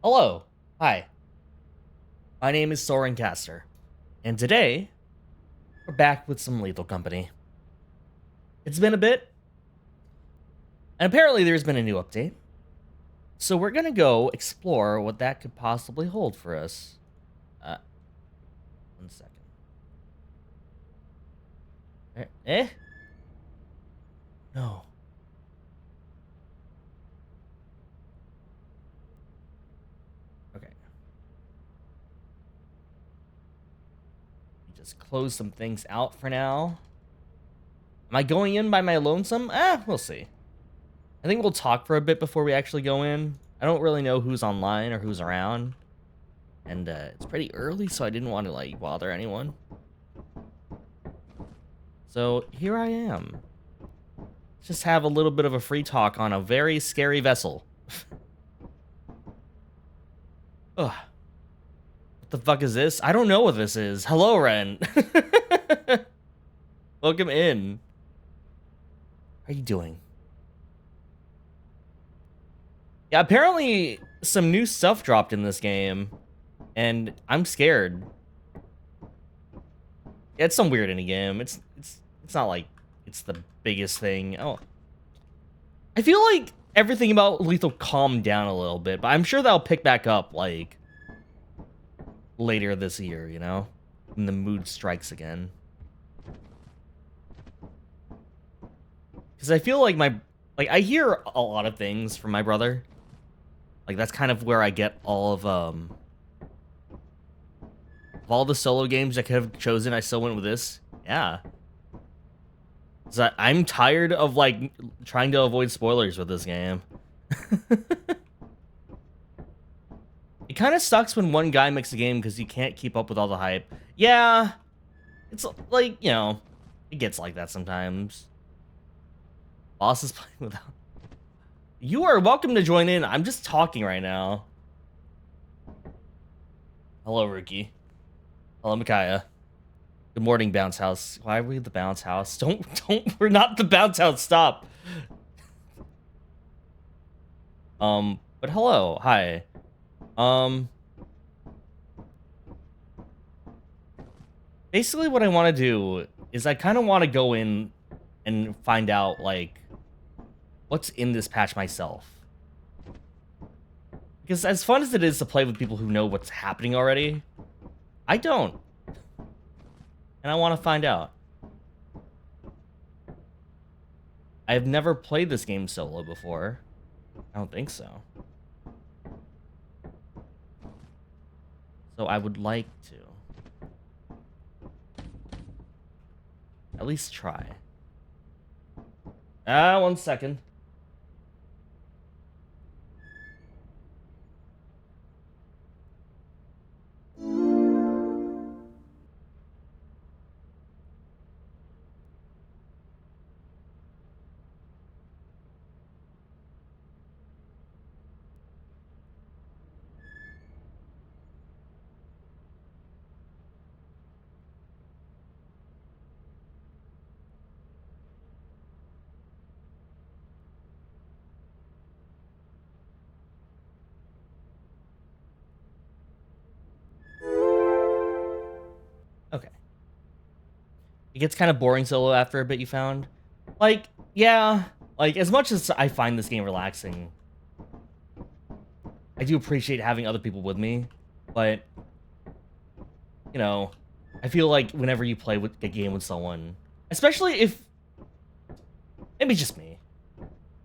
Hello. Hi. My name is Soren Caster, and today we're back with some Lethal Company. It's been a bit, and apparently there's been a new update. So we're gonna go explore what that could possibly hold for us. Uh, 1 second. Eh? No. Okay. Just close some things out for now. Am I going in by my lonesome? We'll see. I think we'll talk for a bit before we actually go in. I don't really know who's online or who's around. And it's pretty early, so I didn't want to, like, bother anyone. So here I am. Let's just have a little bit of a free talk on a very scary vessel. Ugh. the fuck is this? I don't know what this is. Hello, Ren. Welcome in. How are you doing? Yeah, apparently some new stuff dropped in this game, and I'm scared. Yeah, it's some weird indie game. It's not like it's the biggest thing. Oh, I feel like everything about Lethal calmed down a little bit, but I'm sure that'll pick back up like later this year, you know, when the mood strikes again. Because I feel like I hear a lot of things from my brother. Like that's kind of where I get all of all the solo games I could have chosen. I still went with this. Yeah. So I'm tired of like trying to avoid spoilers with this game. It kind of sucks when one guy makes a game because you can't keep up with all the hype. Yeah, it's like, you know, it gets like that sometimes. Boss is playing without. You are welcome to join in. I'm just talking right now. Hello, Rookie. Hello, Micaiah. Good morning, Bounce House. Why are we the Bounce House? Don't, we're not the Bounce House, stop. But hello, hi. Basically what I want to do is I kind of want to go in and find out, like, what's in this patch myself. Because as fun as it is to play with people who know what's happening already, I don't. And I want to find out. I've never played this game solo before. I don't think so. So I would like to. At least try. 1 second. Okay. It gets kind of boring solo after a bit, you found? Like, yeah. Like, as much as I find this game relaxing, I do appreciate having other people with me. But, you know, I feel like whenever you play with a game with someone, especially if... Maybe just me.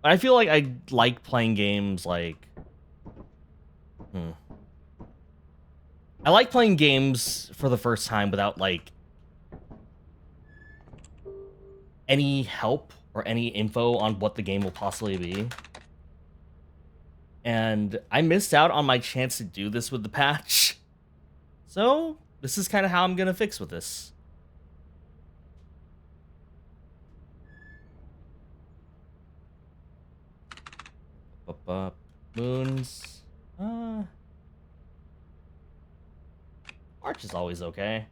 But I feel like I like playing games like... I like playing games for the first time without, like, any help or any info on what the game will possibly be. And I missed out on my chance to do this with the patch. So, this is kind of how I'm going to fix with this. Moons. March is always okay.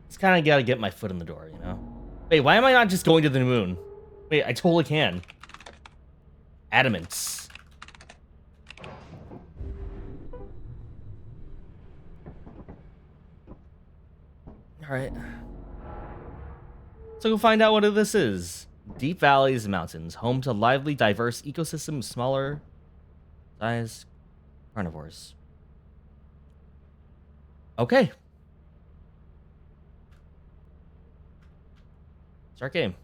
Just kind of gotta get my foot in the door, you know? Wait, why am I not just going to the moon? Wait, I totally can. Adamants. Alright. So go find out what this is. Deep valleys and mountains, home to lively, diverse ecosystem of smaller size carnivores. Okay. Start game.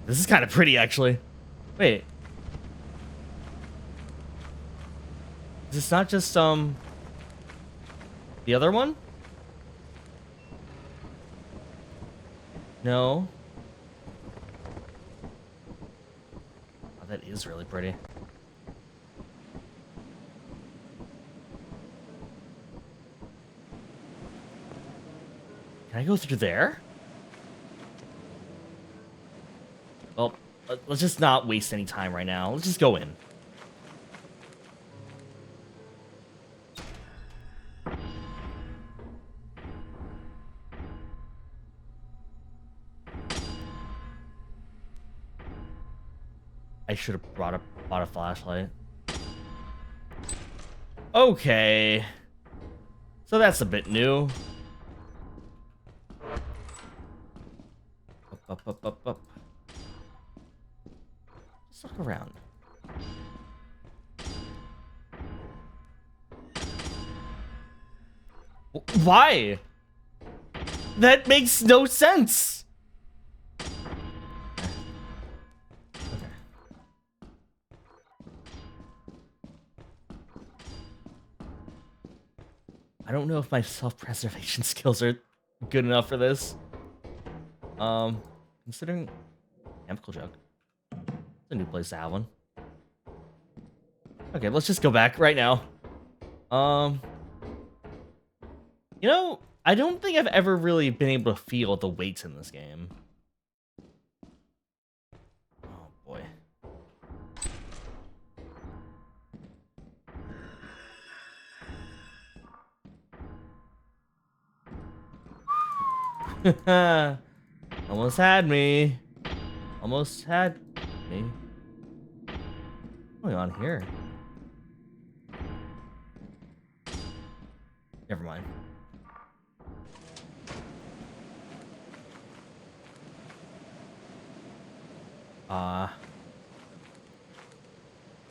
This is kind of pretty, actually. Wait. Is this not just, the other one? No. that is really pretty. Can I go through there? Well, let's just not waste any time right now. Let's just go in. I should have bought a flashlight. Okay. So that's a bit new. Up. Let's look around. Why? That makes no sense. Okay. I don't know if my self-preservation skills are good enough for this. Considering chemical jug. It's a new place to have one. Okay, let's just go back right now. You know, I don't think I've ever really been able to feel the weights in this game. Oh boy. Almost had me. Almost had me. What's going on here? Never mind.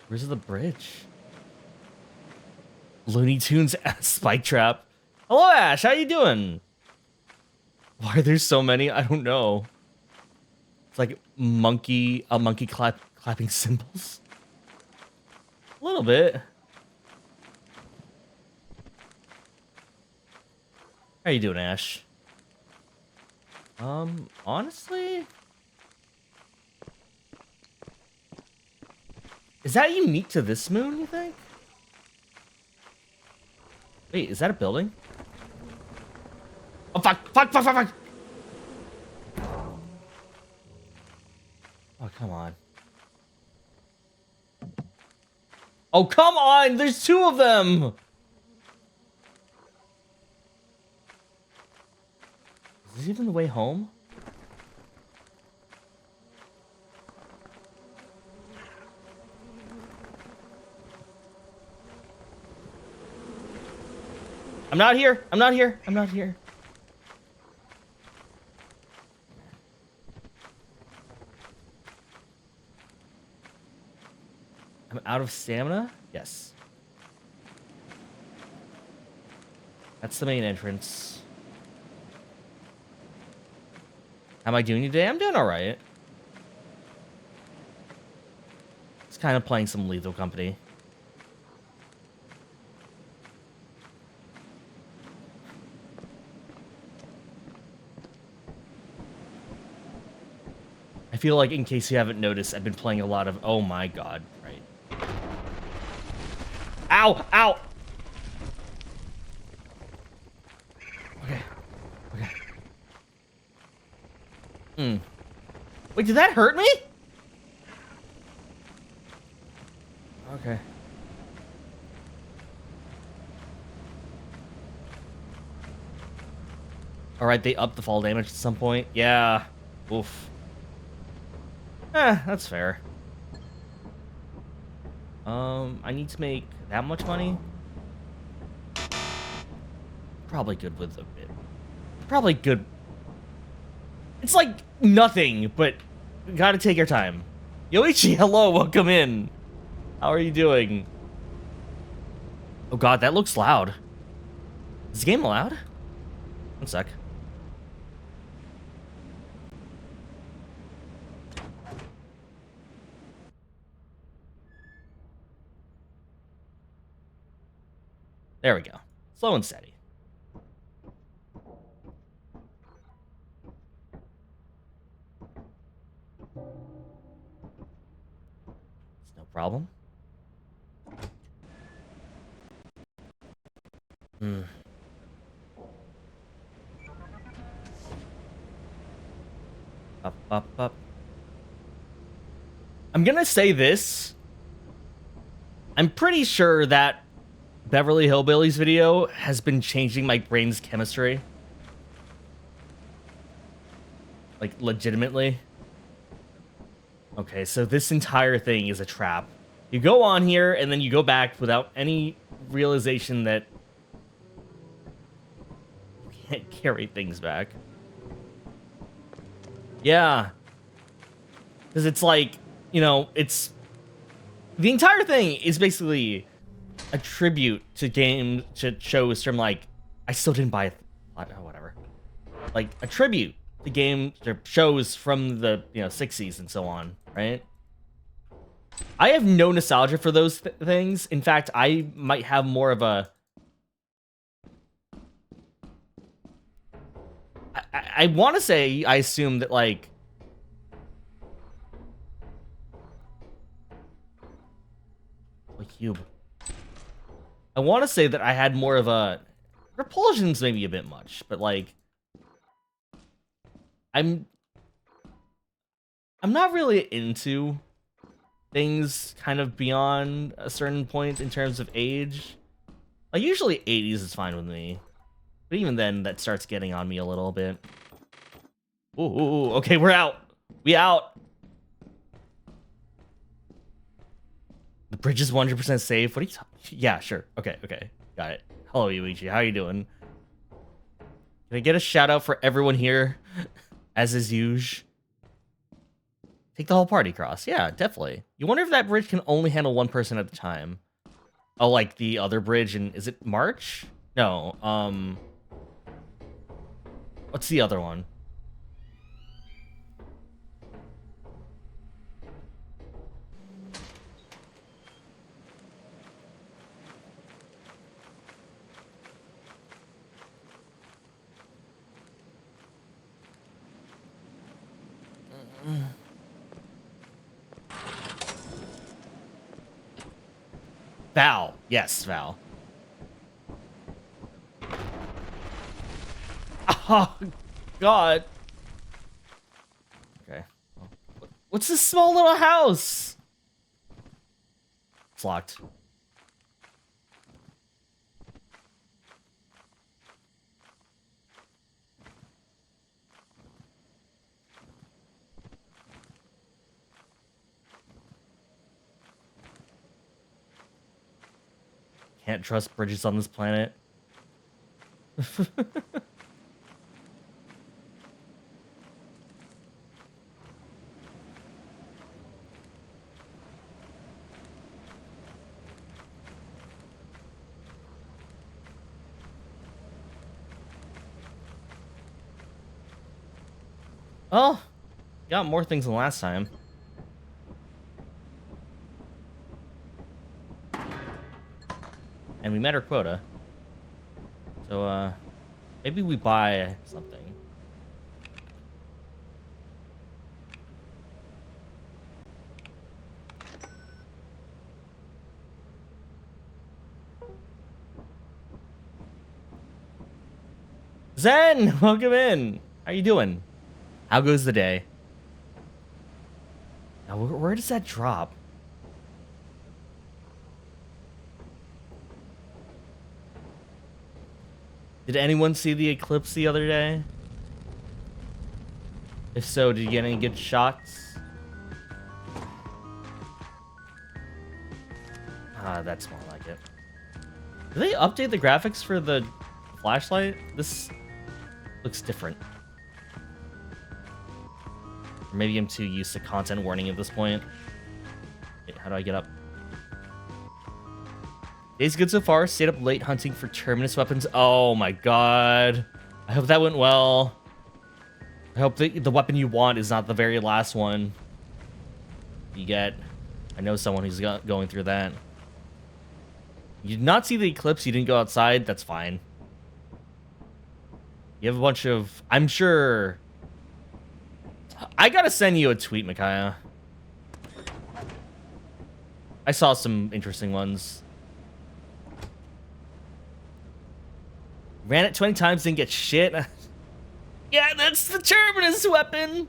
Where's the bridge? Looney Tunes Spike Trap. Hello, Ash. How you doing? Why are there so many? I don't know. It's like monkey clapping cymbals. A little bit. How you doing, Ash? Honestly, is that unique to this moon, you think? Wait, is that a building? Oh, fuck. Oh, come on. Oh, come on! There's two of them! Is this even the way home? I'm not here. I'm not here. I'm not here. I'm out of stamina? Yes. That's the main entrance. How am I doing today? I'm doing alright. Just kind of playing some Lethal Company. I feel like, in case you haven't noticed, I've been playing a lot of... Oh my god, right. Ow! Ow! Okay. Wait, did that hurt me? Okay. Alright, they upped the fall damage at some point. Yeah. Oof. That's fair. I need to make that much money. Probably good with a bit. Probably good. It's like nothing, but we gotta take our time. Yoichi, hello, welcome in. How are you doing? Oh god, that looks loud. Is the game loud? One sec. There we go. Slow and steady. problem. Hmm. Up. I'm gonna say this. I'm pretty sure that Beverly Hillbillies video has been changing my brain's chemistry. Like, legitimately. Okay, so this entire thing is a trap. You go on here, and then you go back without any realization that you can't carry things back. Yeah. Because it's like, you know, it's... The entire thing is basically a tribute to games, to shows from, like... I still didn't buy it. Oh, whatever. Like, a tribute to games, or shows from the, you know, 60s and so on, right? I have no nostalgia for those things. In fact, I might have more of a... I want to say, I assume that, like... A cube. I want to say that I had more of a... Repulsion's maybe a bit much, but, like... I'm not really into things kind of beyond a certain point in terms of age. Like, usually 80s is fine with me. But even then, that starts getting on me a little bit. Ooh, okay, we're out. We out. The bridge is 100% safe. What are you talking? Yeah, sure. Okay. Got it. Hello, Yuichi. How you doing? Can I get a shout out for everyone here? As is usual. Take the whole party cross. Yeah, definitely. You wonder if that bridge can only handle one person at a time. Oh, like the other bridge in... Is it March? No, what's the other one? Val. Yes, Val. Oh, God. Okay. What's this small little house? It's locked. Can't trust bridges on this planet. Oh, got more things than last time. And we met our quota. So, maybe we buy something. Zen, welcome in. How you doing? How goes the day? Now, where does that drop? Did anyone see the eclipse the other day? If so, did you get any good shots? Ah, that's more like it. Did they update the graphics for the flashlight? This looks different. Or maybe I'm too used to content warning at this point. Wait, how do I get up? Day's good so far. Stayed up late hunting for terminus weapons. Oh my god. I hope that went well. I hope the weapon you want is not the very last one you get. I know someone who's going through that. You did not see the eclipse. You didn't go outside. That's fine. You have a bunch of... I'm sure... I gotta send you a tweet, Micaiah. I saw some interesting ones. Ran it 20 times, didn't get shit. Yeah, that's the Terminus weapon.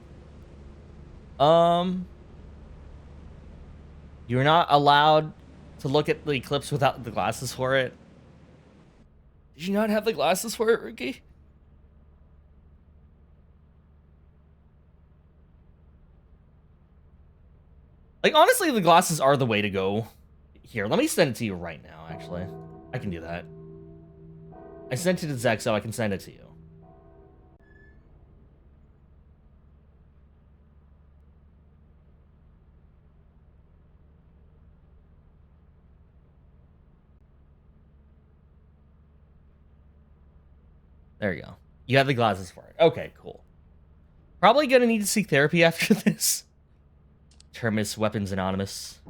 You're not allowed to look at the eclipse without the glasses for it. Did you not have the glasses for it, Ricky? Like, honestly, the glasses are the way to go. Here, let me send it to you right now, actually. I can do that. I sent it to Zach, so I can send it to you. There you go. You have the glasses for it. Okay, cool. Probably gonna need to seek therapy after this. Terminus Weapons Anonymous.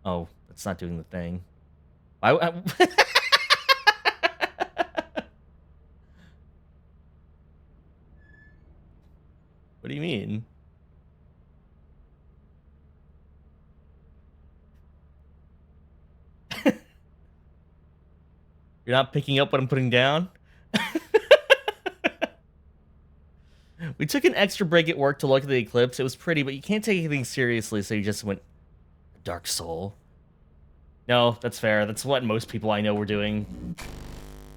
Oh, it's not doing the thing. What do you mean? You're not picking up what I'm putting down? We took an extra break at work to look at the eclipse. It was pretty, but you can't take anything seriously, so you just went Dark Soul. No, that's fair. That's what most people I know were doing.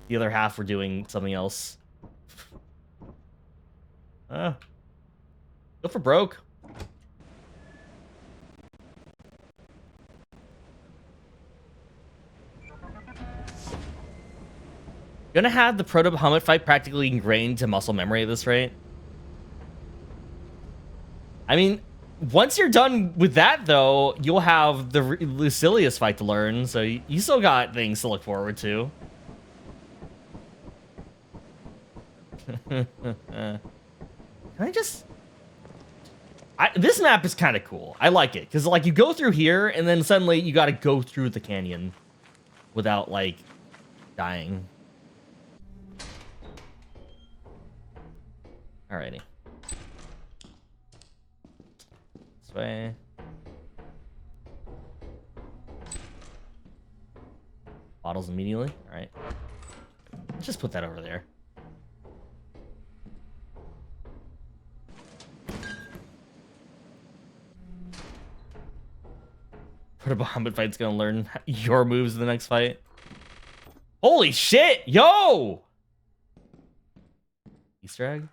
The other half were doing something else. Go for broke. Gonna have the Proto Bahamut fight practically ingrained to muscle memory at this rate. I mean, once you're done with that, though, you'll have the Lucilius fight to learn, so you still got things to look forward to. Can I just... this map is kind of cool. I like it, because, like, you go through here, and then suddenly you gotta go through the canyon without, like, dying. Alrighty. This way. Bottles immediately. Alright. Let's just put that over there. Proto Bahamut fight's gonna learn your moves in the next fight. Holy shit! Yo! Easter egg?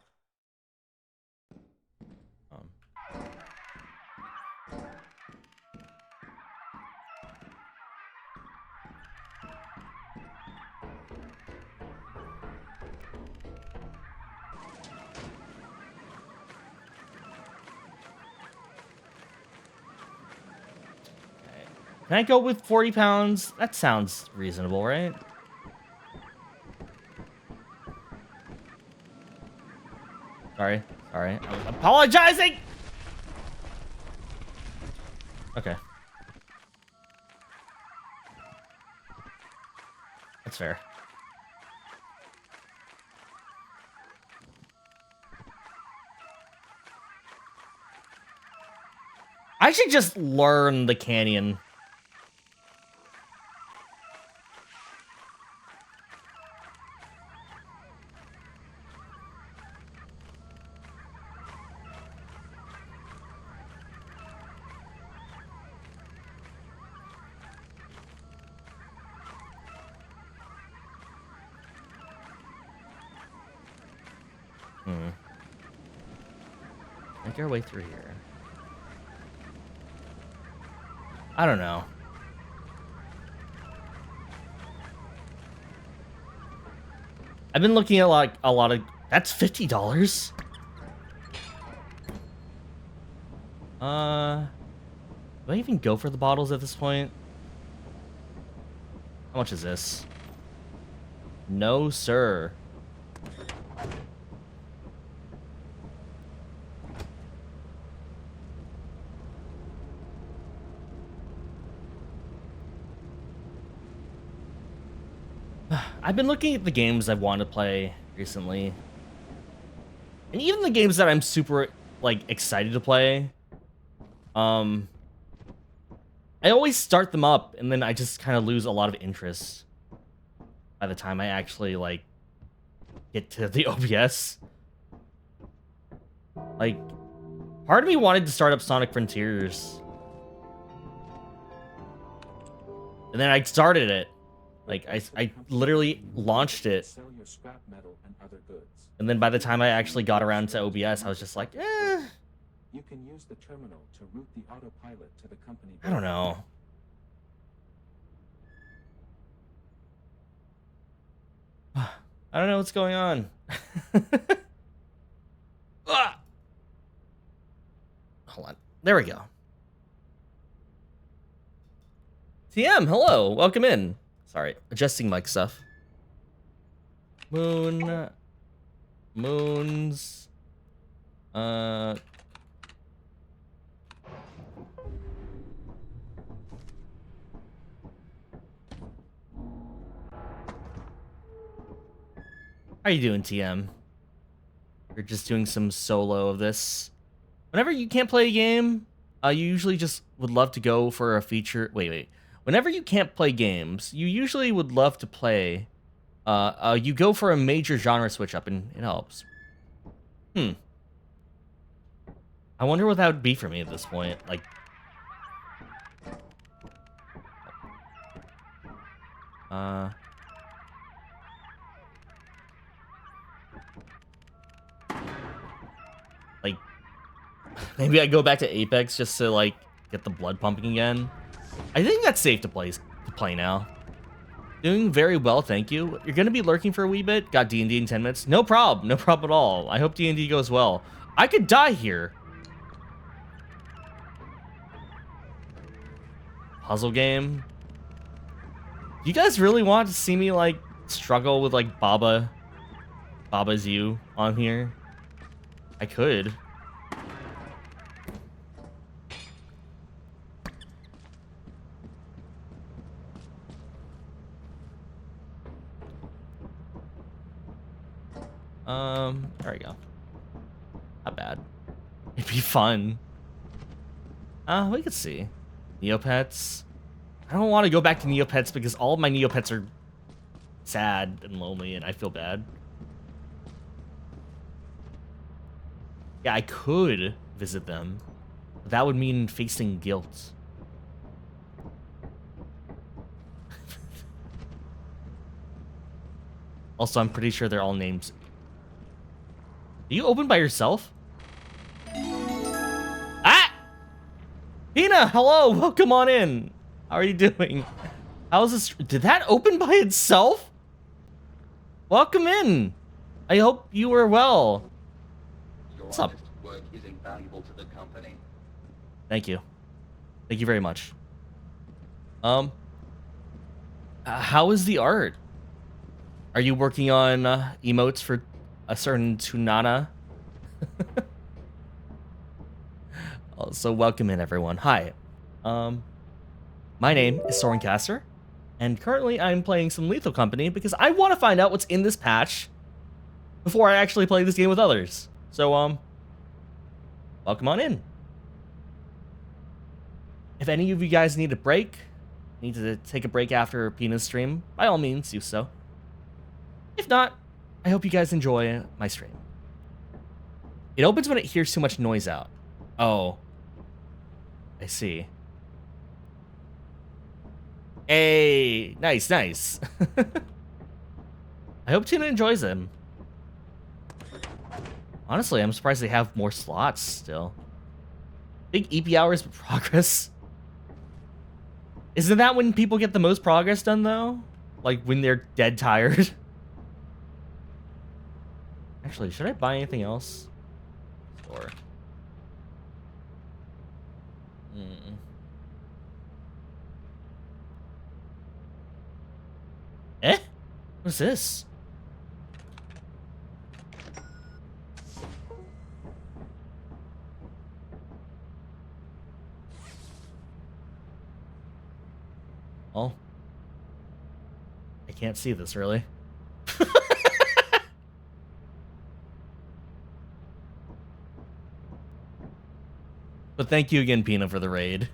Can I go with 40 pounds? That sounds reasonable, right? Sorry. I'm apologizing! Okay. That's fair. I should just learn the canyon. Make our way through here. I don't know. I've been looking at like a lot of. That's $50. Do I even go for the bottles at this point? How much is this? No, sir. I've been looking at the games I've wanted to play recently. And even the games that I'm super, like, excited to play. I always start them up and then I just kind of lose a lot of interest by the time I actually like get to the OBS. Like, part of me wanted to start up Sonic Frontiers. And then I started it. Like, I literally launched it. And then by the time I actually got around to OBS, I was just like, eh. You can use the terminal to route the autopilot to the company. I don't know. I don't know what's going on. Hold on. There we go. TM, hello. Welcome in. Sorry, adjusting mic stuff. Moons. How you doing, TM? You're just doing some solo of this. Whenever you can't play a game, you usually just would love to go for a feature. Wait. Whenever you can't play games, you usually would love to play. You go for a major genre switch up, and it helps. I wonder what that would be for me at this point. Like, like, maybe I go back to Apex just to like get the blood pumping again. I think that's safe to play now. Doing very well, thank you. You're gonna be lurking for a wee bit. Got D&D in 10 minutes. No problem at all. I hope D&D goes well. I could die here. Puzzle game. Do you guys really want to see me like struggle with like Baba's You on here? I could. There we go. Not bad. It'd be fun. We could see. Neopets. I don't want to go back to Neopets because all of my Neopets are sad and lonely and I feel bad. Yeah, I could visit them, but that would mean facing guilt. Also, I'm pretty sure they're all named. Are you open by yourself? Ah! Tina, hello, welcome on in. How are you doing? How's this? Did that open by itself? Welcome in. I hope you are well. What's up? Work is invaluable to the company. Thank you. Thank you very much. How is the art? Are you working on emotes for a certain Tunana? Also, welcome in, everyone. Hi. My name is Soren Caster, and currently I'm playing some Lethal Company because I want to find out what's in this patch before I actually play this game with others. So, welcome on in. If any of you guys need a break, need to take a break after Pina's stream, by all means, do so. If not, I hope you guys enjoy my stream. It opens when it hears too much noise out. Oh. I see. Hey, nice. I hope Tina enjoys them. Honestly, I'm surprised they have more slots still. Big EP hours of progress. Isn't that when people get the most progress done, though? Like, when they're dead tired? Actually, should I buy anything else? Or... Eh? What's this? Oh. I can't see this, really. But thank you again, Pina, for the raid.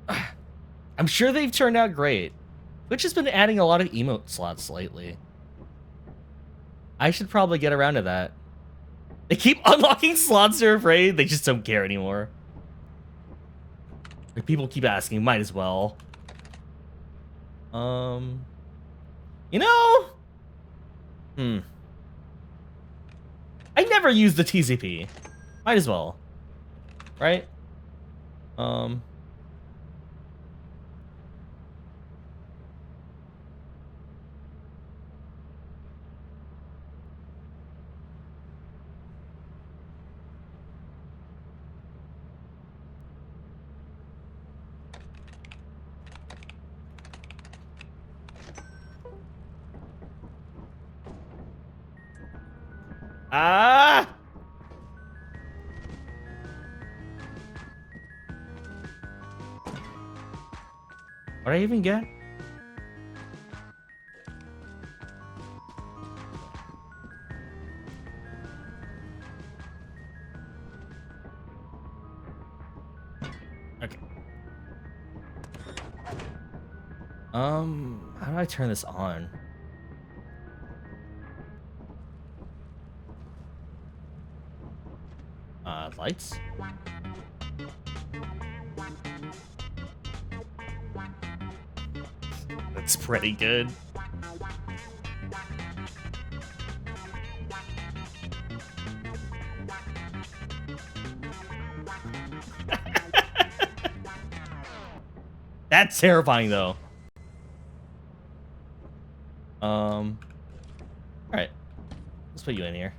I'm sure they've turned out great. Twitch has been adding a lot of emote slots lately. I should probably get around to that. They keep unlocking slots, they're afraid. They just don't care anymore. Like, people keep asking, might as well. You know? I never use the TCP. Might as well. Right? Ah! What did I even get? Okay. How do I turn this on? Lights? That's pretty good. That's terrifying, though. Alright. Let's put you in here.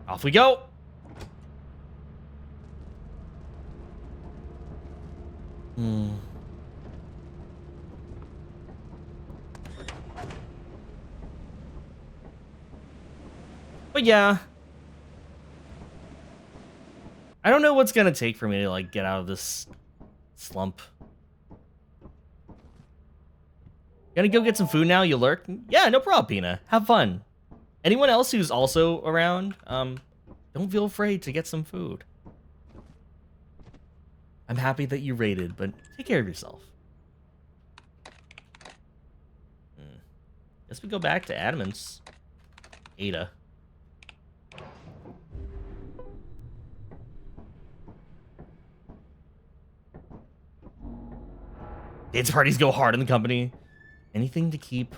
Off we go! But yeah. I don't know what's gonna take for me to, like, get out of this slump. Gonna go get some food now? You lurk? Yeah, no problem, Pina. Have fun. Anyone else who's also around, don't feel afraid to get some food. I'm happy that you raided, but take care of yourself. Guess we go back to Adamant's. Ada. Dance parties go hard in the company. Anything to keep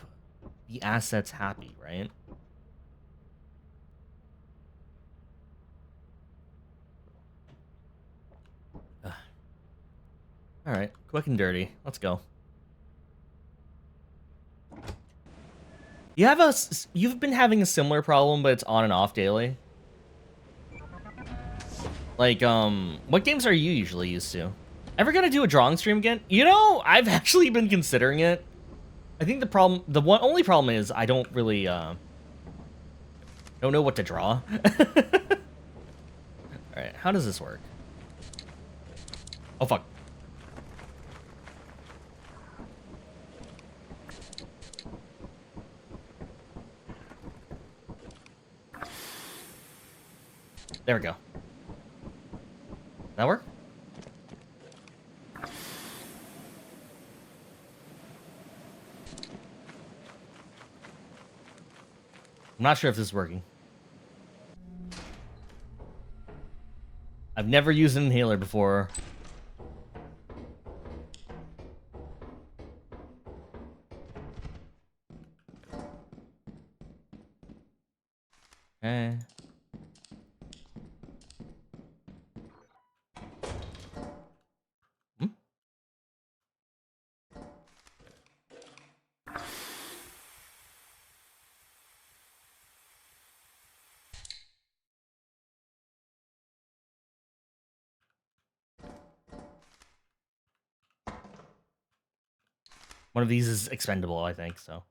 the assets happy, right? All right, quick and dirty. Let's go. You've been having a similar problem, but it's on and off daily. Like, what games are you usually used to? Ever gonna do a drawing stream again? You know, I've actually been considering it. I think the only problem is I don't really, don't know what to draw. Alright, how does this work? Oh, fuck. There we go. That work? I'm not sure if this is working. I've never used an inhaler before. Okay. One of these is expendable, I think, so.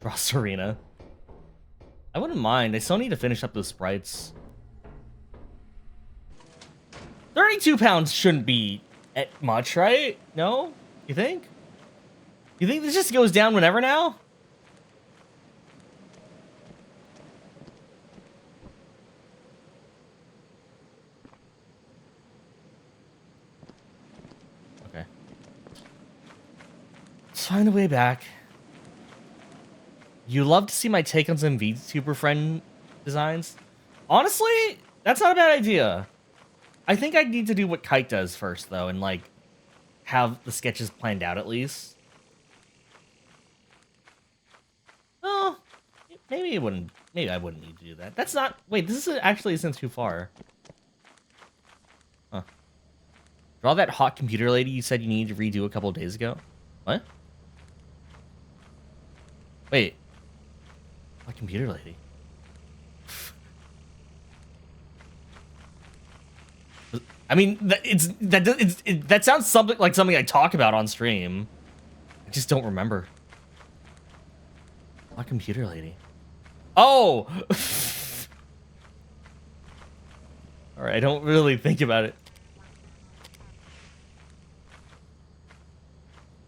Frost Arena. I wouldn't mind. I still need to finish up those sprites. 32 pounds shouldn't be much, right? No? You think? You think this just goes down whenever now? Okay. Let's find a way back. You love to see my take on some VTuber friend designs? Honestly, that's not a bad idea. I think I need to do what Kite does first, though, and, like, have the sketches planned out at least. Oh, maybe it wouldn't. Maybe I wouldn't need to do that. That's not. Wait, this is actually isn't too far. Huh. Draw that hot computer lady you said you needed to redo a couple of days ago. What? Wait. Hot computer lady. I mean, that sounds something like something I talk about on stream. I just don't remember. What computer lady? Oh! Alright, I don't really think about it.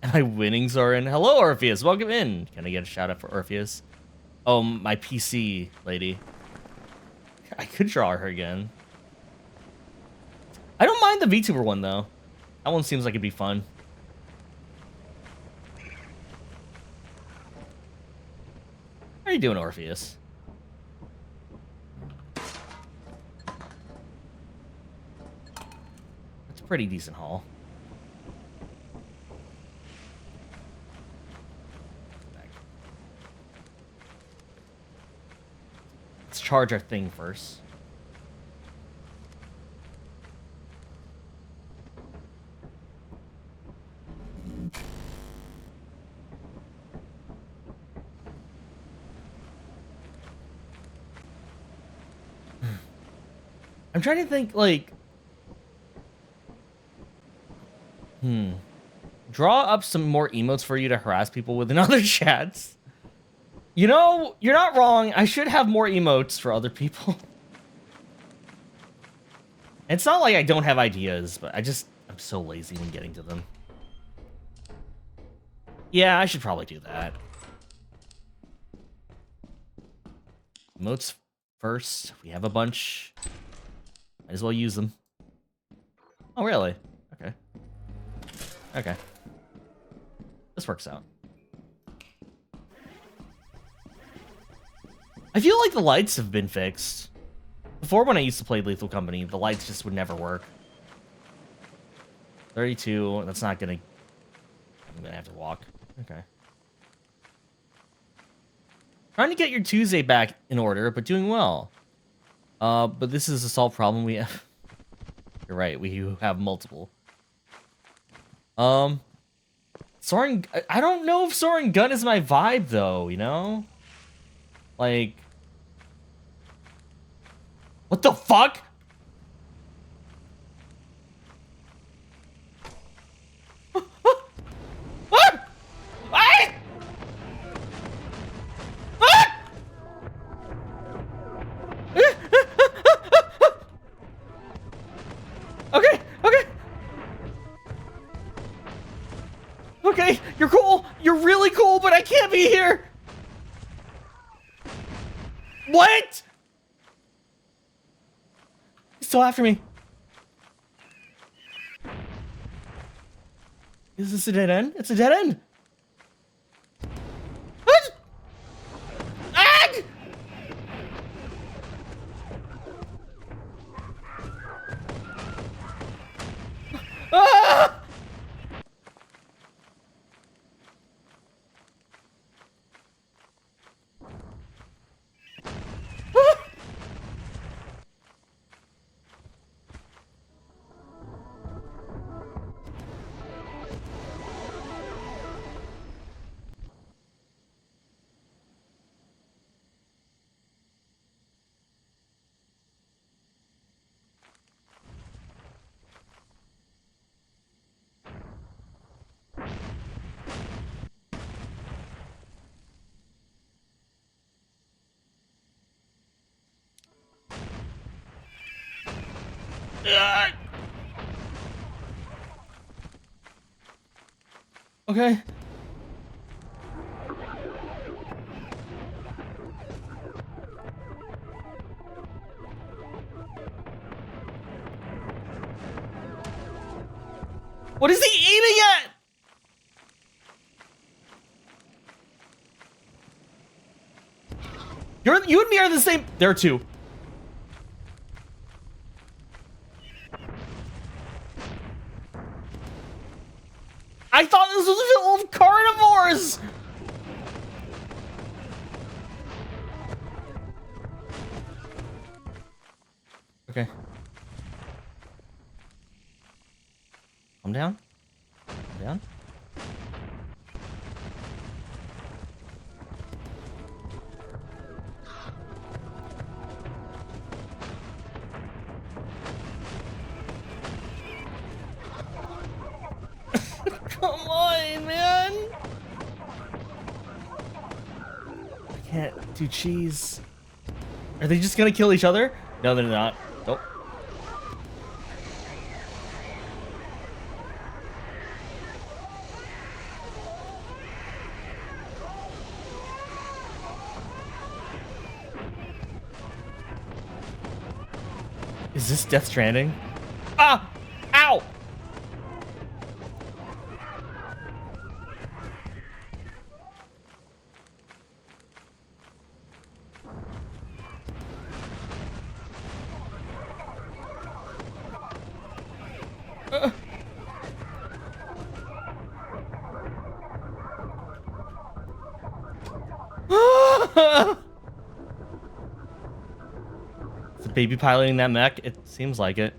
Am I winning, Zoran? Hello, Orpheus. Welcome in. Can I get a shout out for Orpheus? Oh, my PC lady. I could draw her again. I don't mind the VTuber one, though. That one seems like it'd be fun. How are you doing, Orpheus? That's a pretty decent haul. Let's charge our thing first. I'm trying to think, like... Draw up some more emotes for you to harass people with in other chats. You know, you're not wrong. I should have more emotes for other people. It's not like I don't have ideas, but I'm so lazy when getting to them. Yeah, I should probably do that. Emotes first. We have a bunch. Might as well use them. Oh, really? Okay. Okay. This works out. I feel like the lights have been fixed. Before, when I used to play Lethal Company, the lights just would never work. 32, that's not gonna... I'm gonna have to walk. Okay. Trying to get your Tuesday back in order, but doing well. But this is a solved problem we have. You're right, we have multiple. Soaring... I don't know if Soaring Gun is my vibe, though, you know? Like... What the fuck? Okay, okay. Okay, you're cool. You're really cool, but I can't be here. What? He's still after me. Is this a dead end? It's a dead end. What? Ah! Ah! Okay. What is he aiming at? You and me are the same. There are two. I thought this was filled with carnivores. Okay. Calm down. Calm down. Come on, man. I can't do cheese. Are they just gonna kill each other? No, they're not. Nope. Is this Death Stranding? Ah! Ow! Is the baby piloting that mech? It seems like it.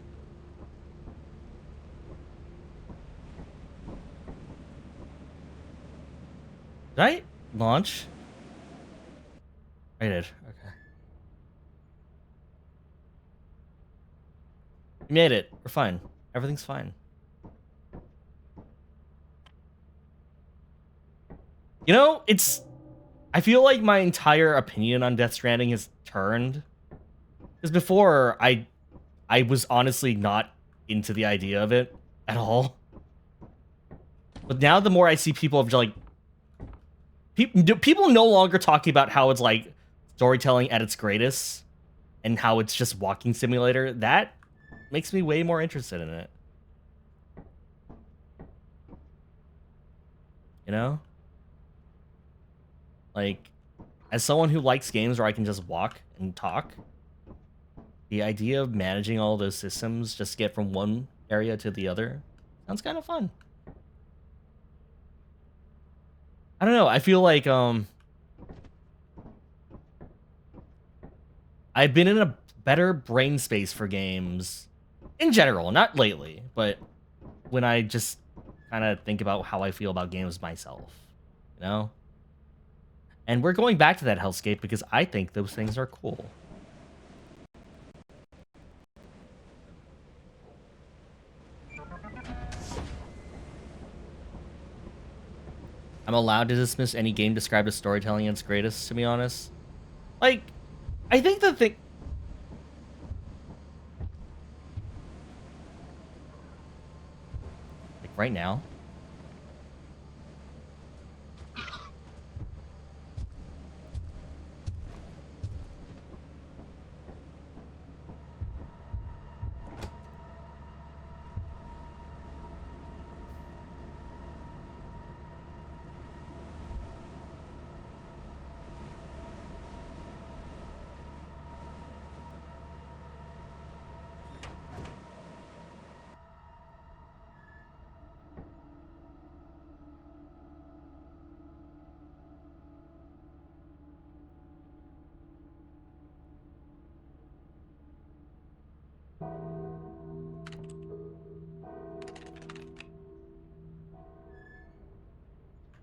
Did I launch? I did. Okay. We made it. We're fine. Everything's fine. You know, I feel like my entire opinion on Death Stranding has turned. Because before, I was honestly not into the idea of it at all. But now the more I see people of like... People no longer talking about how it's like storytelling at its greatest and how it's just walking simulator, that makes me way more interested in it. You know? Like, as someone who likes games where I can just walk and talk, the idea of managing all those systems just to get from one area to the other sounds kind of fun. I don't know, I feel like I've been in a better brain space for games in general, not lately, but when I just kind of think about how I feel about games myself, you know? And we're going back to that hellscape because I think those things are cool. I'm allowed to dismiss any game described as storytelling at its greatest, to be honest. Like, I think the thing... Like, right now?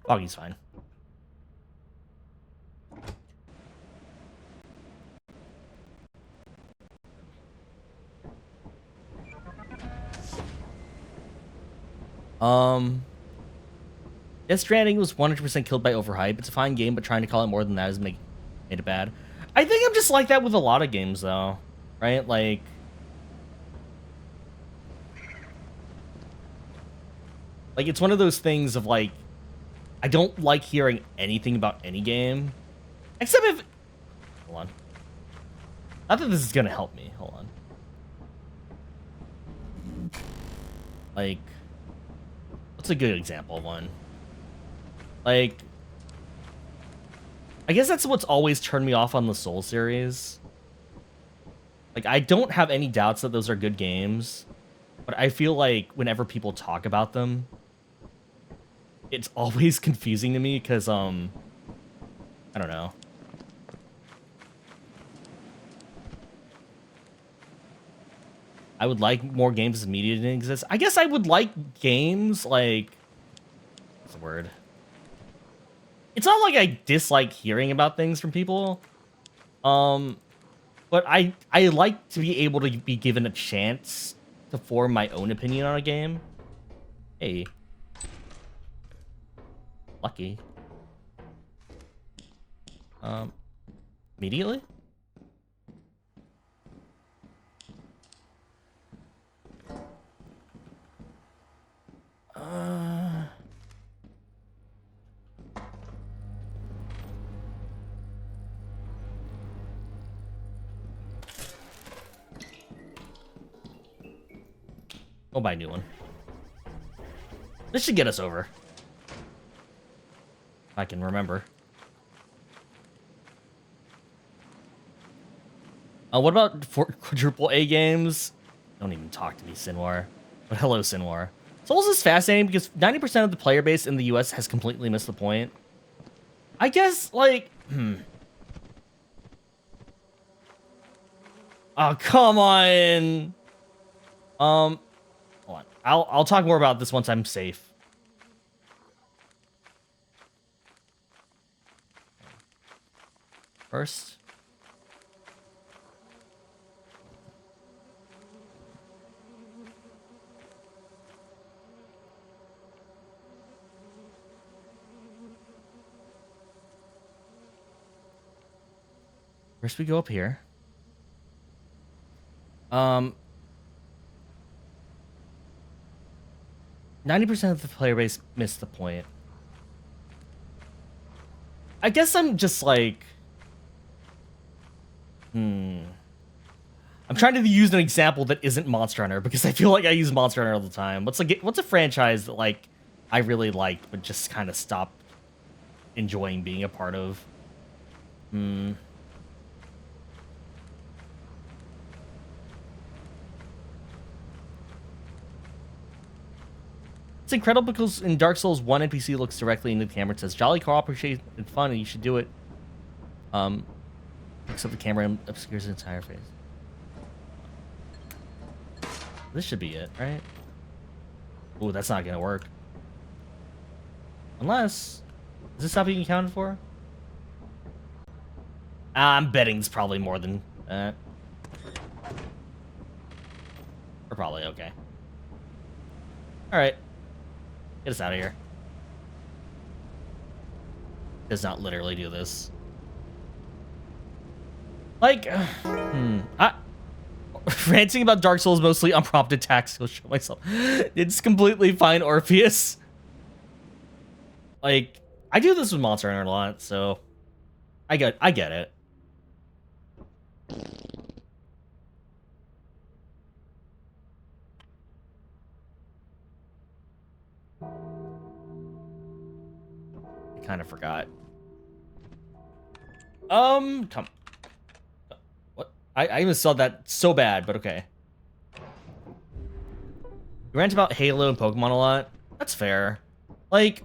Foggy's fine. Death Stranding was 100% killed by overhype. It's a fine game, but trying to call it more than that has made it bad. I think I'm just like that with a lot of games, though. Right? Like... it's one of those things of, like... I don't like hearing anything about any game. Except if... Hold on. Not that this is gonna help me. Hold on. Like... It's a good example of one. Like, I guess that's what's always turned me off on the Soul series. Like, I don't have any doubts that those are good games, but I feel like whenever people talk about them, it's always confusing to me because, I don't know. I would like more games as media didn't exist. I guess I would like games like... What's the word? It's not like I dislike hearing about things from people. But I like to be able to be given a chance to form my own opinion on a game. Hey. Lucky. Immediately? We'll buy a new one. This should get us over. If I can remember. What about quadruple A games? Don't even talk to me, Sinwar. But hello, Sinwar. Souls is fascinating because 90% of the player base in the US has completely missed the point. I guess, like... Oh, come on! Hold on. I'll talk more about this once I'm safe. First... First we go up here. 90% of the player base missed the point. I guess I'm just like... I'm trying to use an example that isn't Monster Hunter because I feel like I use Monster Hunter all the time. What's a franchise that like I really liked but just kind of stopped enjoying being a part of? It's incredible because in Dark Souls 1, NPC looks directly into the camera and says, "Jolly cooperative and fun, and you should do it." Picks up the camera and obscures the entire face. This should be it, right? Ooh, that's not gonna work. Unless... Is this not being accounted for? I'm betting it's probably more than that. We're probably okay. Alright. Get us out of here. Does not literally do this. Like, ranting about Dark Souls mostly unprompted attacks. Go show myself. It's completely fine, Orpheus. Like, I do this with Monster Hunter a lot, so I get it. I kind of forgot. Come. What? I even saw that so bad, but okay. You rant about Halo and Pokemon a lot. That's fair. Like,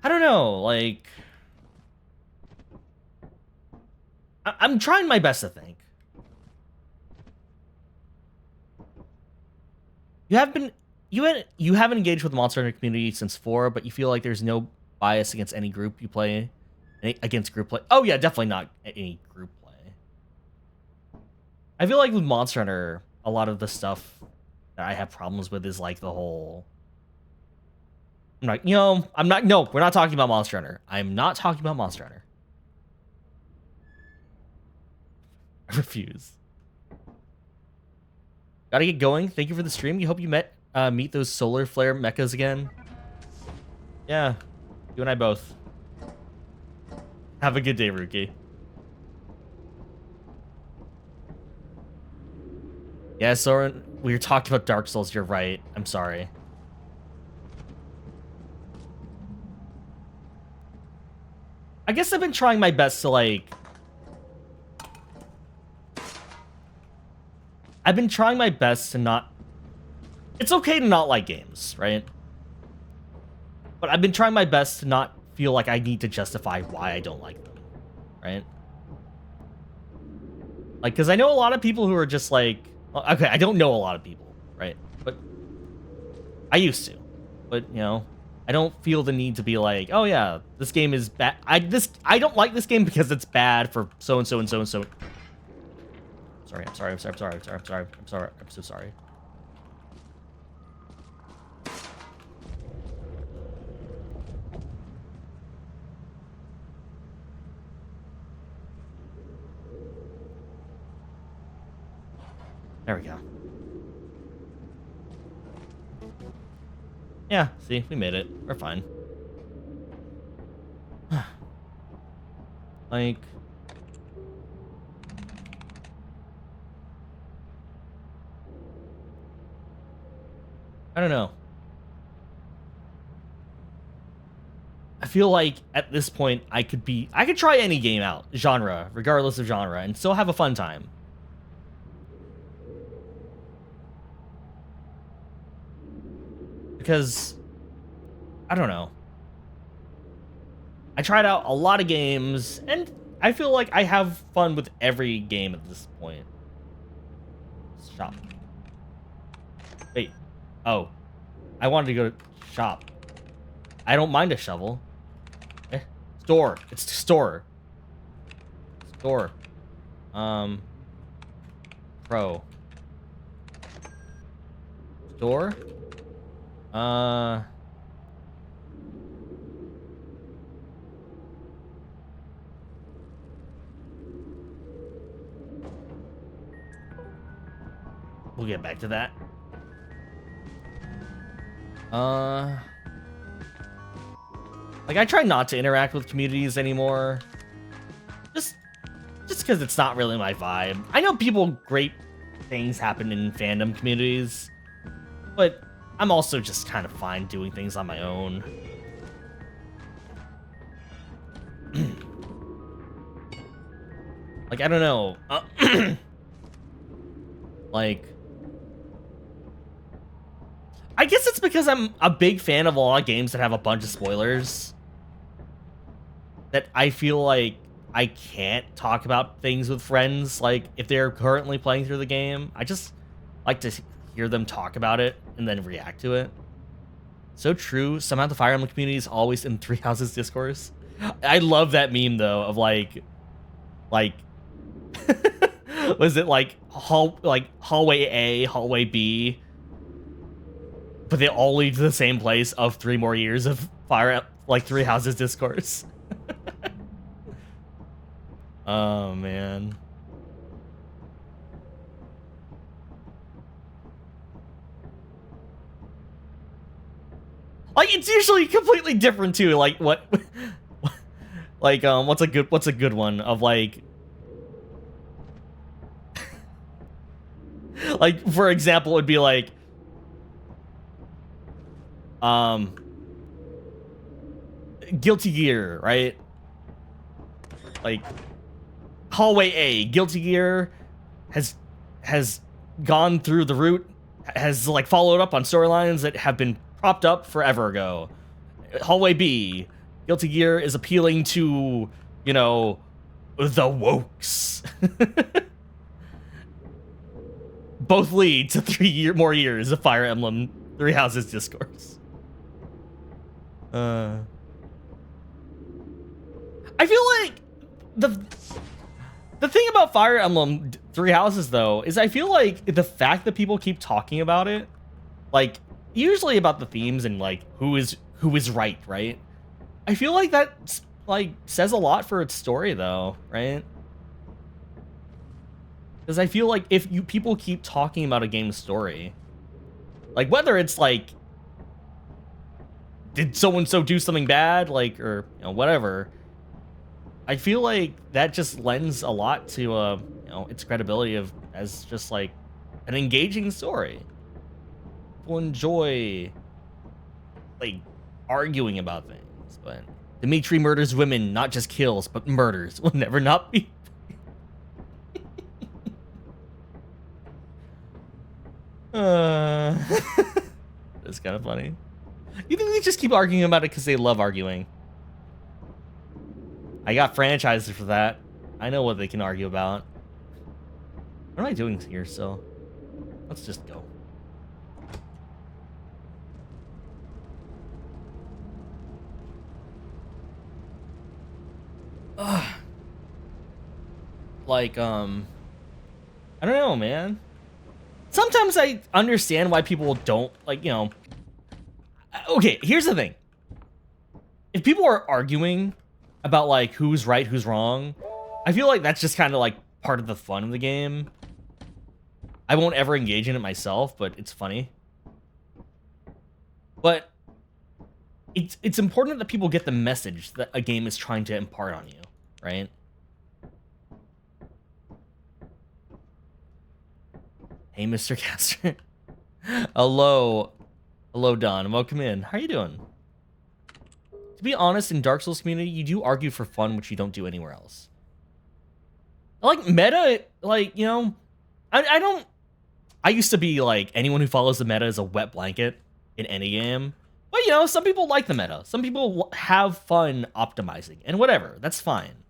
I don't know, like... I'm trying my best to think. You haven't engaged with the Monster Hunter community since 4, but you feel like there's no bias against any group you play, against group play. Oh yeah, definitely not any group play. I feel like with Monster Hunter, a lot of the stuff that I have problems with is like the whole... I'm like, no, we're not talking about Monster Hunter. I'm not talking about Monster Hunter. I refuse. Gotta get going. Thank you for the stream. You hope you meet those solar flare mechas again. Yeah, you and I both. Have a good day, Rookie. Yeah, Soren. we were talking about Dark Souls. You're right. I'm sorry. I guess I've been trying my best to, like... I've been trying my best to not... It's okay to not like games, right? But I've been trying my best to not feel like I need to justify why I don't like them, right? Like, because I know a lot of people who are just like... Okay, I don't know a lot of people, right? But I used to. But, you know, I don't feel the need to be like, oh yeah, this game is bad. I don't like this game because it's bad for so and so and so and so. I'm sorry. I'm so sorry. There we go. Yeah, see, we made it. We're fine. Like... I don't know. I feel like at this point I could try any game out, genre, regardless of genre, and still have a fun time. Because I don't know. I tried out a lot of games, and I feel like I have fun with every game at this point. Shop. Wait. Oh. I wanted to go to shop. I don't mind a shovel. Eh. Store. It's store. Store. Pro. Store. We'll get back to that. Like, I try not to interact with communities anymore. Just because it's not really my vibe. I know great things happen in fandom communities, but I'm also just kind of fine doing things on my own. Like, I don't know. Like... I guess it's because I'm a big fan of a lot of games that have a bunch of spoilers. That I feel like I can't talk about things with friends, like, if they're currently playing through the game. I just like to hear them talk about it and then react to it. So true. Somehow the Fire Emblem community is always in Three Houses discourse. I love that meme, though, of, like... was it, like, hallway A, hallway B... But they all lead to the same place of 3 more years of Three Houses discourse. Oh, man. Like, it's usually completely different too. Like, what? Like, what's a good one of, like... Like, for example, it would be like... Guilty Gear, right? Like, hallway A, Guilty Gear has gone through the route, has, like, followed up on storylines that have been propped up forever ago. Hallway B, Guilty Gear is appealing to, you know, the wokes. Both lead to 3 more years of Fire Emblem Three Houses discourse. I feel like the thing about Fire Emblem Three Houses, though, is I feel like the fact that people keep talking about it, like, usually about the themes and, like, who is right, right? I feel like that, like, says a lot for its story, though, right? Because I feel like if people keep talking about a game's story, like, whether it's, like, did so-and-so do something bad, like, or, you know, whatever, I feel like that just lends a lot to, you know, its credibility as just, like, an engaging story. People enjoy, like, arguing about things, but Dimitri murders women, not just kills, but murders will never not be. That's kind of funny. You think they just keep arguing about it because they love arguing? I got franchises for that. I know what they can argue about. What am I doing here still? Let's just go. Ugh. Like, I don't know, man. Sometimes I understand why people don't, like, you know. Okay, here's the thing. If people are arguing about, like, who's right, who's wrong, I feel like that's just kind of, like, part of the fun of the game. I won't ever engage in it myself, but it's funny. But it's important that people get the message that a game is trying to impart on you, right? Hey, Mr. Caster. Hello. Hello, Don. Welcome in. How are you doing? To be honest, in Dark Souls community, you do argue for fun, which you don't do anywhere else. Like, meta, like, you know, I don't... I used to be like, anyone who follows the meta is a wet blanket in any game. But, you know, some people like the meta. Some people have fun optimizing. And whatever, that's fine.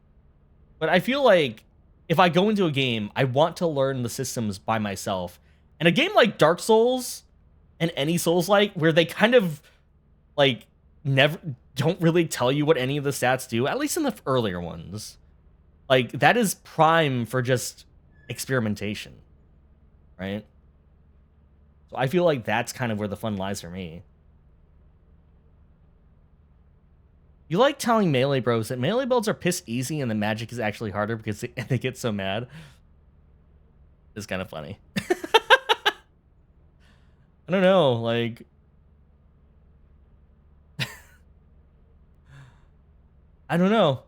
But I feel like if I go into a game, I want to learn the systems by myself. And a game like Dark Souls and any Souls-like, where they kind of, like, never don't really tell you what any of the stats do, at least in the earlier ones. Like, that is prime for just experimentation, right? So I feel like that's kind of where the fun lies for me. You like telling Melee bros that Melee builds are piss easy and the magic is actually harder because they get so mad. It's kind of funny. I don't know, like... I don't know.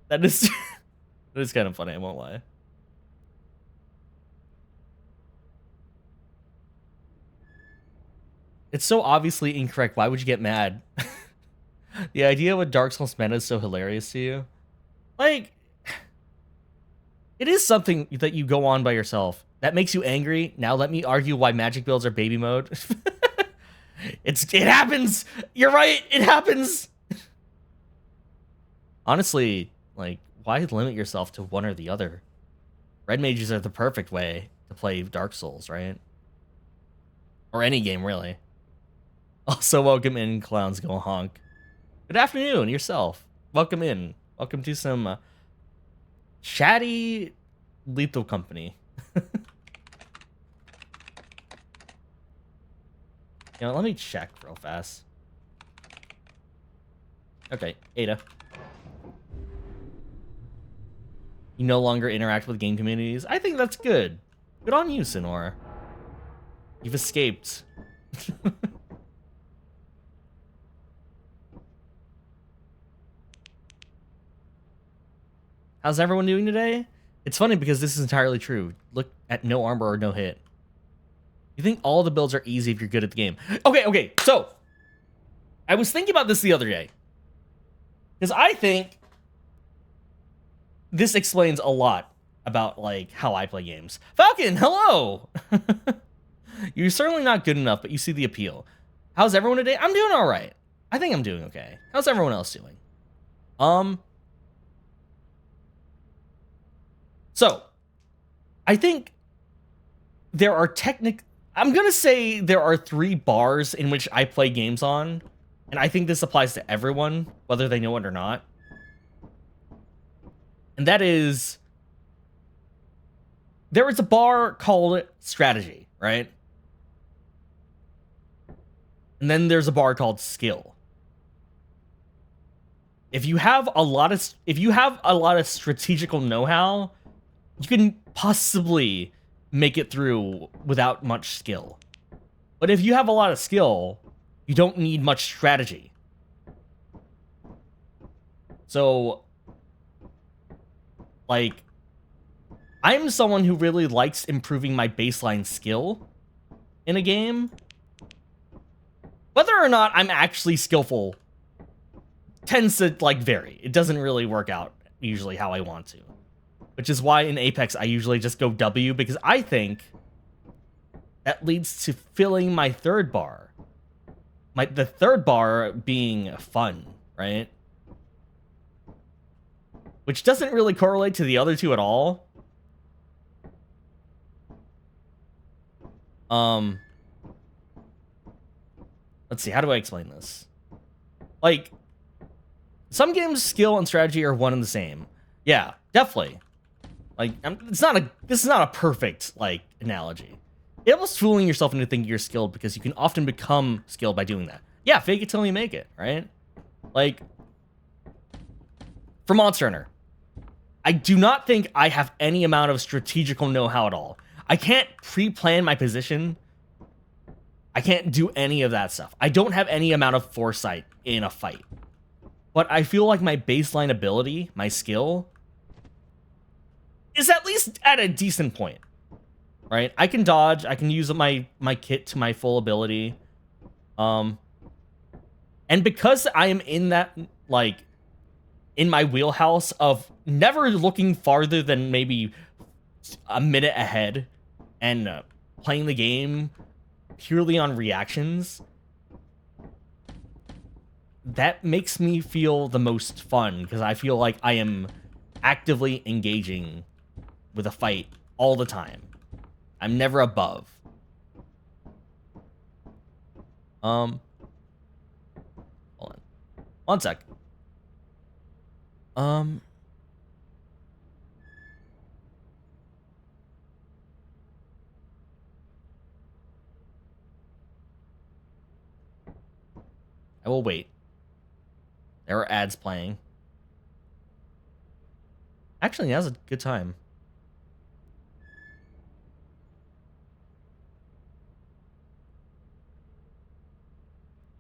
That is... that is kind of funny, I won't lie. It's so obviously incorrect. Why would you get mad? The idea with Dark Souls meta is so hilarious to you. Like, it is something that you go on by yourself. That makes you angry. Now let me argue why magic builds are baby mode. It happens. You're right. It happens. Honestly, like, why limit yourself to one or the other? Red mages are the perfect way to play Dark Souls, right? Or any game, really. Also, welcome in, Clowns Go Honk. Good afternoon, yourself. Welcome in. Welcome to some chatty Lethal Company. You know, let me check real fast. Okay, Ada. You no longer interact with game communities. I think that's good. Good on you, Sinora. You've escaped. How's everyone doing today? It's funny because this is entirely true. Look at no armor or no hit. You think all the builds are easy if you're good at the game. Okay, so I was thinking about this the other day. Because I think this explains a lot about, like, how I play games. Falcon, hello! You're certainly not good enough, but you see the appeal. How's everyone today? I'm doing all right. I think I'm doing okay. How's everyone else doing? So, I think there are I'm going to say there are 3 bars in which I play games on, and I think this applies to everyone, whether they know it or not. And that is, there is a bar called strategy, right? And then there's a bar called skill. If you have a lot of strategical know-how, you can possibly make it through without much skill. But if you have a lot of skill, you don't need much strategy. So, like, I'm someone who really likes improving my baseline skill in a game. Whether or not I'm actually skillful tends to, like, vary. It doesn't really work out usually how I want to. Which is why in Apex I usually just go W, because I think that leads to filling my third bar. The third bar being fun, right? Which doesn't really correlate to the other two at all. Let's see, how do I explain this? Like, some games, skill and strategy are one and the same. Yeah, definitely. Like, this is not a perfect, like, analogy. It was fooling yourself into thinking you're skilled because you can often become skilled by doing that. Yeah, fake it till you make it, right? Like, for Monster Hunter, I do not think I have any amount of strategical know-how at all. I can't pre-plan my position. I can't do any of that stuff. I don't have any amount of foresight in a fight. But I feel like my baseline ability, my skill, is at least at a decent point, right? I can dodge. I can use my kit to my full ability. And because I am in that, like, in my wheelhouse of never looking farther than maybe a minute ahead and playing the game purely on reactions, that makes me feel the most fun because I feel like I am actively engaging with a fight all the time. I'm never above. Hold on. One sec. I will wait. There are ads playing. Actually, now's a good time.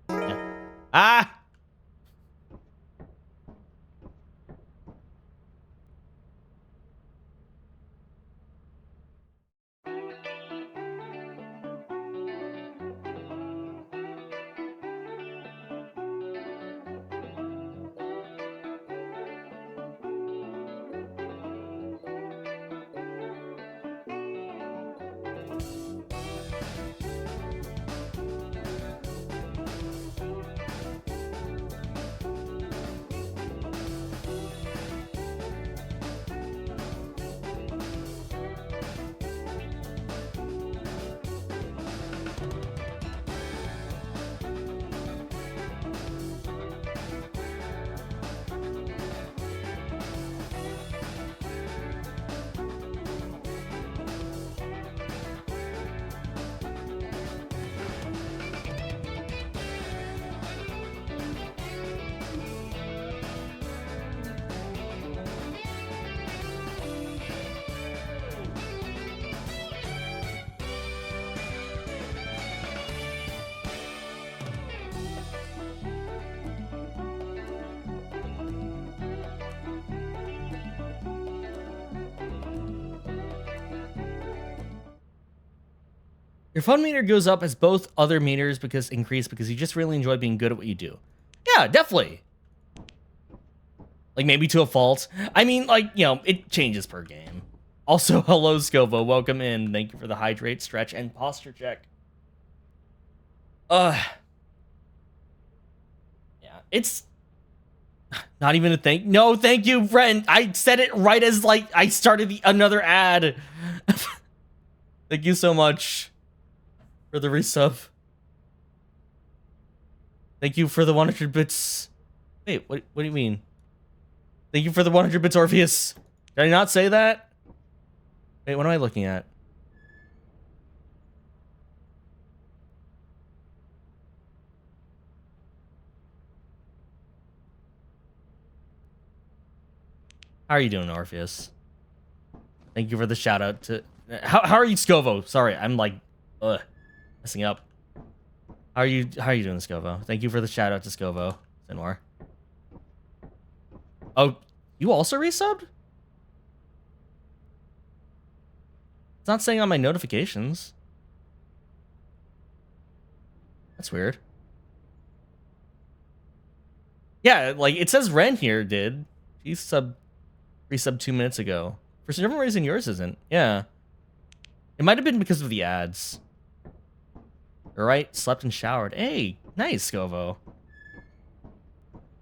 Yeah. Ah! Your fun meter goes up as both other meters because you just really enjoy being good at what you do. Yeah, definitely. Like, maybe to a fault. I mean, like, you know, it changes per game. Also, hello, Scovo. Welcome in. Thank you for the hydrate, stretch, and posture check. Yeah, it's not even a thing. No, thank you, Brent. I said it right as, like, I started another ad. Thank you so much for the resub. Thank you for the 100 bits. Wait, what do you mean? Thank you for the 100 bits, Orpheus. Did I not say that? Wait, what am I looking at? How are you doing, Orpheus? Thank you for the shout out to... How are you, Scovo? Sorry, I'm like, messing up. How are you doing, Scovo? Thank you for the shout out to Scovo. Sinwar. Oh, you also resubbed? It's not saying on my notifications. That's weird. Yeah, like it says Ren here did. He resubbed 2 minutes ago. For some reason yours isn't. Yeah. It might have been because of the ads. You're right, slept and showered. Hey, nice, Scovo.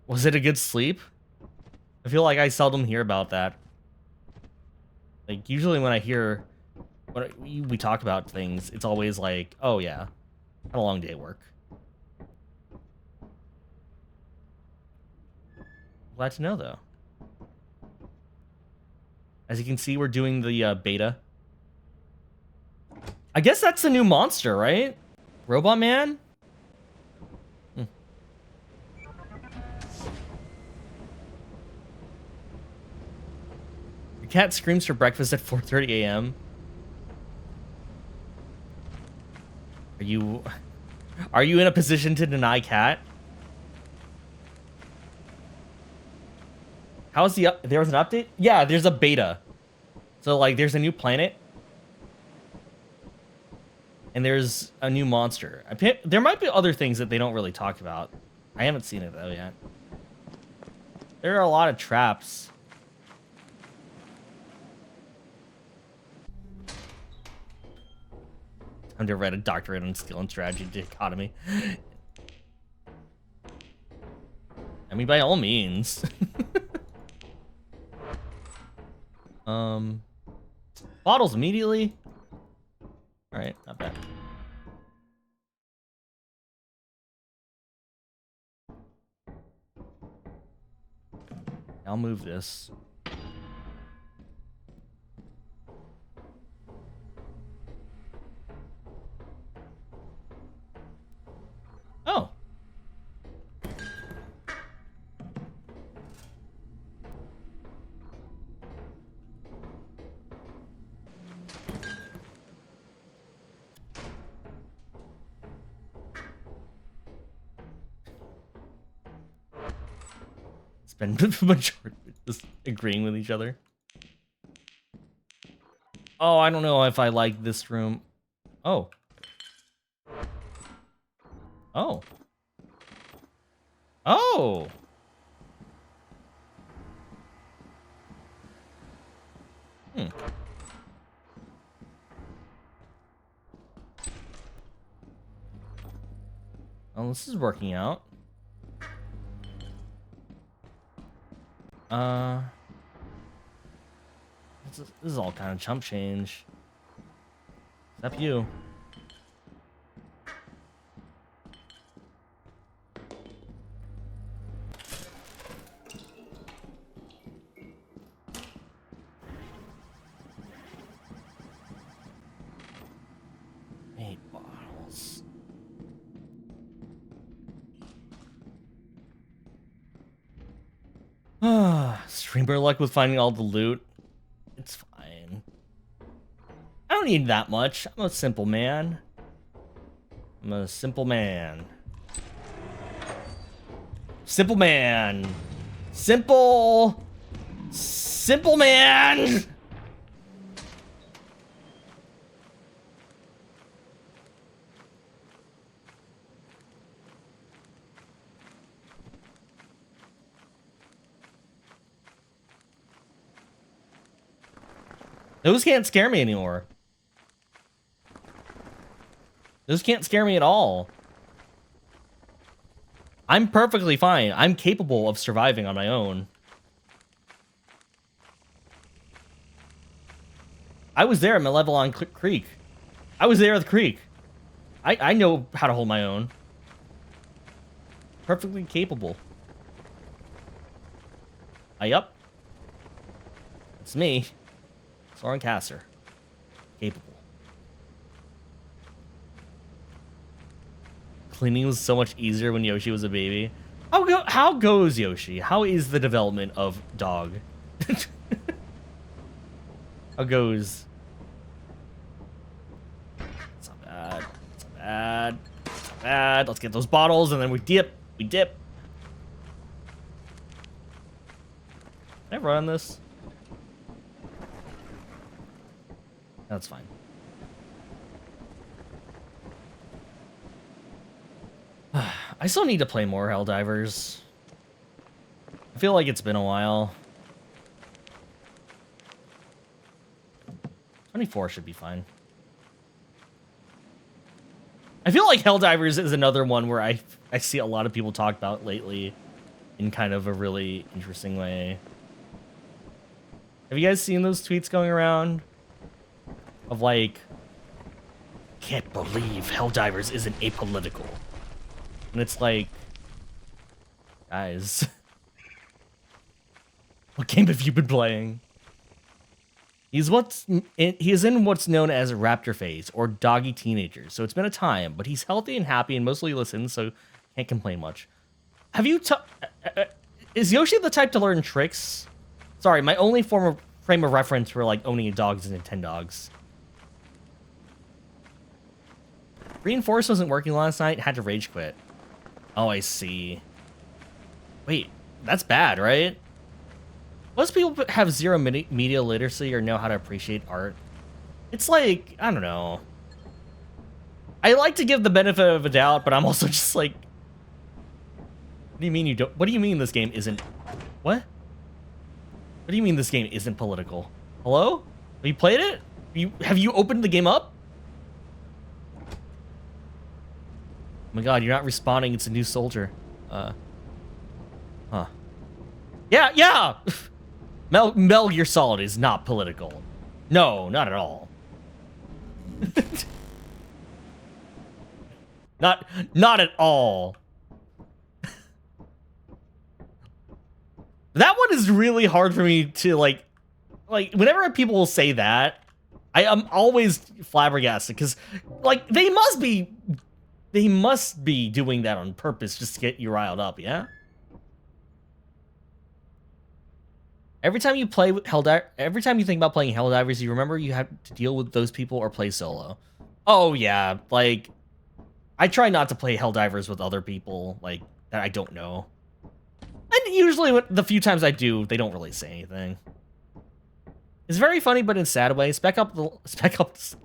Was it a good sleep? I feel like I seldom hear about that. Like, usually when I hear... when we talk about things, it's always like, oh yeah, had a long day at work. Glad to know, though. As you can see, we're doing the beta. I guess that's a new monster, right? Robot Man? Hmm. Your cat screams for breakfast at 4:30 a.m. Are you in a position to deny cat? How's there was an update? Yeah, there's a beta. So like there's a new planet. And there's a new monster. There might be other things that they don't really talk about. I haven't seen it though yet. There are a lot of traps. Time to write a doctorate on skill and strategy dichotomy. I mean, by all means. Bottles immediately. All right, not bad. I'll move this. Oh. Spend the majority just agreeing with each other. Oh, I don't know if I like this room. Oh. Oh. Oh. Hmm. Oh, this is working out. This is all kind of chump change. Except you. Eight bottles. Streamer luck with finding all the loot. It's fine. I don't need that much. I'm a simple man. I'm a simple man. Simple man. Simple man. Those can't scare me anymore. Those can't scare me at all. I'm perfectly fine. I'm capable of surviving on my own. I was there at my level on Creek. I was there at the Creek. I know how to hold my own. Perfectly capable. Yup. It's me. Soren Caster. Capable. Cleaning was so much easier when Yoshi was a baby. How goes Yoshi? How is the development of dog? How goes? It's not bad. It's not bad. It's not bad. Let's get those bottles and then we dip. We dip. Can I run this? That's fine. I still need to play more Helldivers. I feel like it's been a while. 24 should be fine. I feel like Helldivers is another one where I see a lot of people talk about lately in kind of a really interesting way. Have you guys seen those tweets going around? Of like, can't believe Helldivers isn't apolitical. And it's like, guys, what game have you been playing? He is in what's known as a raptor phase, or doggy teenager, so it's been a time, but he's healthy and happy and mostly listens, so can't complain much. Have you is Yoshi the type to learn tricks? Sorry, my only frame of reference for like owning a dog is Nintendogs. Reinforce wasn't working last night, had to rage quit. Oh, I see. Wait, that's bad, right? Most people have zero media literacy or know how to appreciate art. It's like, I don't know. I like to give the benefit of a doubt, but I'm also just like, what do you mean you don't? What do you mean this game isn't? What? What do you mean this game isn't political? Hello? Have you played it? Have you opened the game up? Oh my god, you're not responding. It's a new soldier. Huh. Yeah! Metal Gear Solid is not political. No, not at all. Not at all. That one is really hard for me to like whenever people will say that, I am always flabbergasted because like they must be doing that on purpose just to get you riled up, yeah? Every time you play with every time you think about playing Helldivers, you remember you have to deal with those people or play solo. Oh yeah, like I try not to play Helldivers with other people like that I don't know. And usually the few times I do, they don't really say anything. It's very funny, but in a sad way. Spec Ops.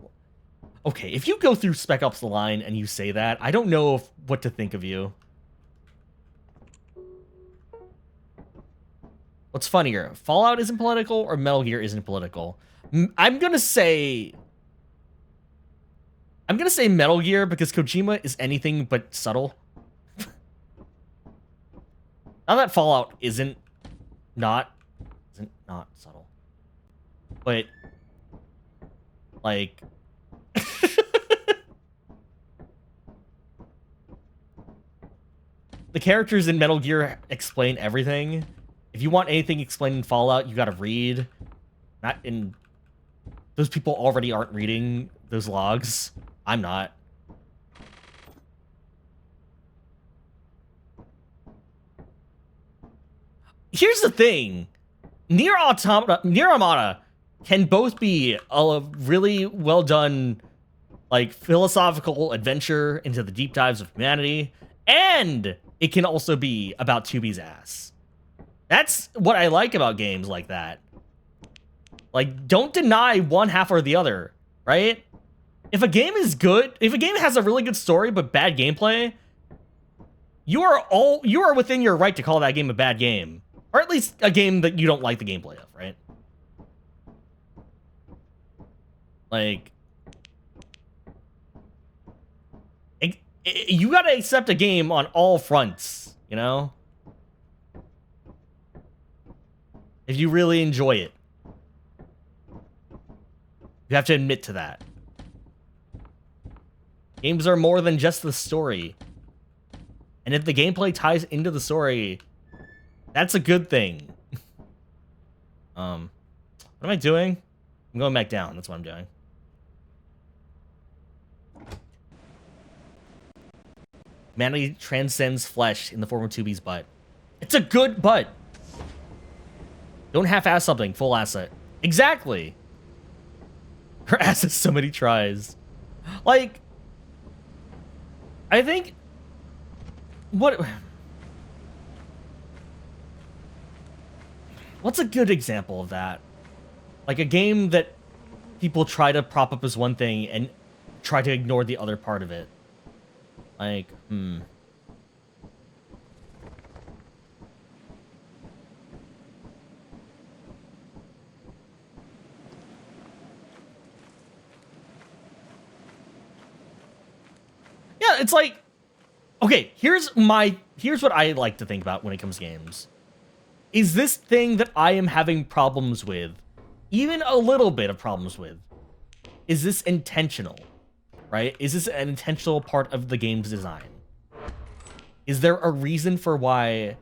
Okay, if you go through Spec Ops The Line and you say that, I don't know what to think of you. What's funnier, Fallout isn't political or Metal Gear isn't political? I'm gonna say Metal Gear because Kojima is anything but subtle. Now that Fallout isn't not subtle, but like the characters in Metal Gear explain everything. If you want anything explained in Fallout, you gotta read. Not in... Those people already aren't reading those logs. I'm not. Here's the thing. Nier Automata can both be a really well done, like, philosophical adventure into the deep dives of humanity, and it can also be about 2B's ass. That's what I like about games like that. Like, don't deny one half or the other, right? If a game is good, if a game has a really good story but bad gameplay, you are within your right to call that game a bad game. Or at least a game that you don't like the gameplay of, right? Like, you gotta accept a game on all fronts, you know? If you really enjoy it. You have to admit to that. Games are more than just the story. And if the gameplay ties into the story, that's a good thing. What am I doing? I'm going back down. That's what I'm doing. Humanity transcends flesh in the form of 2B's butt. It's a good butt. Don't half-ass something, full ass it. Exactly. Her ass has so many tries. Like, I think... What's a good example of that? Like a game that people try to prop up as one thing and try to ignore the other part of it. Like, Yeah, it's like, okay, here's what I like to think about when it comes to games. Is this thing that I am having problems with, even a little bit of problems with, is this intentional, right? Is this an intentional part of the game's design? Is there a reason for why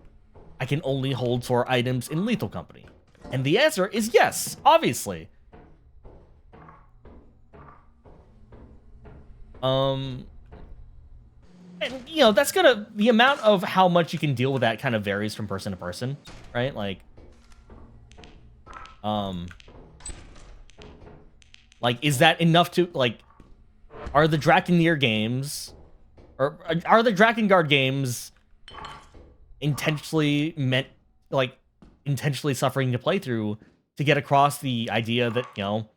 I can only hold 4 items in Lethal Company? And the answer is yes, obviously. And, you know, that's gonna... The amount of how much you can deal with that kind of varies from person to person, right? Like, is that enough to, like... Are the Drakengard games... Or are the Drakengard games intentionally meant... Like, intentionally suffering to play through to get across the idea that, you know...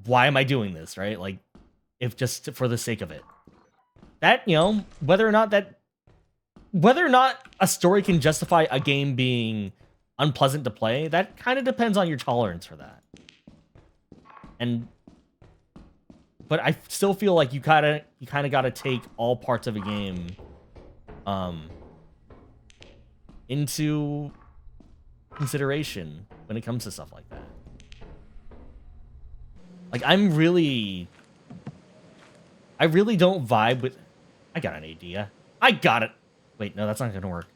Why am I doing this, right? Like, if just for the sake of it. That, you know, whether or not a story can justify a game being unpleasant to play, that kind of depends on your tolerance for that. But I still feel like you kind of got to take all parts of a game into consideration when it comes to stuff like that. Like, I really don't vibe with... I got an idea. I got it. Wait, no, that's not gonna work.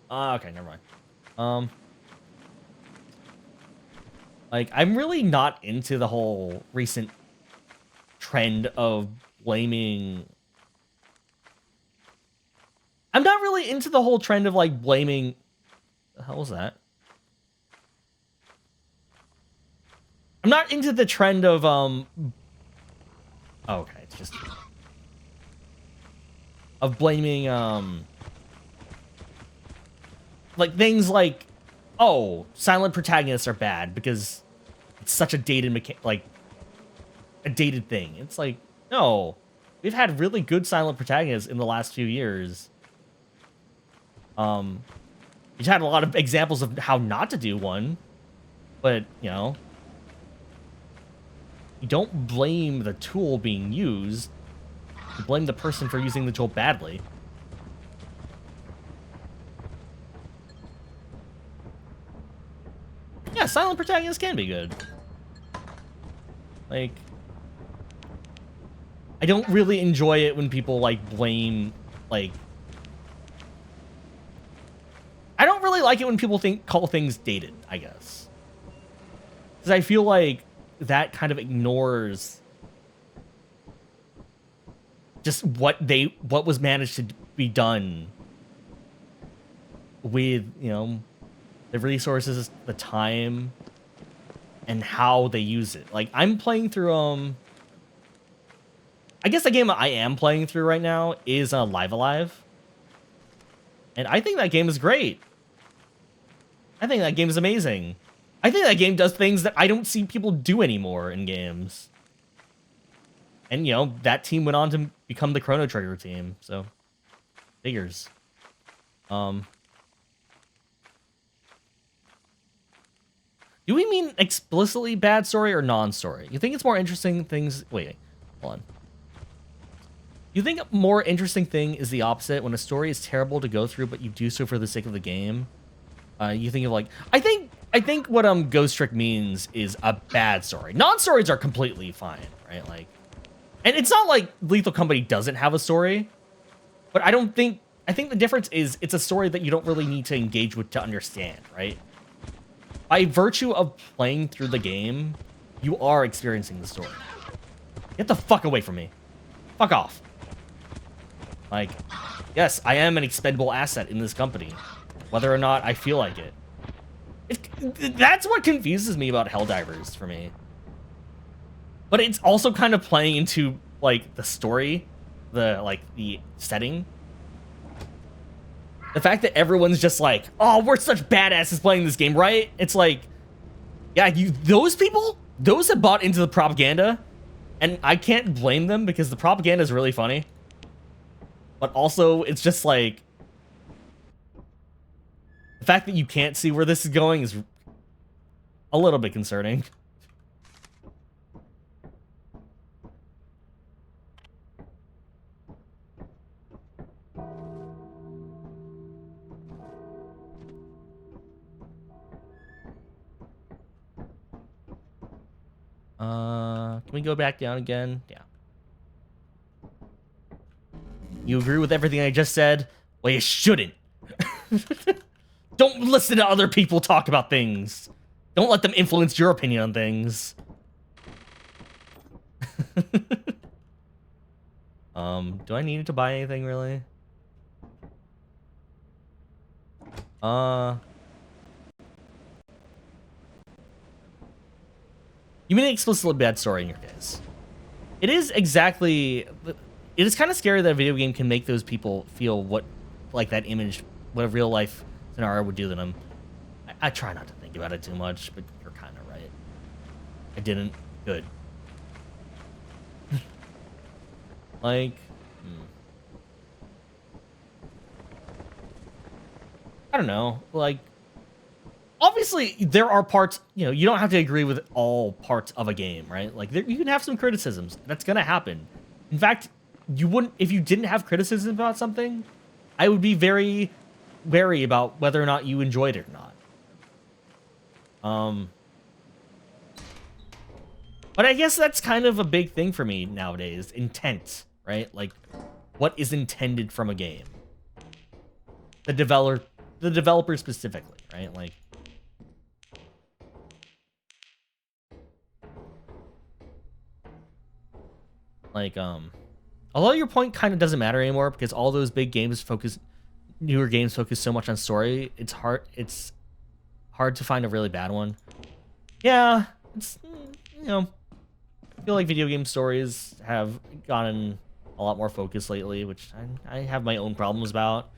Okay, never mind. Like, I'm really not into the whole recent trend of blaming... I'm not really into the whole trend of, like, blaming... The hell was that? I'm not into the trend of, Oh, okay, it's just... Of blaming, like, things like, oh, silent protagonists are bad because it's such a dated a dated thing. It's like, no. We've had really good silent protagonists in the last few years. We've had a lot of examples of how not to do one, but, you know, you don't blame the tool being used. You blame the person for using the tool badly. Yeah, silent protagonists can be good. Like, I don't really enjoy it when people, like, blame, like... I don't really like it when people call things dated, I guess. Because I feel like that kind of ignores just what was managed to be done with, you know, the resources, the time, and how they use it. Like, I'm playing through, I guess the game I am playing through right now is Live Alive. And I think that game is great. I think that game is amazing. I think that game does things that I don't see people do anymore in games. And, you know, that team went on to become the Chrono Trigger team, so figures. Do we mean explicitly bad story or non-story? You think it's more interesting things... Wait, hold on. You think a more interesting thing is the opposite, when a story is terrible to go through, but you do so for the sake of the game? You think of, like... I think what Ghost Trick means is a bad story. Non-stories are completely fine, right? Like... And it's not like Lethal Company doesn't have a story, but I think the difference is it's a story that you don't really need to engage with to understand, right? By virtue of playing through the game, you are experiencing the story. Get the fuck away from me. Fuck off. Like, yes, I am an expendable asset in this company, whether or not I feel like it. That's what confuses me about Helldivers for me. But it's also kind of playing into, like, the story, the setting. The fact that everyone's just like, oh, we're such badasses playing this game, right? It's like, yeah, those people? those that bought into the propaganda, and I can't blame them because the propaganda is really funny, but also it's just like the fact that you can't see where this is going is a little bit concerning. Can we go back down again? Yeah. You agree with everything I just said? Well, you shouldn't. Don't listen to other people talk about things. Don't let them influence your opinion on things. Do I need to buy anything really? You mean an explicitly bad story in your case. It is exactly... It is kind of scary that a video game can make those people feel what, like that image, what a real life scenario would do to them. I try not to think about it too much, but you're kind of right. I didn't. Good. Like... I don't know. Like... Obviously, there are parts, you know, you don't have to agree with all parts of a game, right? Like, you can have some criticisms. That's going to happen. In fact, you wouldn't, if you didn't have criticism about something, I would be very wary about whether or not you enjoyed it or not. But I guess that's kind of a big thing for me nowadays. Intent, right? Like, what is intended from a game? The developer specifically, right? Although your point kind of doesn't matter anymore because all those big games newer games focus so much on story, it's hard to find a really bad one. Yeah, it's, you know, I feel like video game stories have gotten a lot more focus lately, which I have my own problems about.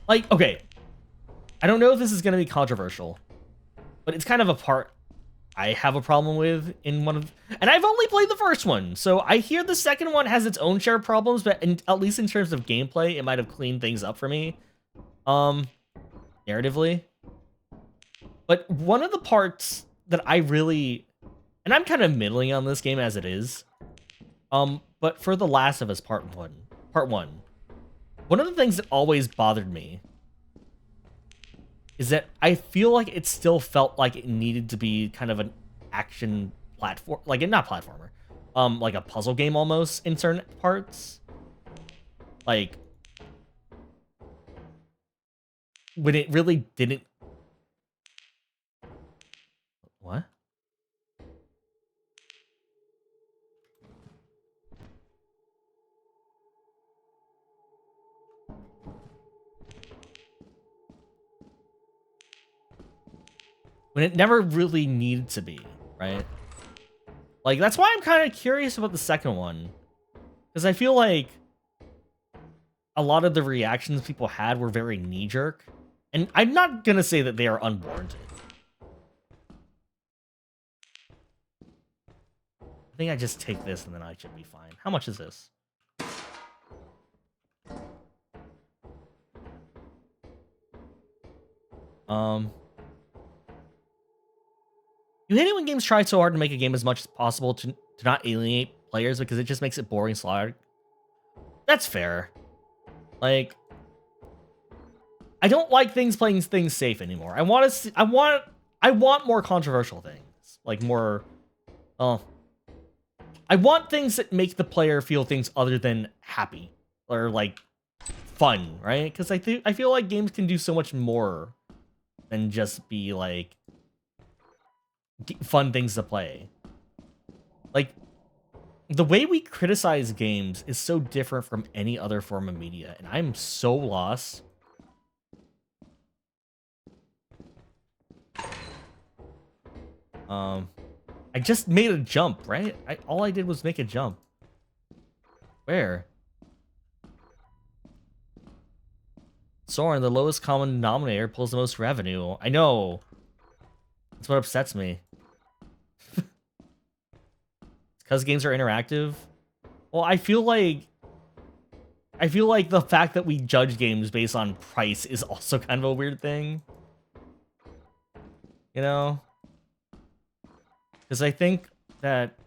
Like, okay, I don't know if this is going to be controversial, but it's kind of a part I have a problem with in one of... And I've only played the first one, so I hear the second one has its own share of problems, but at least in terms of gameplay, it might have cleaned things up for me. Narratively. But one of the parts that I really... And I'm kind of middling on this game as it is. But for The Last of Us Part 1, one of the things that always bothered me is that I feel like it still felt like it needed to be kind of an action platform, like not platformer, like a puzzle game almost in certain parts. Like when it really didn't. What? When it never really needed to be, right? Like, that's why I'm kind of curious about the second one. Because I feel like a lot of the reactions people had were very knee-jerk. And I'm not going to say that they are unwarranted. I think I just take this and then I should be fine. How much is this? You hate it when games try so hard to make a game as much as possible to not alienate players because it just makes it boring slaughtered. That's fair. Like, I don't like playing things safe anymore. I want more controversial things. Like more, I want things that make the player feel things other than happy or like fun, right? Because I feel like games can do so much more than just be like fun things to play. Like, the way we criticize games is so different from any other form of media, and I'm so lost. I just made a jump, right? All I did was make a jump. Where? Soren, the lowest common denominator pulls the most revenue. I know. That's what upsets me. Because games are interactive. Well, I feel like the fact that we judge games based on price is also kind of a weird thing. You know? Because I think that...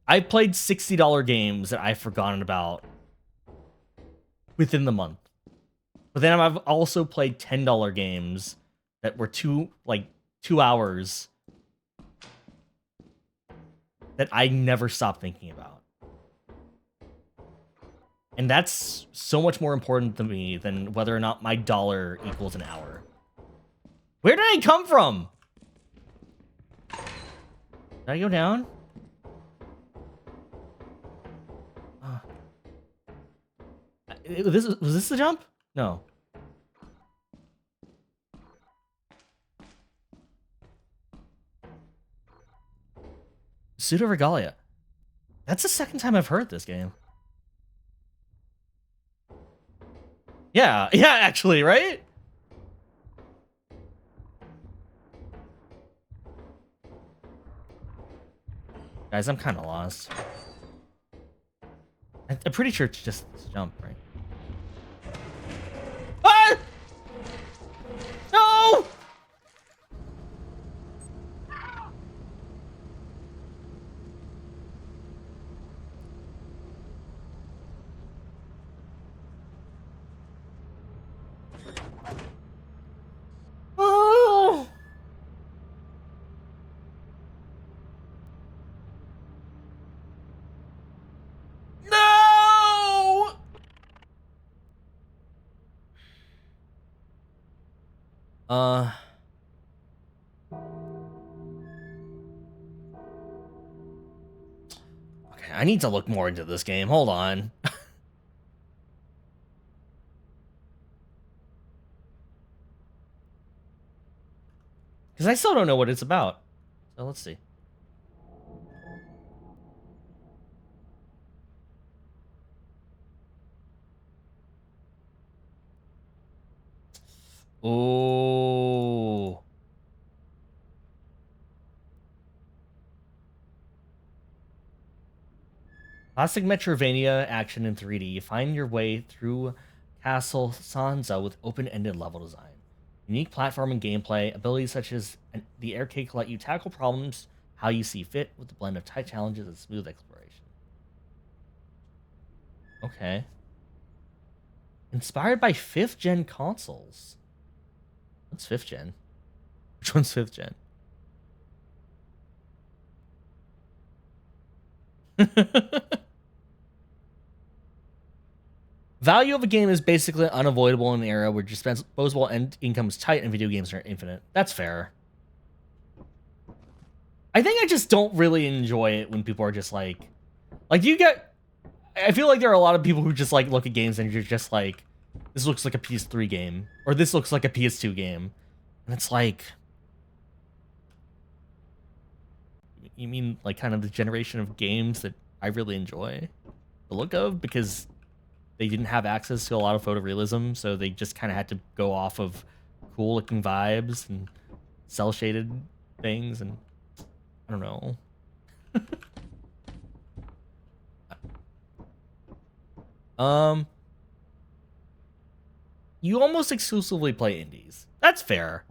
I played $60 games that I've forgotten about within the month. But then I've also played $10 games that were 2 hours that I never stopped thinking about. And that's so much more important to me than whether or not my dollar equals an hour. Where did I come from? Did I go down? Was this the jump? No. Pseudo Regalia. That's the second time I've heard this game. Yeah, actually, right? Guys, I'm kind of lost. I'm pretty sure it's just this jump, right? Ah! No! Oh! No! Okay, I need to look more into this game. Hold on. Because I still don't know what it's about. So let's see. Oh. Classic Metroidvania action in 3D. You find your way through Castle Sansa with open-ended level design. Unique platforming gameplay, abilities such as the air cake let you tackle problems how you see fit with a blend of tight challenges and smooth exploration. Okay. Inspired by 5th gen consoles. What's 5th gen? Which one's 5th gen? Value of a game is basically unavoidable in an era where disposable income is tight and video games are infinite. That's fair. I think I just don't really enjoy it when people are just like you get... I feel like there are a lot of people who just like look at games and you're just like, this looks like a PS3 game, or this looks like a PS2 game. And it's like, you mean like kind of the generation of games that I really enjoy the look of because they didn't have access to a lot of photorealism, so they just kind of had to go off of cool looking vibes and cell shaded things, and I don't know. You almost exclusively play indies. That's fair.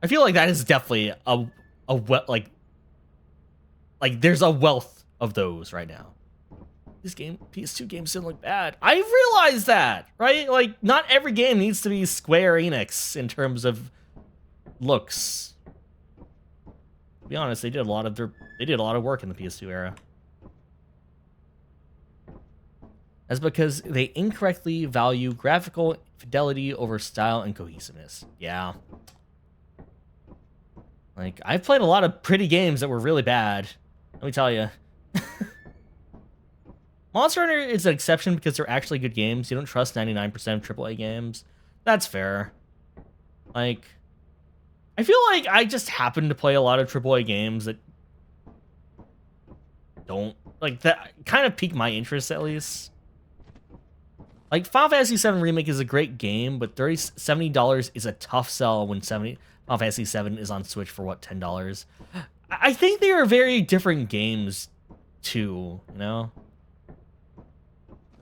I feel like that is definitely like there's a wealth of those right now. This game, PS2 games didn't look bad. I realize that, right? Like, not every game needs to be Square Enix in terms of looks. To be honest, they did a lot of work in the PS2 era. That's because they incorrectly value graphical fidelity over style and cohesiveness. Yeah. Like, I've played a lot of pretty games that were really bad. Let me tell you. Monster Hunter is an exception because they're actually good games. You don't trust 99% of AAA games. That's fair. Like, I feel like I just happen to play a lot of AAA games that don't... like that kind of piqued my interest at least. Like Final Fantasy VII Remake is a great game, but $70 is a tough sell when Final Fantasy VII is on Switch for what, $10. I think they are very different games too, you know?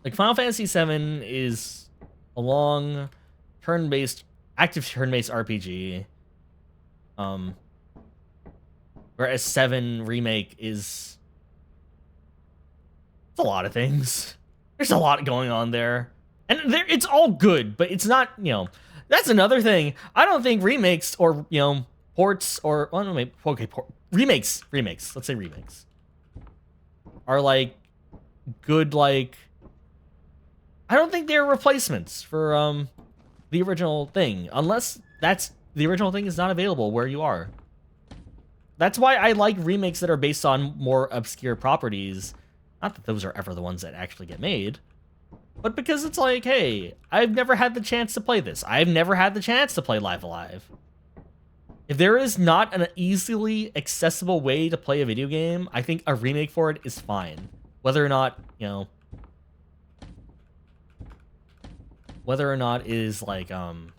Like Final Fantasy VII is a long active turn-based RPG. Whereas 7 Remake is it's a lot of things. There's a lot going on there. And it's all good, but it's not, you know, that's another thing. I don't think remakes or, you know, ports or, well, no, maybe, okay, remakes, let's say remakes, are like good, like, I don't think they're replacements for the original thing, unless the original thing is not available where you are. That's why I like remakes that are based on more obscure properties. Not that those are ever the ones that actually get made, but because it's like, hey, I've never had the chance to play this. I've never had the chance to play Live Alive. If there is not an easily accessible way to play a video game, I think a remake for it is fine. Whether or not, you know, whether or not it is like, quote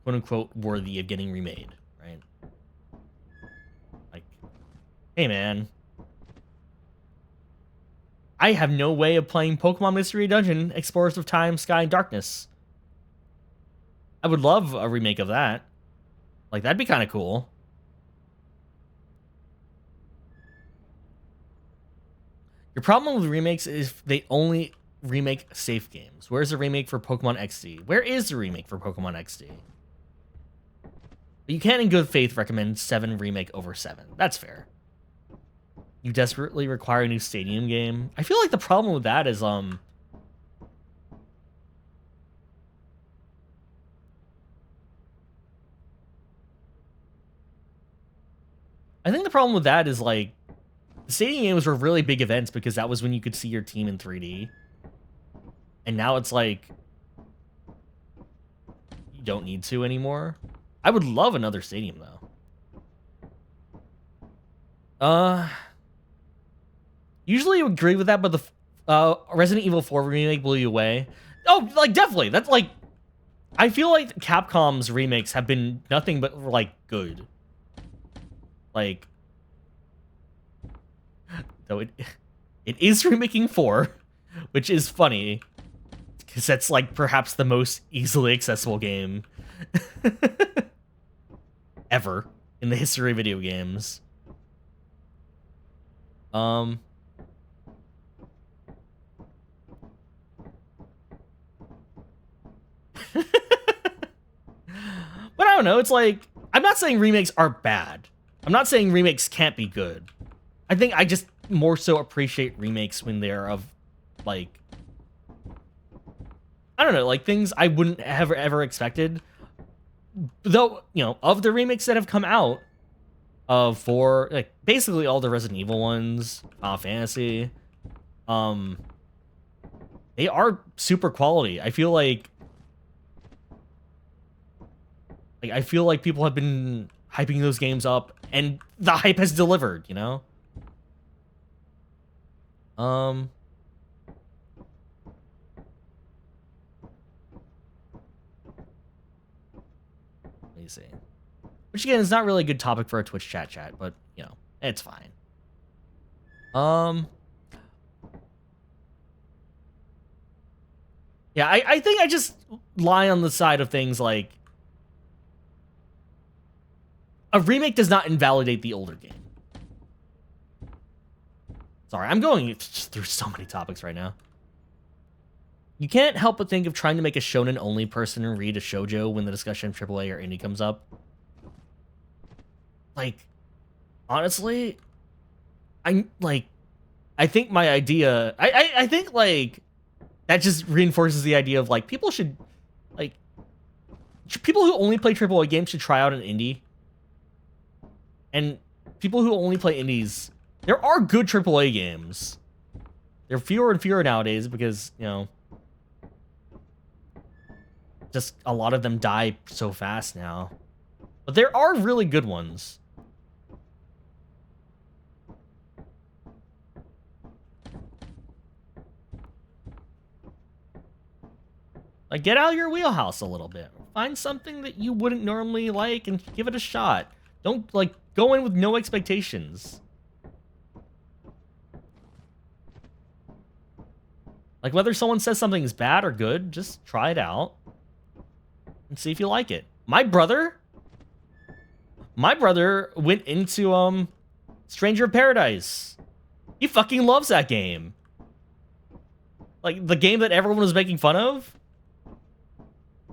unquote, worthy of getting remade, right? Like, hey man, I have no way of playing Pokemon Mystery Dungeon, Explorers of Time, Sky, and Darkness. I would love a remake of that. Like, that'd be kind of cool. Your problem with remakes is they only remake safe games. Where's the remake for Pokemon XD? Where is the remake for Pokemon XD? But you can in good faith recommend 7 Remake over 7. That's fair. You desperately require a new stadium game. I feel like the problem with that is, I think the problem with that is, like, the stadium games were really big events because that was when you could see your team in 3D. And now it's like, you don't need to anymore. I would love another stadium, though. Usually I agree with that, but the Resident Evil 4 remake blew you away. Oh, like, definitely. That's, like, I feel like Capcom's remakes have been nothing but, like, good. Like, though it is remaking 4, which is funny, because that's, like, perhaps the most easily accessible game ever in the history of video games. But I don't know, it's like, I'm not saying remakes are bad. I'm not saying remakes can't be good. I think I just more so appreciate remakes when they're of, like, I don't know, like things I wouldn't have ever expected. Though, you know, of the remakes that have come out for, like, basically all the Resident Evil ones, Final Fantasy, they are super quality. I feel like people have been hyping those games up, and the hype has delivered, you know? Let me see. Which, again, is not really a good topic for a Twitch chat, but, you know, it's fine. Yeah, I think I just lie on the side of things like, a remake does not invalidate the older game. Sorry, I'm going through so many topics right now. You can't help but think of trying to make a shonen-only person read a shoujo when the discussion of AAA or indie comes up. Like, honestly, I think my idea... I think, like, that just reinforces the idea of, like, people should... Like, people who only play AAA games should try out an indie. And people who only play indies... There are good AAA games. They're fewer and fewer nowadays because, you know... just a lot of them die so fast now. But there are really good ones. Like, get out of your wheelhouse a little bit. Find something that you wouldn't normally like and give it a shot. Don't, like, go in with no expectations. Like, whether someone says something is bad or good, just try it out and see if you like it. My brother went into, Stranger of Paradise. He fucking loves that game. Like, the game that everyone was making fun of.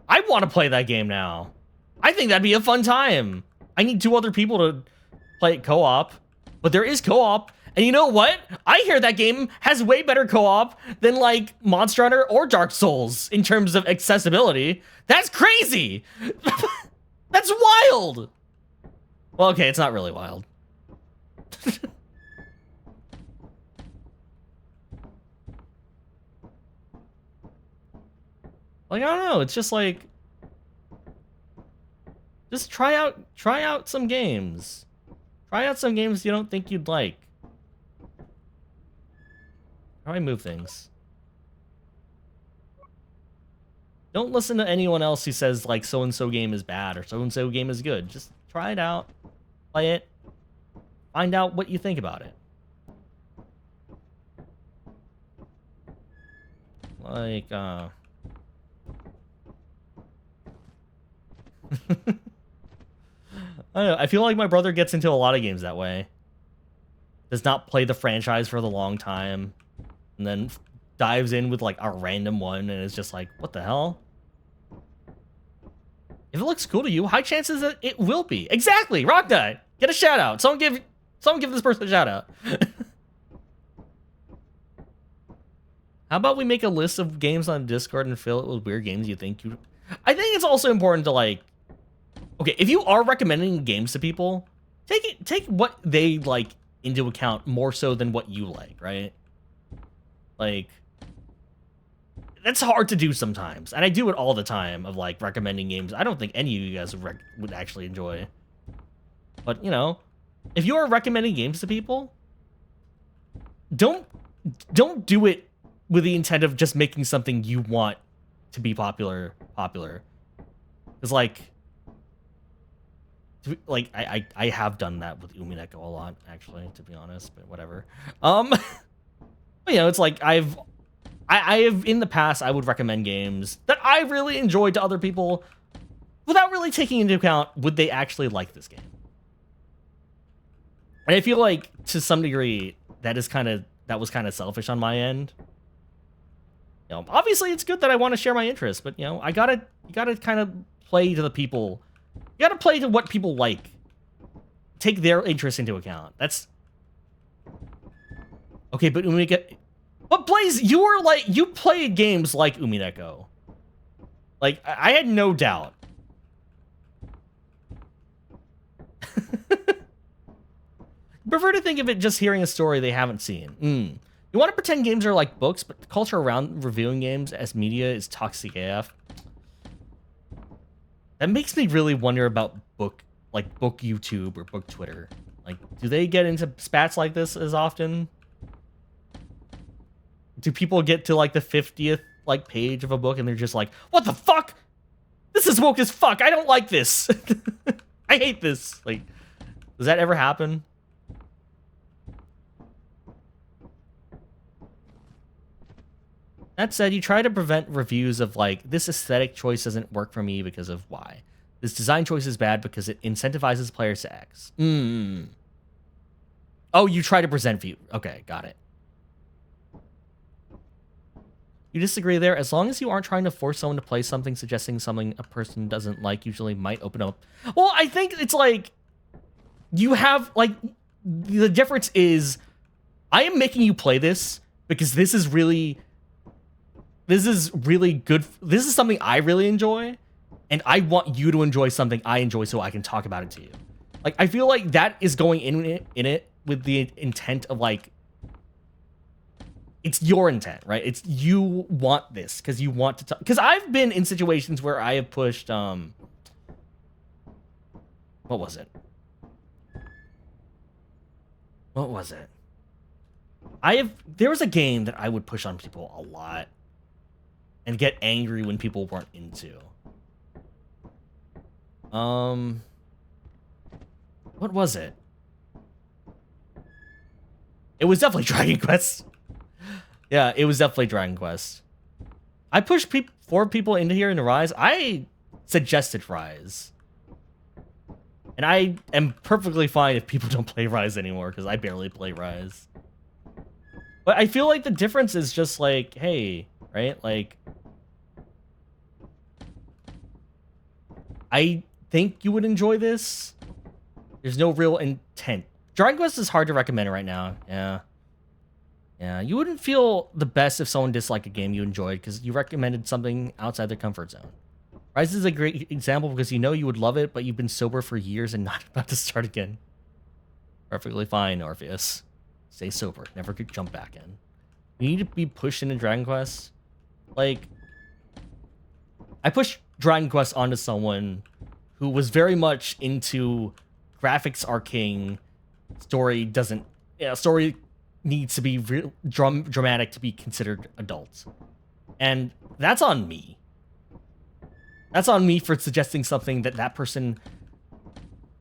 I want to play that game now. I think that'd be a fun time. I need 2 other people to play it co-op. But there is co-op. And you know what? I hear that game has way better co-op than, like, Monster Hunter or Dark Souls in terms of accessibility. That's crazy! That's wild! Well, okay, it's not really wild. Like, I don't know, it's just like, just try out some games. Try out some games you don't think you'd like. How do I move things? Don't listen to anyone else who says, like, so-and-so game is bad or so-and-so game is good. Just try it out, play it, find out what you think about it. Like, I don't know, I feel like my brother gets into a lot of games that way. Does not play the franchise for the long time, and then dives in with, like, a random one, and is just like, what the hell? If it looks cool to you, high chances that it will be. Exactly, Rock Knight! Get a shout out. Someone give this person a shout out. How about we make a list of games on Discord and fill it with weird games you think you... I think it's also important to, like... Okay, if you are recommending games to people, take what they like into account more so than what you like, right? Like, that's hard to do sometimes, and I do it all the time of, like, recommending games I don't think any of you guys would actually enjoy. But, you know, if you are recommending games to people, don't do it with the intent of just making something you want to be popular. Because, like, I have done that with Umineko a lot, actually, to be honest, but whatever. But, you know, it's like I have in the past, I would recommend games that I really enjoyed to other people without really taking into account would they actually like this game. And I feel like to some degree that was kind of selfish on my end. You know, obviously it's good that I want to share my interests, but you know, you gotta kind of play to the people. You gotta play to what people like. Take their interests into account. That's okay, but Umineko. But Blaze, you played games like Umineko. Like, I had no doubt. Prefer to think of it just hearing a story they haven't seen. You want to pretend games are like books, but the culture around reviewing games as media is toxic AF. That makes me really wonder about book YouTube or book Twitter. Like, do they get into spats like this as often? Do people get to, like, the 50th, like, page of a book and they're just like, what the fuck? This is woke as fuck. I don't like this. I hate this. Like, does that ever happen? That said, you try to prevent reviews of, like, this aesthetic choice doesn't work for me because of Y. This design choice is bad because it incentivizes players to X. Oh, you try to present view. Okay, got it. You disagree there? As long as you aren't trying to force someone to play something, suggesting something a person doesn't like usually might open up. Well, I think it's like, you have, like, the difference is, I am making you play this because this is really good. This is something I really enjoy, and I want you to enjoy something I enjoy so I can talk about it to you. Like, I feel like that is going in it with the intent of, like, it's your intent, right? It's you want this because you want to talk. Because I've been in situations where I have pushed, what was it? What was it? There was a game that I would push on people a lot. and get angry when people weren't into. What was it? It was definitely Dragon Quest. Yeah, it was definitely Dragon Quest. I pushed 4 people into here into Rise. I suggested Rise. And I am perfectly fine if people don't play Rise anymore, because I barely play Rise. But I feel like the difference is just like, hey, right? Like, I think you would enjoy this. There's no real intent. Dragon Quest is hard to recommend right now. Yeah. Yeah, you wouldn't feel the best if someone disliked a game you enjoyed because you recommended something outside their comfort zone. Rise is a great example because you know you would love it, but you've been sober for years and not about to start again. Perfectly fine, Orpheus. Stay sober. Never could jump back in. You need to be pushed into Dragon Quest. Like, I pushed Dragon Quest onto someone who was very much into graphics are king. Story doesn't... Yeah, story needs to be real dramatic to be considered adult. And that's on me. That's on me for suggesting something that person...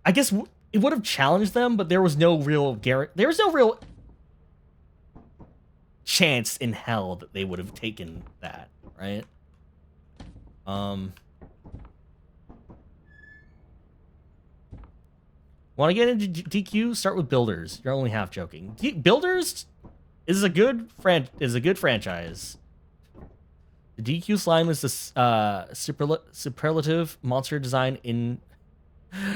I guess it would have challenged them, but there was no real there was no real chance in hell that they would have taken that, right? Want to get into DQ? Start with Builders. You're only half joking. Builders is a good franchise. The DQ slime is the superlative monster design in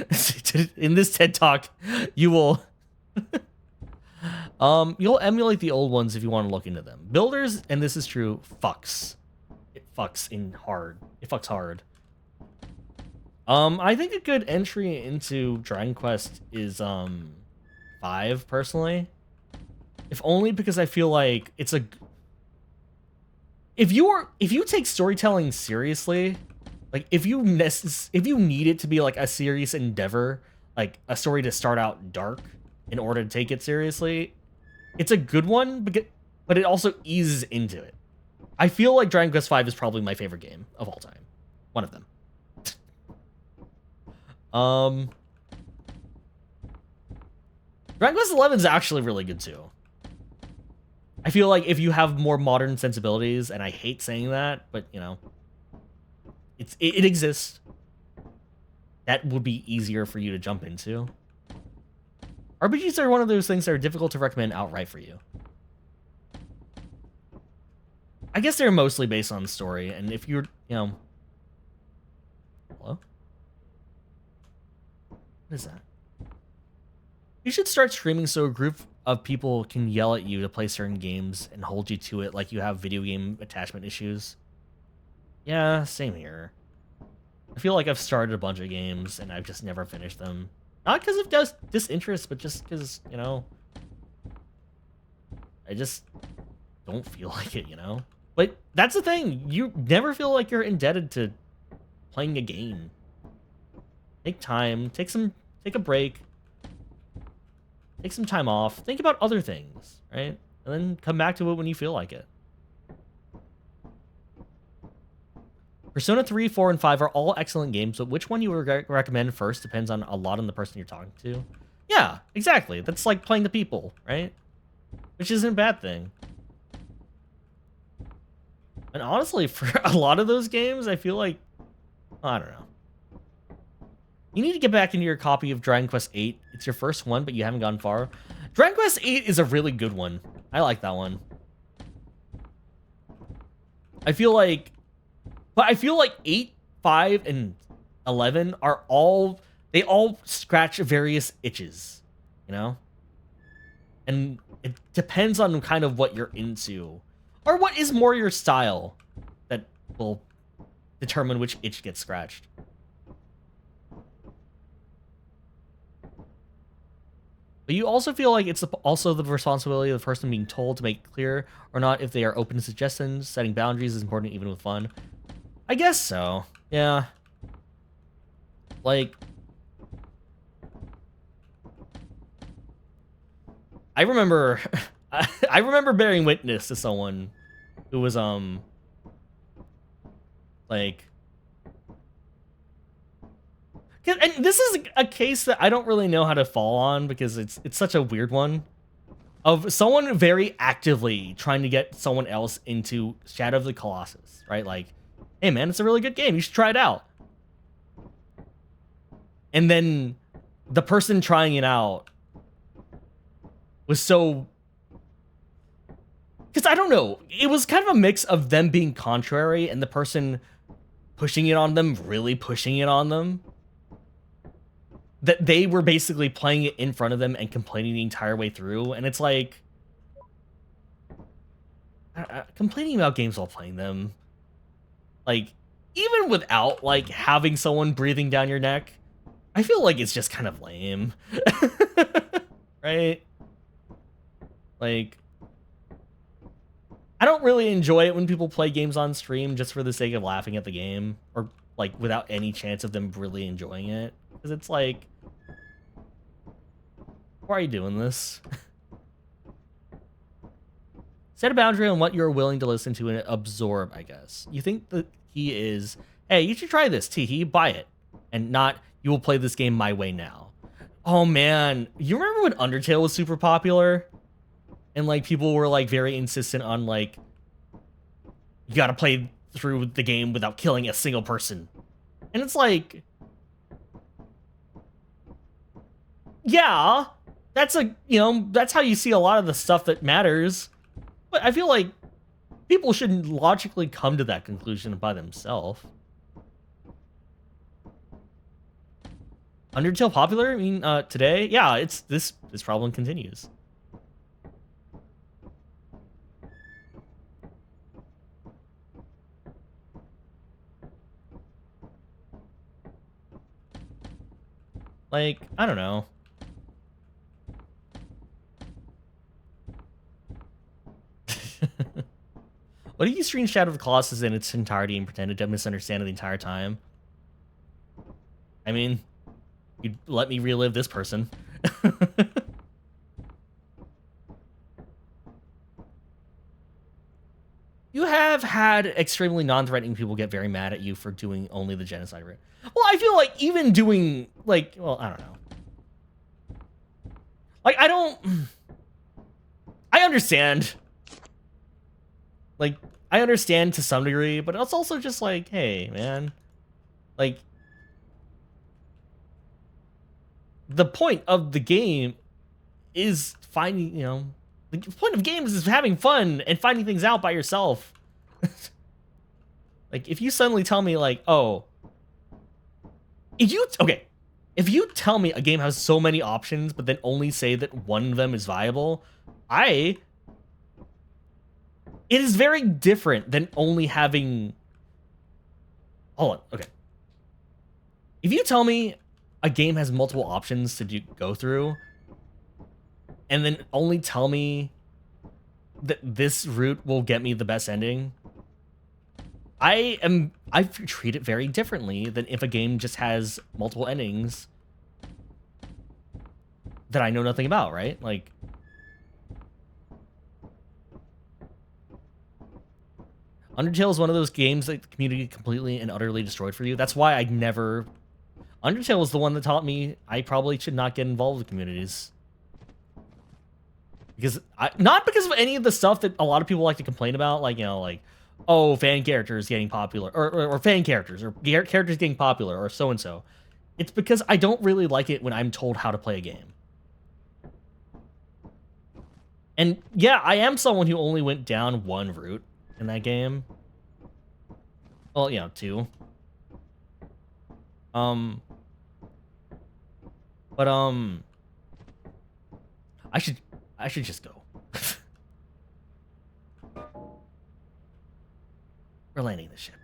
this TED Talk. You will you'll emulate the old ones if you want to look into them. Builders, and this is true, fucks. It fucks hard. It fucks hard. I think a good entry into Dragon Quest is 5 personally. If only because I feel like it's a... If you take storytelling seriously, like if you need it to be like a serious endeavor, like a story to start out dark in order to take it seriously, it's a good one, but it also eases into it. I feel like Dragon Quest V is probably my favorite game of all time. One of them. Dragon Quest XI is actually really good too. I feel like if you have more modern sensibilities, and I hate saying that, but you know, it exists. That would be easier for you to jump into. RPGs are one of those things that are difficult to recommend outright for you. I guess they're mostly based on the story, and if you're, you know... Hello? What is that? You should start streaming so a group of people can yell at you to play certain games and hold you to it like you have video game attachment issues. Yeah, same here. I feel like I've started a bunch of games and I've just never finished them. Not because of disinterest, but just because, you know, I just don't feel like it, you know? But that's the thing. You never feel like you're indebted to playing a game. Take time. Take a break. Take some time off. Think about other things, right? And then come back to it when you feel like it. Persona 3, 4, and 5 are all excellent games, but which one you would recommend first depends on a lot on the person you're talking to. Yeah, exactly. That's like playing the people, right? Which isn't a bad thing. And honestly, for a lot of those games, I feel like... I don't know. You need to get back into your copy of Dragon Quest VIII. It's your first one, but you haven't gone far. Dragon Quest VIII is a really good one. I like that one. I feel like 8, 5, and 11 are all... They all scratch various itches, you know? And it depends on kind of what you're into. Or what is more your style that will determine which itch gets scratched. But you also feel like it's also the responsibility of the person being told to make it clear or not if they are open to suggestions. Setting boundaries is important even with fun. I guess so. Yeah. Like, I remember I remember bearing witness to someone who was Like, and this is a case that I don't really know how to fall on because it's such a weird one. Of someone very actively trying to get someone else into Shadow of the Colossus, right? Like, hey man, it's a really good game. You should try it out. And then the person trying it out was so... Because I don't know, it was kind of a mix of them being contrary and the person pushing it on them, really pushing it on them. That they were basically playing it in front of them and complaining the entire way through. And it's like... complaining about games while playing them. Like, even without, like, having someone breathing down your neck, I feel like it's just kind of lame. Right? Like... I don't really enjoy it when people play games on stream just for the sake of laughing at the game. Or, like, without any chance of them really enjoying it. Because it's like... why are you doing this? Set a boundary on what you're willing to listen to and absorb, I guess. You think the key is, hey, you should try this, Teehee, buy it. And not, you will play this game my way now. Oh, man. You remember when Undertale was super popular? And, like, people were, like, very insistent on, like, you gotta play through the game without killing a single person. And it's like... yeah, that's a, you know, that's how you see a lot of the stuff that matters. But I feel like people shouldn't logically come to that conclusion by themselves. Undertale popular? I mean, today? Yeah, it's this problem continues. Like, I don't know. What if you stream Shadow of the Colossus in its entirety and pretended to misunderstand it the entire time? I mean, you'd let me relive this person. You have had extremely non-threatening people get very mad at you for doing only the genocide route. Well, I feel like even doing, like, well, I don't know. Like, I understand. Like, I understand to some degree, but it's also just like, hey, man. Like, the point of the game is finding, you know, the point of games is having fun and finding things out by yourself. Like, if you suddenly tell me, like, oh, if you tell me a game has so many options, but then only say that one of them is viable, it is very different than only having... hold on, okay. If you tell me a game has multiple options to go through, and then only tell me that this route will get me the best ending, I treat it very differently than if a game just has multiple endings that I know nothing about, right? Like, Undertale is one of those games that the community completely and utterly destroyed for you. That's why I never... Undertale was the one that taught me I probably should not get involved with communities. Because not because of any of the stuff that a lot of people like to complain about, like, you know, like, oh, fan characters getting popular, or fan characters, or characters getting popular, or so-and-so. It's because I don't really like it when I'm told how to play a game. And yeah, I am someone who only went down one route in that game. Well, you know, two. But, I should just go. We're landing the ship.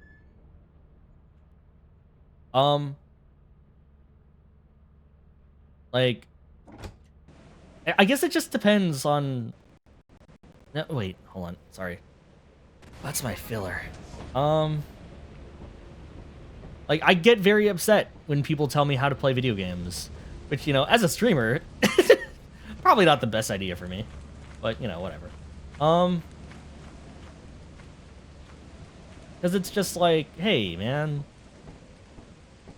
Like, I guess it just depends on... No, wait, hold on. Sorry. That's my filler. Like, I get very upset when people tell me how to play video games. Which, you know, as a streamer, probably not the best idea for me. But, you know, whatever. Because it's just like, hey, man.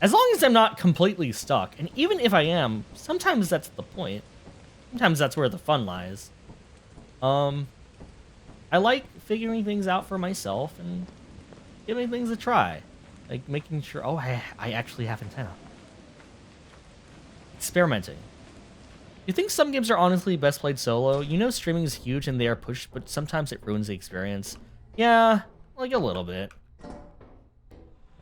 As long as I'm not completely stuck, and even if I am, sometimes that's the point. Sometimes that's where the fun lies. I like figuring things out for myself and giving things a try. Like making sure, oh, I actually have antenna. Experimenting. You think some games are honestly best played solo? You know streaming is huge and they are pushed, but sometimes it ruins the experience. Yeah, like a little bit.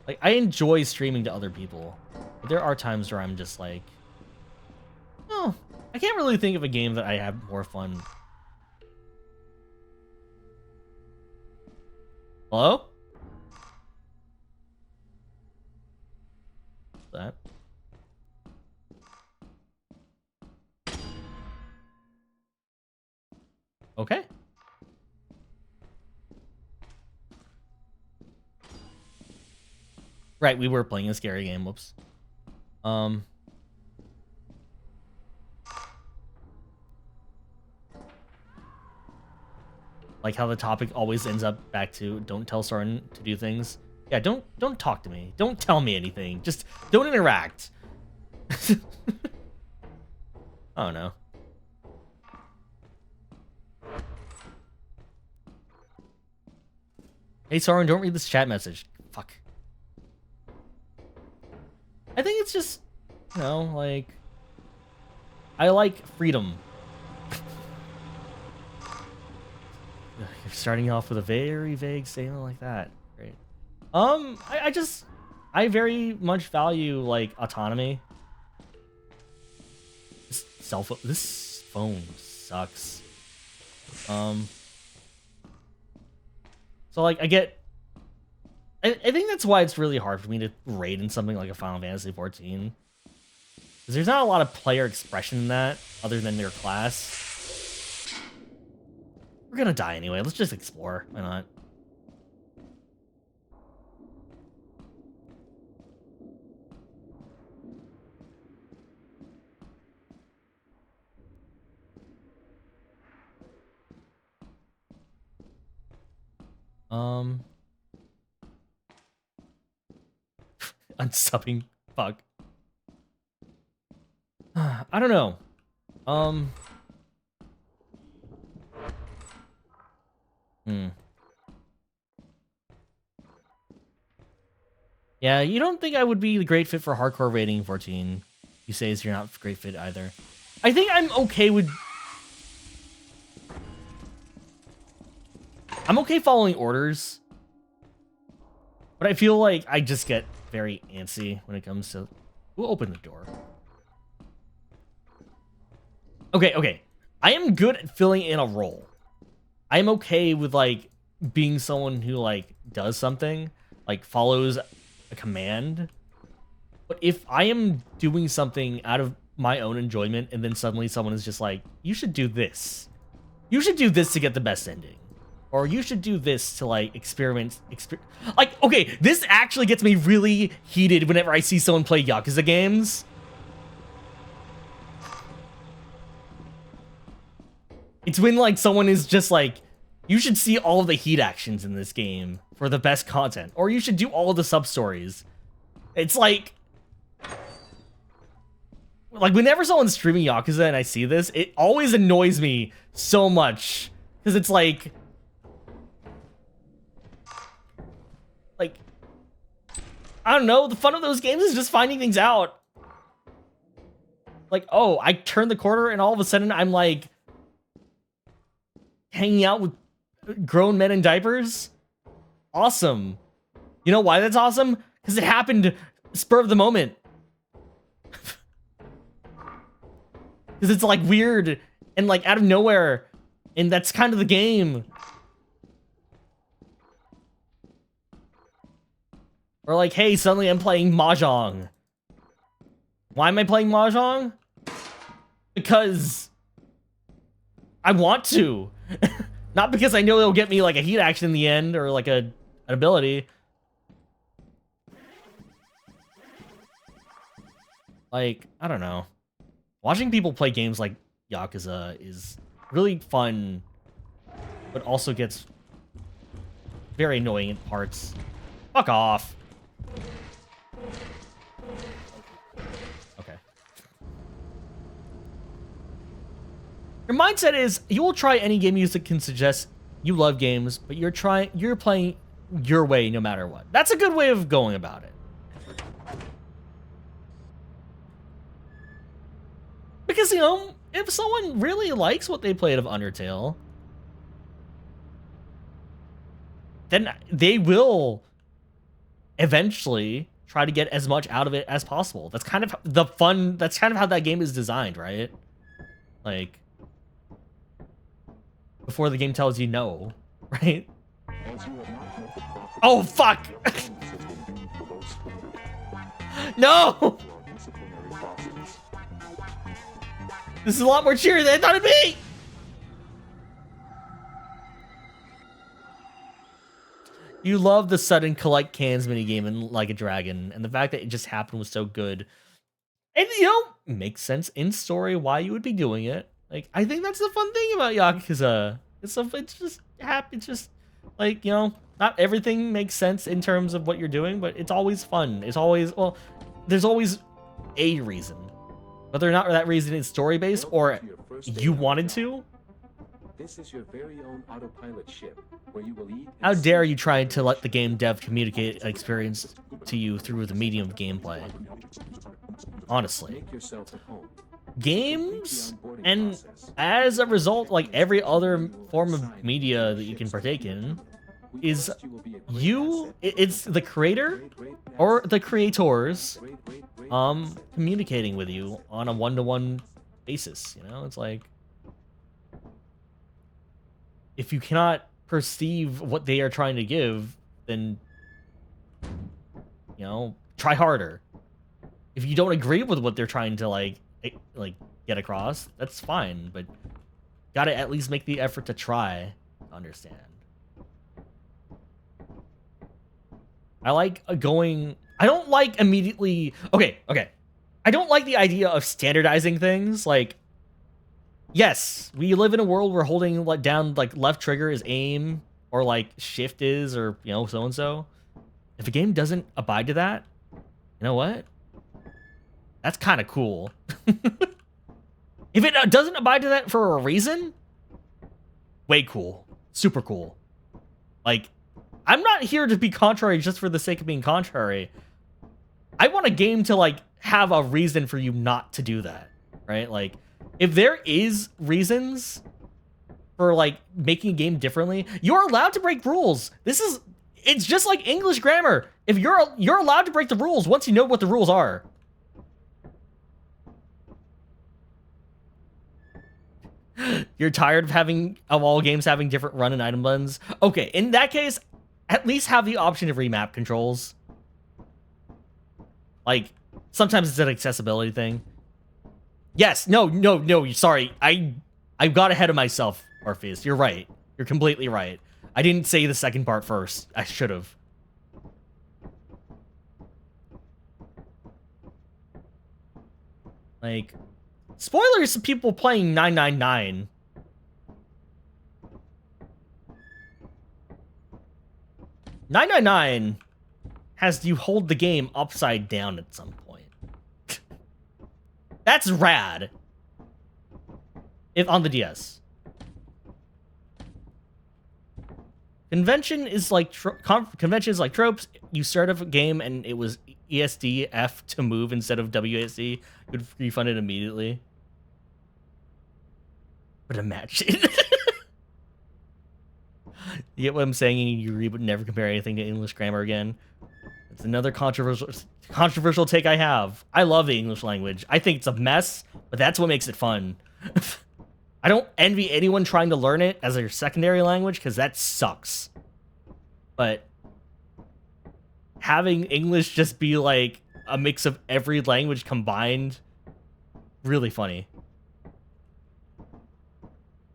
Like, I enjoy streaming to other people. But there are times where I'm just like, oh, I can't really think of a game that I have more fun. Hello? That. Okay. Right, we were playing a scary game. Whoops. Like how the topic always ends up back to don't tell Soren to do things. Yeah, don't talk to me. Don't tell me anything. Just don't interact. Oh no. Hey Soren, don't read this chat message. Fuck. I think it's just, you know, like, I like freedom. You're starting off with a very vague statement like that. Great. I very much value, like, autonomy. This phone sucks. So, like, I think that's why it's really hard for me to rate in something like a Final Fantasy XIV. Because there's not a lot of player expression in that, other than their class. We're gonna die anyway, let's just explore, why not? Unsubbing, fuck. I don't know. Yeah, you don't think I would be the great fit for hardcore rating 14. You say you're not a great fit either. I think I'm okay with... I'm okay following orders. But I feel like I just get very antsy when it comes to... Who opened the door? Okay. I am good at filling in a role. I'm okay with, like, being someone who, like, does something. Like, follows a command. But if I am doing something out of my own enjoyment and then suddenly someone is just like, you should do this. You should do this to get the best ending. Or you should do this to, like, experiment. Like, okay, this actually gets me really heated whenever I see someone play Yakuza games. It's when, like, someone is just like, you should see all of the heat actions in this game for the best content. Or you should do all of the sub-stories. It's like whenever someone's streaming Yakuza and I see this, it always annoys me so much. Because it's like, I don't know, the fun of those games is just finding things out. Like, oh, I turned the corner and all of a sudden I'm like hanging out with grown men in diapers. Awesome. You know why that's awesome? Because it happened spur of the moment. Because it's like weird and like out of nowhere. And that's kind of the game. Or like, hey, suddenly I'm playing Mahjong. Why am I playing Mahjong? Because I want to. Not because I know it'll get me like a heat action in the end or like an ability. Like, I don't know. Watching people play games like Yakuza is really fun, but also gets very annoying in parts. Fuck off. Okay. Your mindset is you will try any game music can suggest you love games, but you're playing your way no matter what. That's a good way of going about it. Because, you know, if someone really likes what they played of Undertale, then they will eventually try to get as much out of it as possible. That's kind of the fun, that's kind of how that game is designed, right? Like, before the game tells you no, right? Oh, fuck! No! This is a lot more cheery than I thought it'd be! You love the sudden collect cans minigame in Like a Dragon, and the fact that it just happened was so good. And, you know, makes sense in story why you would be doing it. Like, I think that's the fun thing about Yakuza. It's just happy. It's just, like, you know, not everything makes sense in terms of what you're doing, but it's always fun. It's always, well, there's always a reason. Whether or not that reason is story-based or you wanted to. This is your very own autopilot ship, where you will eat. How dare you try to let the game dev communicate an experience to you through the medium of gameplay? Honestly. Make yourself at home. Games, and as a result, like every other form of media that you can partake in, is it's the creator or the creators communicating with you on a one-to-one basis. You know, it's like, if you cannot perceive what they are trying to give, then, you know, try harder. If you don't agree with what they're trying to like get across, that's fine, but gotta at least make the effort to try to understand. I like going, I don't like immediately, okay. I don't like the idea of standardizing things. Like, yes, we live in a world where holding down like left trigger is aim, or like shift is, or, you know, so-and-so. If a game doesn't abide to that, you know what? That's kind of cool. If it doesn't abide to that for a reason, way cool. Super cool. Like, I'm not here to be contrary just for the sake of being contrary. I want a game to, like, have a reason for you not to do that, right? Like, if there is reasons for, like, making a game differently, you're allowed to break rules. It's just like English grammar. If you're allowed to break the rules once you know what the rules are. You're tired of all games having different run and item buttons? Okay, in that case, at least have the option of remap controls. Like, sometimes it's an accessibility thing. Yes, no, sorry. I got ahead of myself, Orpheus. You're right. You're completely right. I didn't say the second part first. I should have. Like, spoilers to people playing 999. "999" has you hold the game upside down at some point. That's rad. If on the DS. Convention is like tropes. You start a game and it was ESD F to move instead of WSD. You would refund it immediately. But imagine. You get what I'm saying? You would never compare anything to English grammar again. It's another controversial take I have. I love the English language. I think it's a mess, but that's what makes it fun. I don't envy anyone trying to learn it as their secondary language, because that sucks. But having English just be like a mix of every language combined, really funny.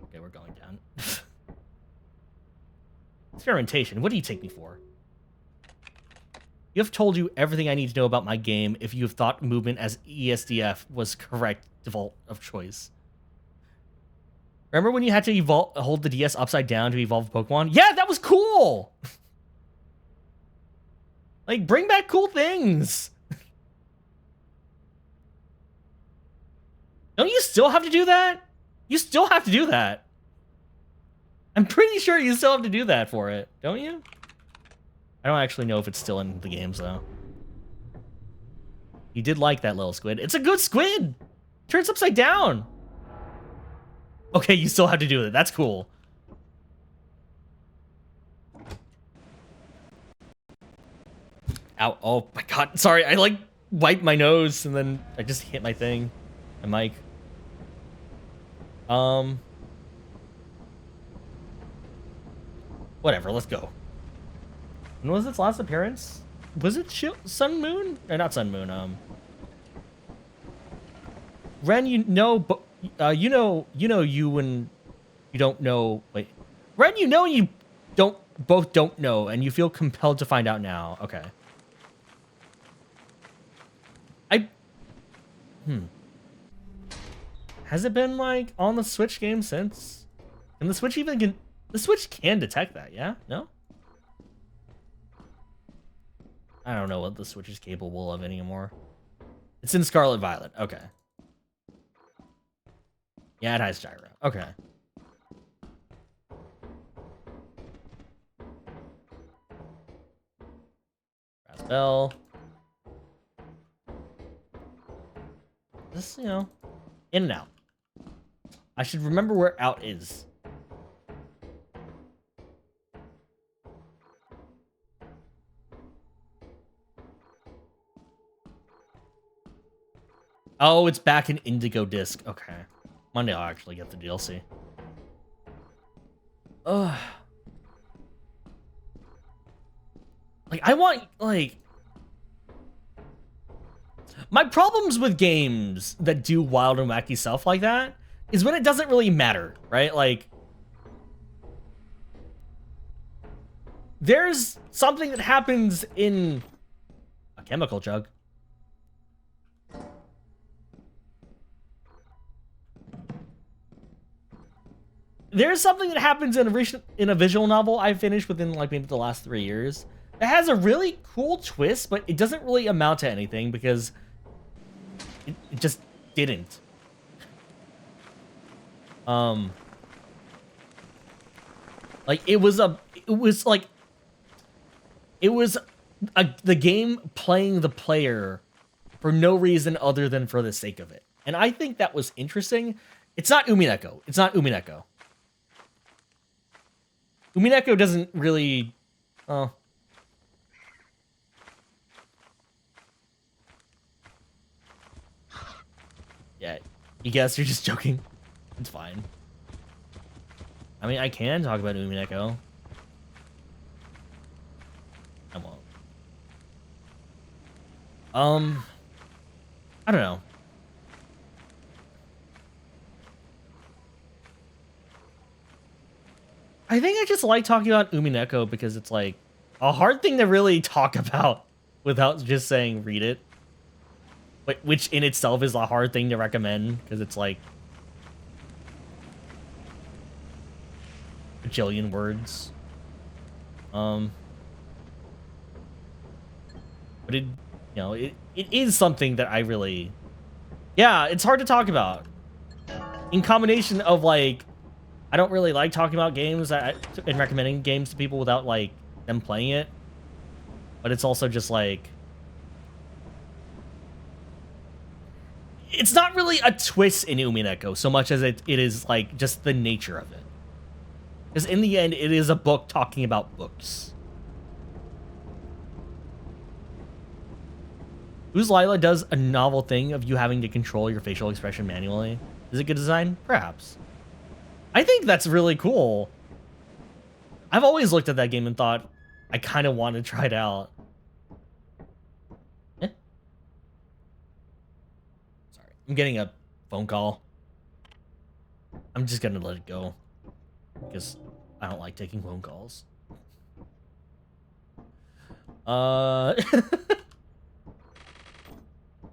Okay, we're going down. Experimentation, what do you take me for? You have told you everything I need to know about my game if you have thought movement as ESDF was correct default of choice. Remember when you had to hold the DS upside down to evolve Pokemon? Yeah, that was cool! Like, bring back cool things. Don't you still have to do that? You still have to do that. I'm pretty sure you still have to do that for it, don't you? I don't actually know if it's still in the games, though. You did like that little squid. It's a good squid! Turns upside down! Okay, you still have to do it. That's cool. Ow. Oh my god. Sorry, I like wiped my nose and then I just hit my thing. My mic. Whatever, let's go. When was its last appearance? Was it Sun Moon? Or not Sun Moon, Ren, you know you when you don't know. Wait, Ren, you know you both don't know, and you feel compelled to find out now. Okay. Has it been like on the Switch game since? And the Switch the Switch can detect that, yeah? No? I don't know what the Switch is capable of anymore. It's in Scarlet Violet. Okay. Yeah, it has gyro. Okay. Brass bell. This, you know, in and out. I should remember where out is. Oh, it's back in Indigo Disc. Okay. Monday I'll actually get the DLC. Ugh. Like, I want, like... My problems with games that do wild and wacky stuff like that is when it doesn't really matter, right? Like, there's something that happens in a chemical jug. There's something that happens in a visual novel I finished within like maybe the last 3 years that has a really cool twist, but it doesn't really amount to anything because it just didn't. Like it was the game playing the player for no reason other than for the sake of it. And I think that was interesting. It's not Umineko. It's not Umineko. Umineko doesn't really... Oh. Yeah, you guess you're just joking. It's fine. I mean, I can talk about Umineko. I won't. I don't know. I think I just like talking about Umineko because it's like a hard thing to really talk about without just saying read it. But which in itself is a hard thing to recommend because it's like a bajillion words. But it, you know, it is something that I really, yeah, it's hard to talk about. In combination of like, I don't really like talking about games and recommending games to people without like them playing it. But it's also just like, it's not really a twist in Umineko so much as it is like just the nature of it. Because in the end, it is a book talking about books. Whose Lila does a novel thing of you having to control your facial expression manually. Is it good design? Perhaps. I think that's really cool. I've always looked at that game and thought, I kind of want to try it out. Eh? Sorry, I'm getting a phone call. I'm just gonna let it go. Because I don't like taking phone calls.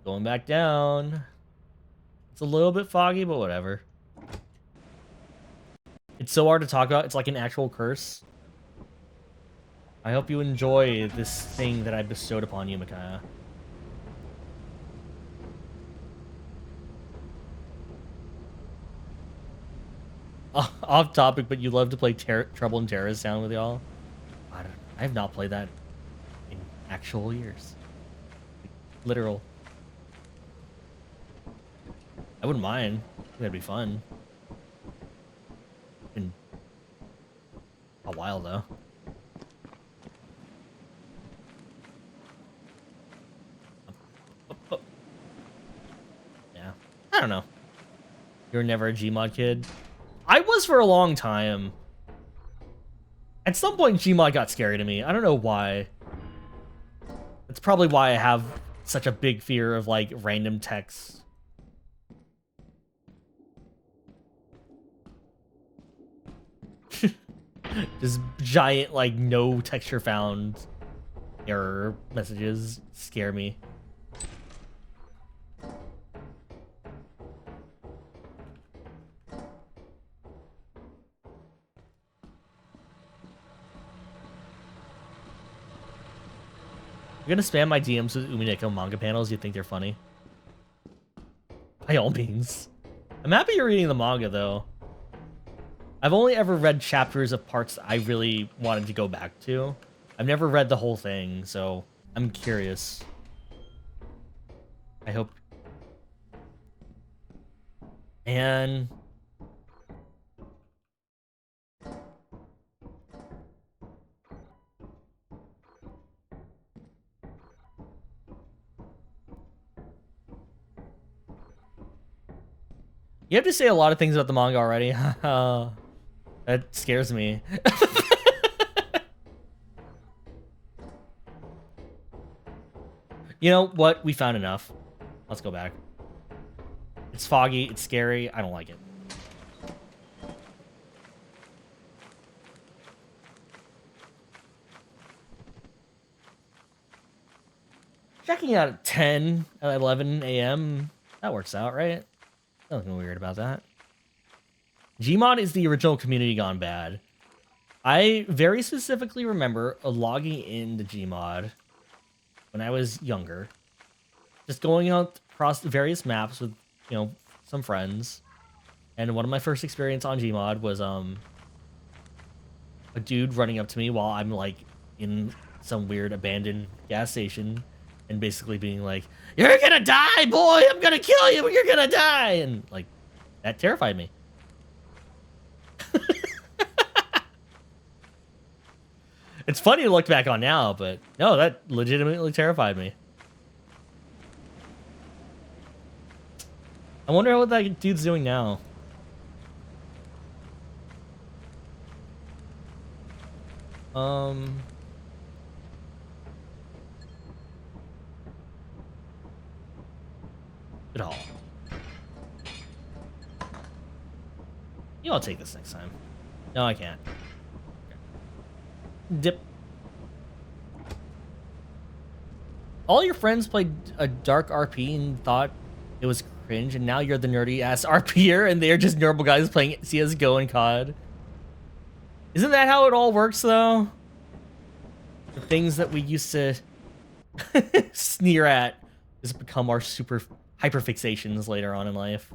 Going back down. It's a little bit foggy, but whatever. It's so hard to talk about. It's like an actual curse. I hope you enjoy this thing that I bestowed upon you, Micaiah. Off topic, but you love to play Trouble in Terrorist Town with y'all. I have not played that in actual years. Literal. I wouldn't mind. I think that'd be fun. Been a while though. Yeah. I don't know. You were never a Gmod kid? I was for a long time. At some point, Gmod got scary to me. I don't know why. That's probably why I have such a big fear of, like, random text. Just giant, like, no texture found error messages scare me. You're gonna spam my DMs with Umineko manga panels, you think they're funny? By all means. I'm happy you're reading the manga, though. I've only ever read chapters of parts I really wanted to go back to. I've never read the whole thing, so I'm curious. I hope... And... You have to say a lot of things about the manga already. That scares me. You know what? We found enough. Let's go back. It's foggy. It's scary. I don't like it. Checking out at 10, 11 a.m. That works out, right? Nothing weird about that. Gmod is the original Community gone bad. I very specifically remember logging into Gmod when I was younger. Just going out across various maps with, you know, some friends. And one of my first experience on Gmod was a dude running up to me while I'm like in some weird abandoned gas station and basically being like, "You're gonna die, boy! I'm gonna kill you, but you're gonna die!" And like, that terrified me. It's funny to look back on now, but no, that legitimately terrified me. I wonder what that dude's doing now. At all. You know, I'll take this next time. No, I can't. Dip. All your friends played a dark RP and thought it was cringe, and now you're the nerdy ass RPer, and they're just normal guys playing CS:GO and COD. Isn't that how it all works, though? The things that we used to sneer at just become our super hyperfixations later on in life.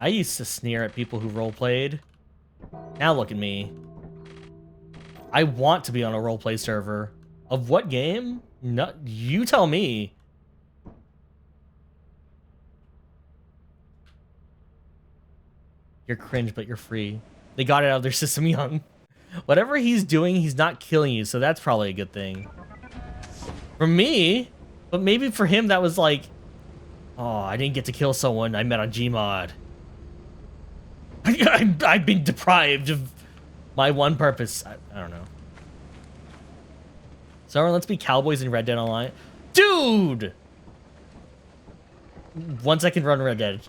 I used to sneer at people who roleplayed. Now look at me. I want to be on a roleplay server. Of what game? No, you tell me. You're cringe, but you're free. They got it out of their system young. Whatever he's doing, he's not killing you, so that's probably a good thing. For me, but maybe for him that was like, oh, I didn't get to kill someone I met on Gmod. I've been deprived of my one purpose. I don't know. So let's be cowboys in Red Dead Online. Dude! 1 second run Red Dead.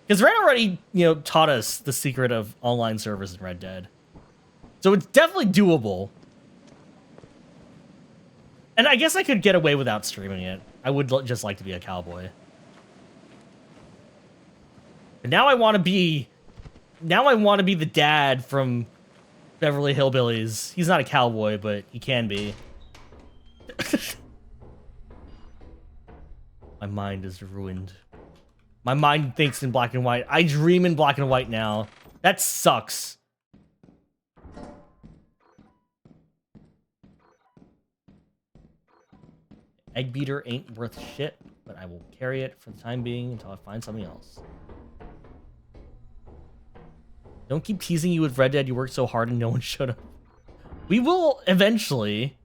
Because Red already, you know, taught us the secret of online servers in Red Dead. So it's definitely doable. And I guess I could get away without streaming it. I would just like to be a cowboy. And now I want to be... Now I want to be the dad from Beverly Hillbillies. He's not a cowboy, but he can be. My mind is ruined. My mind thinks in black and white. I dream in black and white now. That sucks. Egg beater ain't worth shit, but I will carry it for the time being until I find something else. Don't keep teasing you with Red Dead. You worked so hard and no one showed up. We will eventually.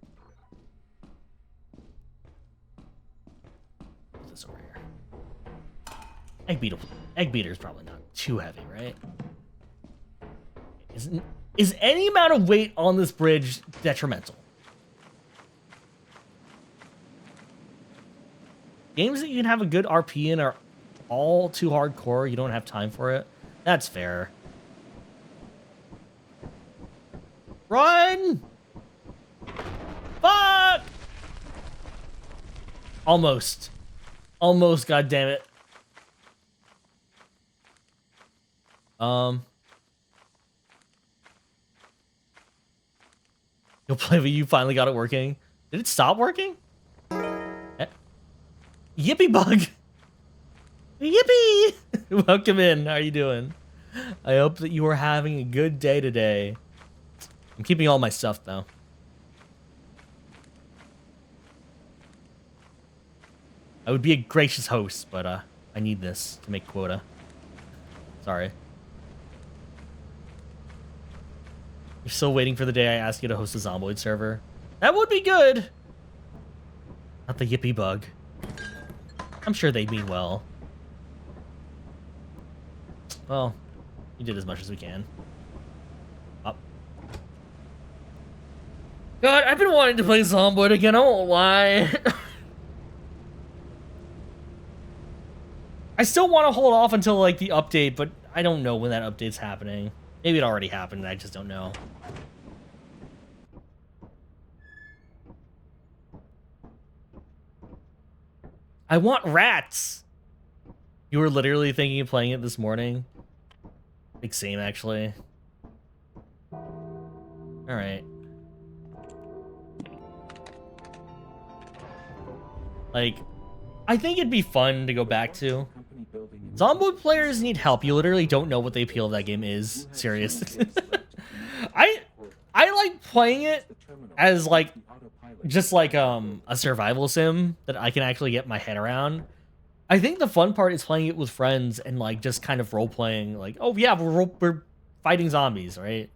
Put this over here. Egg beater is probably not too heavy, right? Is any amount of weight on this bridge detrimental? Games that you can have a good RP in are all too hardcore. You don't have time for it. That's fair. Run! Fuck! Almost. Almost, god damn it. You'll play, but you finally got it working. Did it stop working? Yippee bug! Yippee! Welcome in. How are you doing? I hope that you are having a good day today. I'm keeping all my stuff though. I would be a gracious host, but I need this to make quota. Sorry. You're still waiting for the day I ask you to host a Zomboid server. That would be good. Not the yippee bug. I'm sure they mean well. Well, we did as much as we can. Up. God, I've been wanting to play Zomboid again, I won't lie. I still want to hold off until, like, the update, but I don't know when that update's happening. Maybe it already happened, I just don't know. I want rats! You were literally thinking of playing it this morning? Like, same, actually. Alright. Like, I think it'd be fun to go back to. Zomboid players need help. You literally don't know what the appeal of that game is. Serious. I like playing it as, like, just like a survival sim that I can actually get my head around. I think the fun part is playing it with friends and, like, just kind of role-playing, like, oh yeah, we're fighting zombies, right?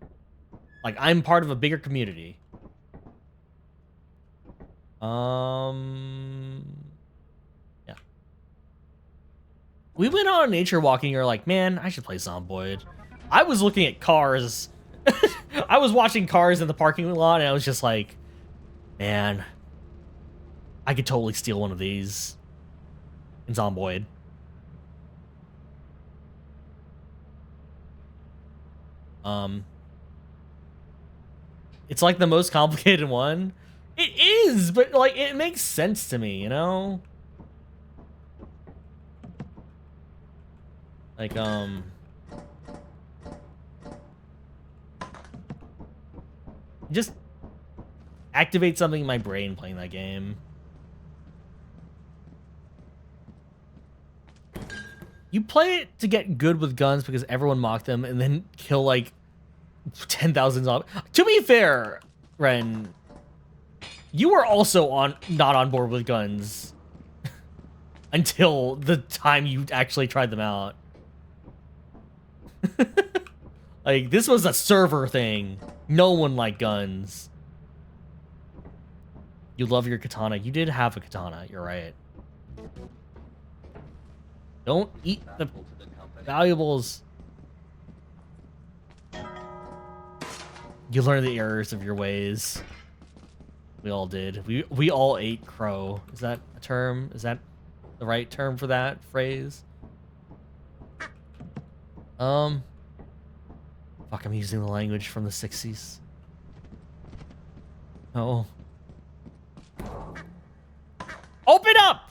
Like, I'm part of a bigger community. Yeah. We went on nature walking, you're like, man, I should play Zomboid. I was looking at cars. I was watching cars in the parking lot, and I was just like, man, I could totally steal one of these in Zomboid. It's like the most complicated one. It is, but like it makes sense to me, you know? Like just activate something in my brain playing that game. You play it to get good with guns because everyone mocked them and then kill like 10,000 zombies. To be fair, Ren, you were also not on board with guns until the time you actually tried them out. Like, this was a server thing. No one liked guns. You love your katana. You did have a katana, you're right. Don't eat the valuables. You learn the errors of your ways. We all did. We all ate crow. Is that a term? Is that the right term for that phrase? Fuck, I'm using the language from the 60s. Oh. Open up!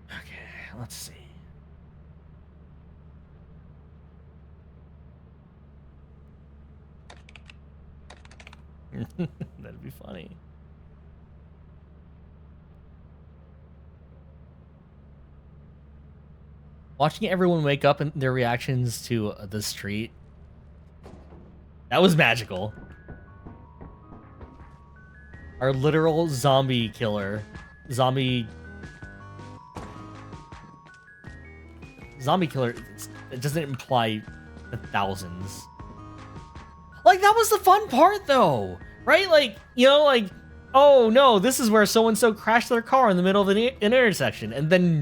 Okay, let's see. That'd be funny. Watching everyone wake up and their reactions to the street. That was magical. Our literal zombie killer. Zombie killer, it doesn't imply the thousands. Like, that was the fun part, though, right? Like, you know, like, oh no, this is where so-and-so crashed their car in the middle of an intersection, and then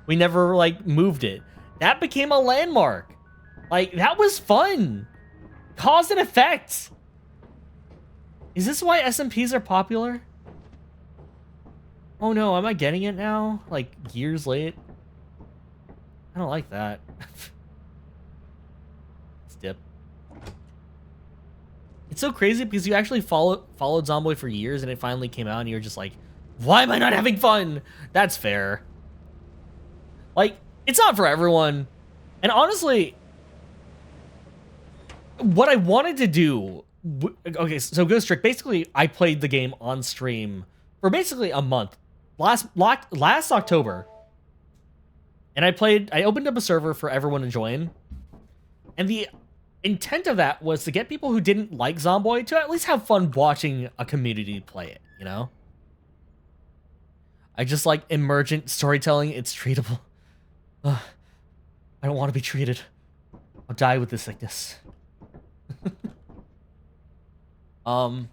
we never, like, moved it. That became a landmark. Like, that was fun. Cause and effect. Is this why SMPs are popular? Oh no, am I getting it now? Like, years late? I don't like that. Let's dip. It's so crazy because you actually followed Zomboid for years and it finally came out and you're just like, why am I not having fun? That's fair. Like, it's not for everyone. And honestly, what I wanted to do... Okay, so Ghost Trick, basically, I played the game on stream for basically a month. Last October. And I opened up a server for everyone to join. And the intent of that was to get people who didn't like Zomboid to at least have fun watching a community play it, you know? I just like emergent storytelling. It's treatable. I don't want to be treated. I'll die with this sickness. So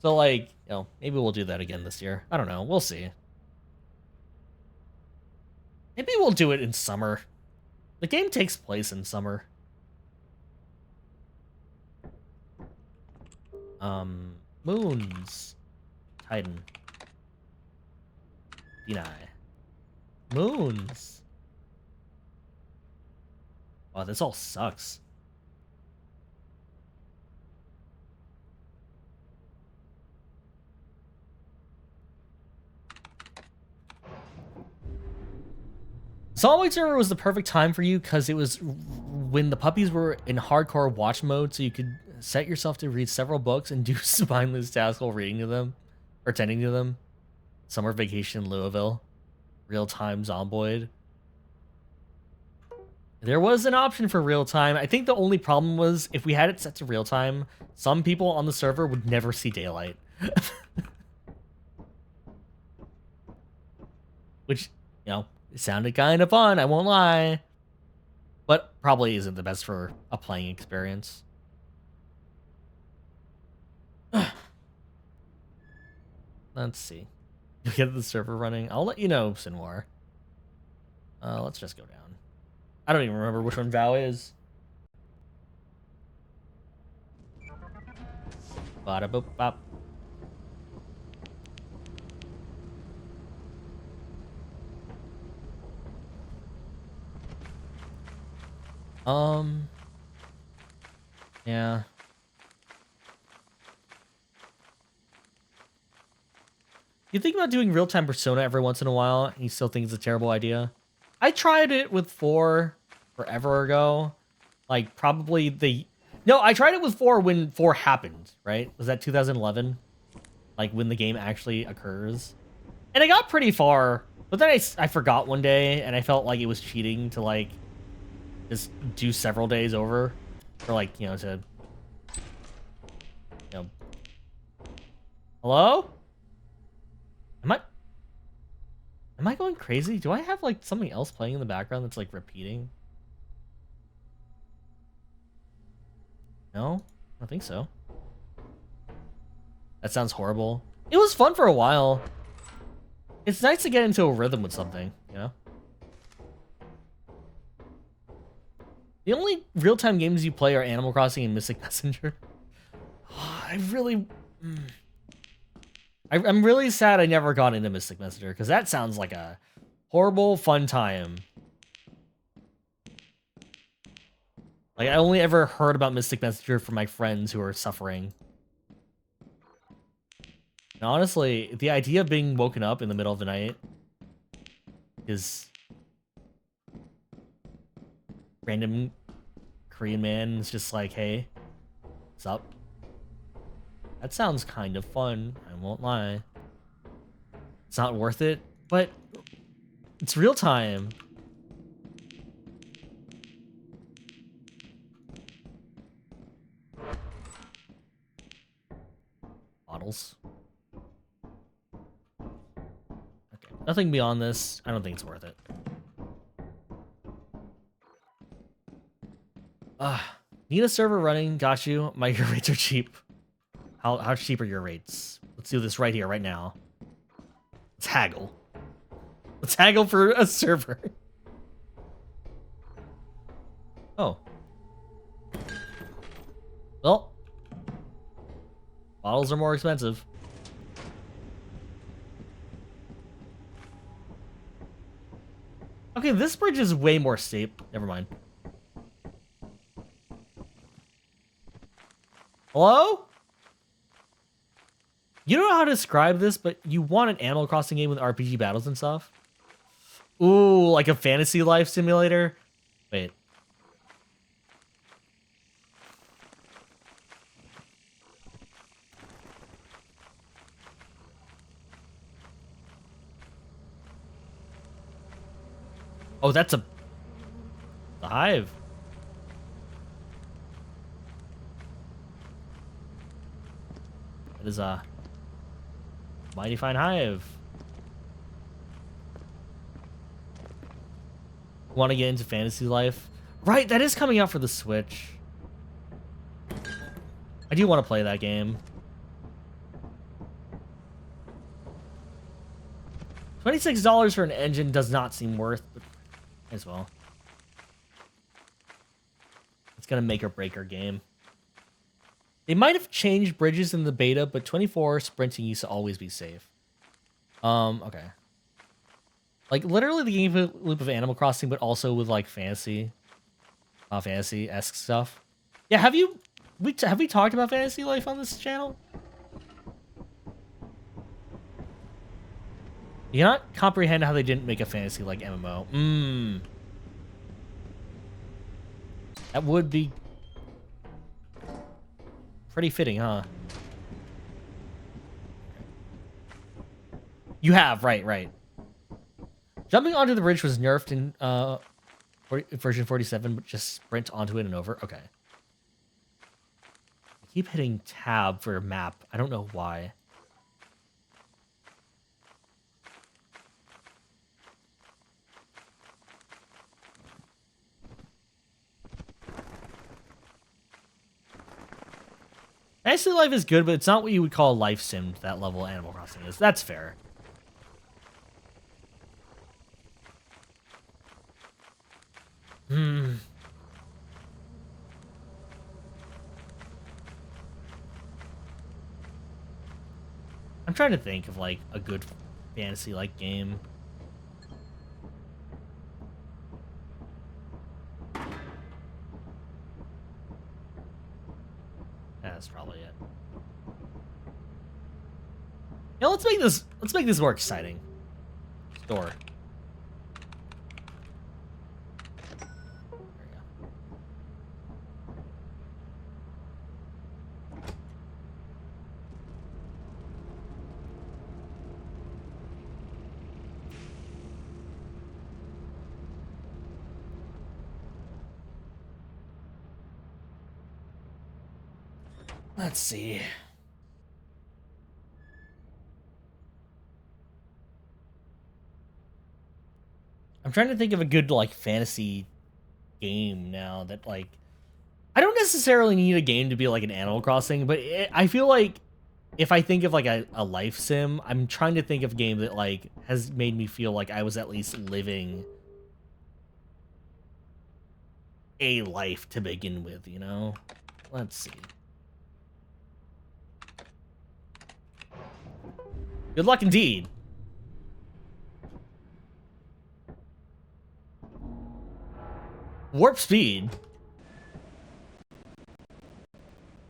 like, you know, maybe we'll do that again this year. I don't know. We'll see. Maybe we'll do it in summer. The game takes place in summer. Moons. Titan. Deny. Moons. Wow, this all sucks. Zomboid server was the perfect time for you because it was when the puppies were in hardcore watch mode, so you could set yourself to read several books and do spineless tasks while reading to them, or attending to them. Summer vacation in Louisville. Real-time Zomboid. There was an option for real-time. I think the only problem was if we had it set to real-time, some people on the server would never see daylight. Which, you know, it sounded kind of fun, I won't lie. But probably isn't the best for a playing experience. Let's see. Get the server running. I'll let you know, Sinwar. Let's just go down. I don't even remember which one Vow is. Bada boop bop. Yeah. You think about doing real-time Persona every once in a while, and you still think it's a terrible idea? I tried it with 4 forever ago. Like, probably No, I tried it with 4 when 4 happened, right? Was that 2011? Like, when the game actually occurs? And I got pretty far, but then I forgot one day, and I felt like it was cheating to, like, just do several days over. Or, like, you know, to... You know... Hello? Am I going crazy? Do I have, like, something else playing in the background that's, like, repeating? No? I don't think so. That sounds horrible. It was fun for a while. It's nice to get into a rhythm with something, you know? The only real-time games you play are Animal Crossing and Mystic Messenger. I'm really sad I never got into Mystic Messenger, because that sounds like a horrible fun time. Like, I only ever heard about Mystic Messenger from my friends who are suffering. And honestly, the idea of being woken up in the middle of the night is random Korean man is just like, hey, what's up? That sounds kind of fun, I won't lie. It's not worth it, but it's real time. Bottles. Okay, nothing beyond this. I don't think it's worth it. Need a server running. Got you. My your rates are cheap. How cheap are your rates? Let's do this right here, right now. Let's haggle. Let's haggle for a server. Oh. Well. Bottles are more expensive. Okay, this bridge is way more steep. Never mind. Hello? You don't know how to describe this, but you want an Animal Crossing game with RPG battles and stuff? Ooh, like a fantasy life simulator? Wait. Oh, that's the hive. That is a mighty fine hive. Want to get into fantasy life? Right, that is coming out for the Switch. I do want to play that game. $26 for an engine does not seem worth, but as well. It's gonna make or break our game. They might have changed bridges in the beta, but 24 sprinting used to always be safe. Okay. Like, literally the game loop of Animal Crossing, but also with, like, fantasy-esque stuff. Yeah, have we talked about fantasy life on this channel? You cannot comprehend how they didn't make a fantasy-like MMO. That would be pretty fitting, huh? You have, right. Jumping onto the bridge was nerfed in version 47, but just sprint onto it and over. Okay. I keep hitting tab for a map. I don't know why. Fantasy life is good, but it's not what you would call a life sim, that level Animal Crossing is. That's fair. I'm trying to think of, like, a good fantasy-like game. That's probably it. Yeah, let's make this more exciting. Store. There we go. Let's see. I'm trying to think of a good, like, fantasy game now that, like, I don't necessarily need a game to be like an Animal Crossing, but I feel like if I think of, like, a life sim, I'm trying to think of a game that, like, has made me feel like I was at least living a life to begin with, you know? Let's see. Good luck indeed. Warp speed.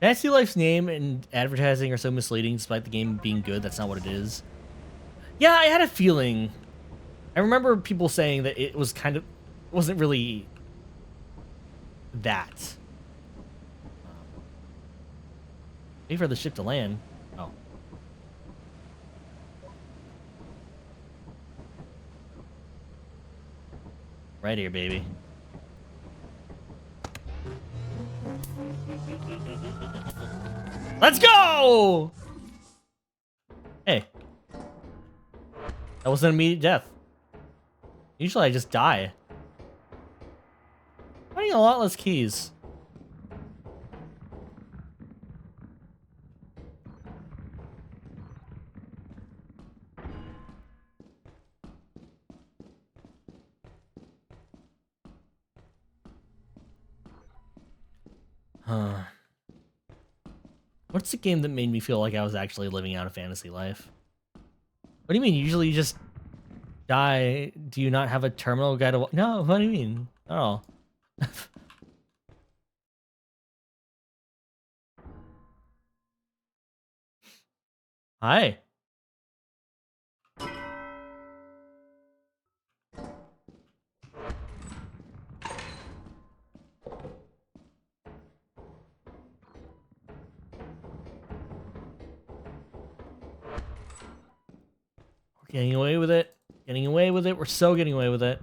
Fantasy Life's name and advertising are so misleading despite the game being good. That's not what it is. Yeah, I had a feeling. I remember people saying that it was kind of... It wasn't really... that. Wait for the ship to land. Oh. Right here, baby. Let's go! Hey. That was an immediate death. Usually I just die. Finding a lot less keys. Huh. What's the game that made me feel like I was actually living out a fantasy life? What do you mean? Usually you just die. Do you not have a terminal guide? No, what do you mean? Oh. Hi. We're getting away with it. Getting away with it. We're so getting away with it.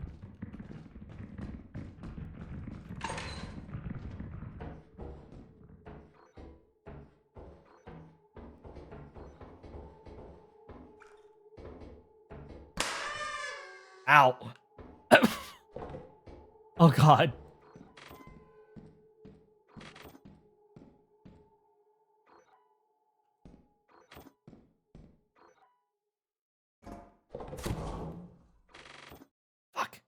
Ow. Oh, God. Fuck.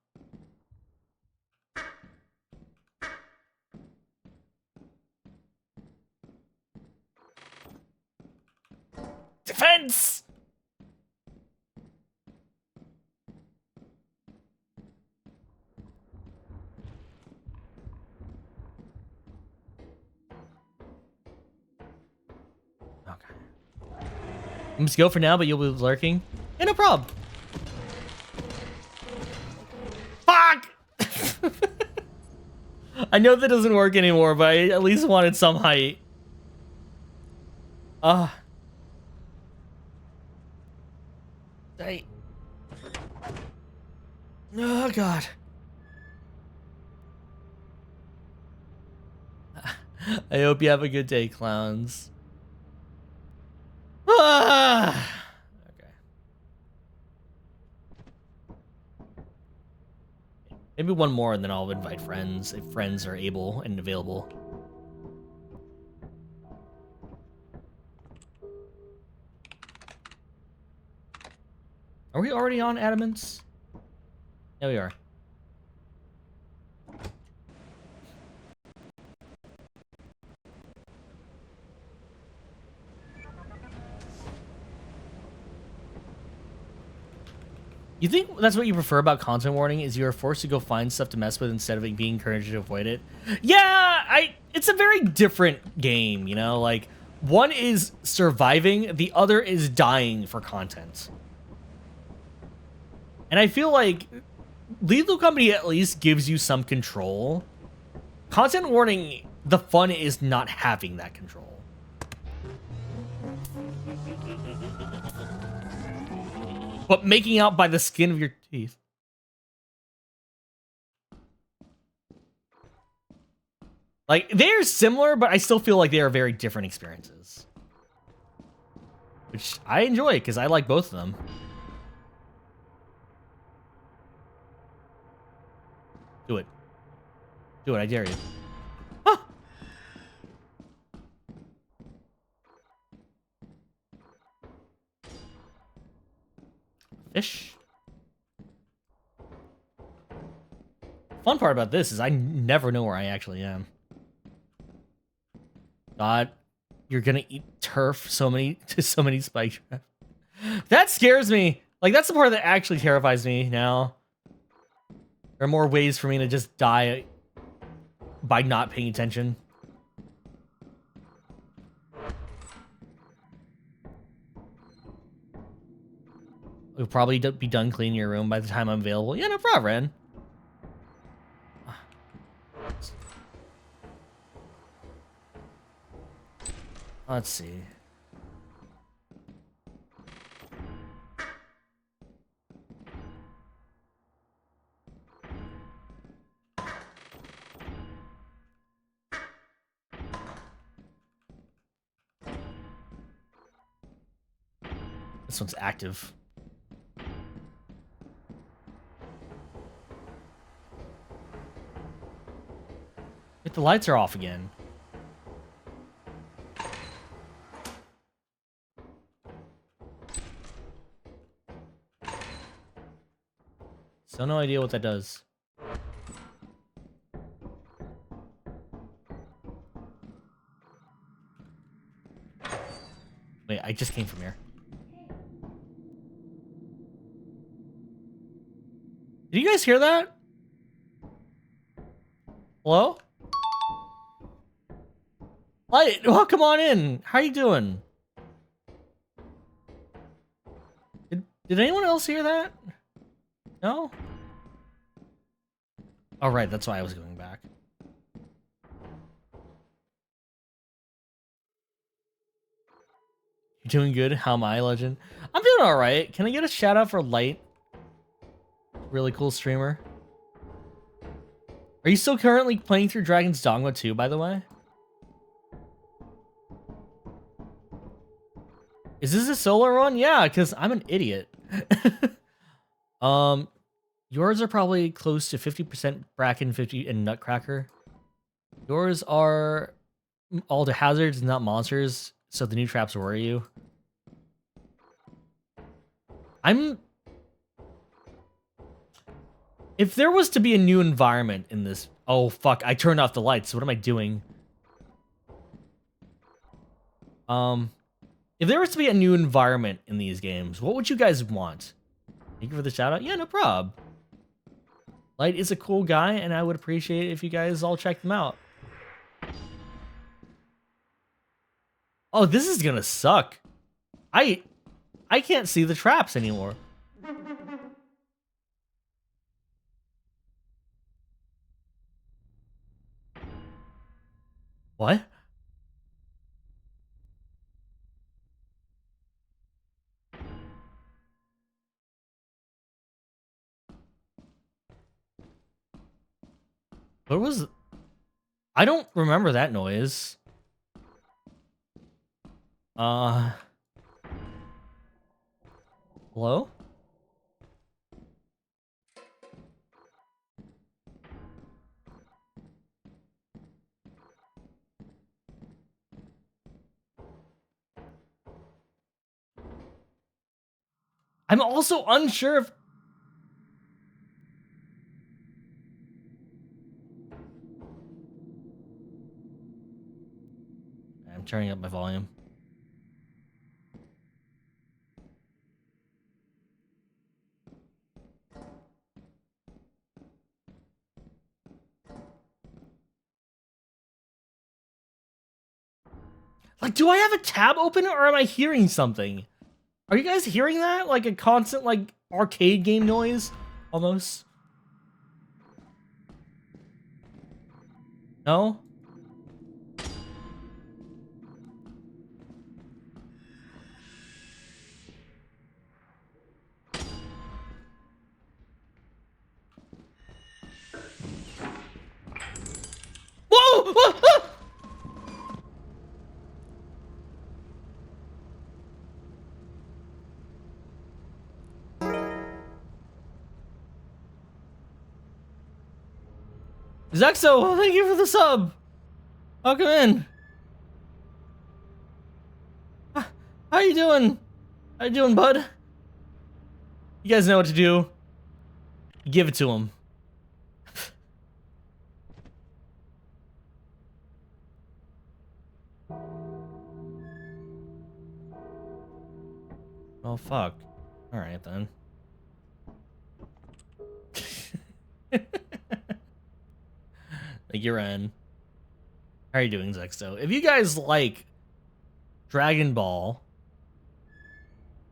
Defense! Okay. I'm just go for now, but you'll be lurking. Hey, no problem. Fuck! I know that doesn't work anymore, but I at least wanted some height. Ah. Oh, God. I hope you have a good day, clowns. Ah! Okay. Maybe one more and then I'll invite friends if friends are able and available. Are we already on Adamants? Yeah, we are. You think that's what you prefer about content warning is you're forced to go find stuff to mess with instead of being encouraged to avoid it? Yeah, it's a very different game, you know? Like, one is surviving, the other is dying for content. And I feel like Lethal Company at least gives you some control. Content warning, the fun is not having that control. But making out by the skin of your teeth. Like, they're similar, but I still feel like they are very different experiences. Which I enjoy, because I like both of them. Do it. Do it, I dare you. Huh. Fish. Fun part about this is I never know where I actually am. God, you're gonna eat turf so many spike traps. That scares me. Like, that's the part that actually terrifies me now. There are more ways for me to just die by not paying attention. We'll probably be done cleaning your room by the time I'm available. Yeah, no problem, Ren. Let's see. This one's active. If the lights are off again. Still no idea what that does. Wait, I just came from here. Did you guys hear that? Hello? Light, welcome on in. How you doing? Did anyone else hear that? No? Oh, right, that's why I was going back. You doing good? How am I, Legend? I'm doing alright. Can I get a shout out for Light? Really cool streamer. Are you still currently playing through Dragon's Dogma 2, by the way? Is this a solo run? Yeah, because I'm an idiot. Yours are probably close to 50% Bracken, 50 and Nutcracker. Yours are all the hazards, not monsters, so the new traps worry you. If there was to be a new environment in this... Oh, fuck, I turned off the lights. What am I doing? If there was to be a new environment in these games, what would you guys want? Thank you for the shout out. Yeah, no prob. Light is a cool guy, and I would appreciate it if you guys all check them out. Oh, this is gonna suck. I can't see the traps anymore. What? What was... I don't remember that noise. Hello? I'm also unsure if... I'm turning up my volume. Like, do I have a tab open or am I hearing something? Are you guys hearing that? Like a constant, like, arcade game noise? Almost? No? Whoa! Ah! Ah! Zexo, thank you for the sub. Welcome in. How you doing? How you doing, bud? You guys know what to do. Give it to him. Oh, fuck. Alright, then. Like, you're in. How are you doing, Zexo? If you guys like Dragon Ball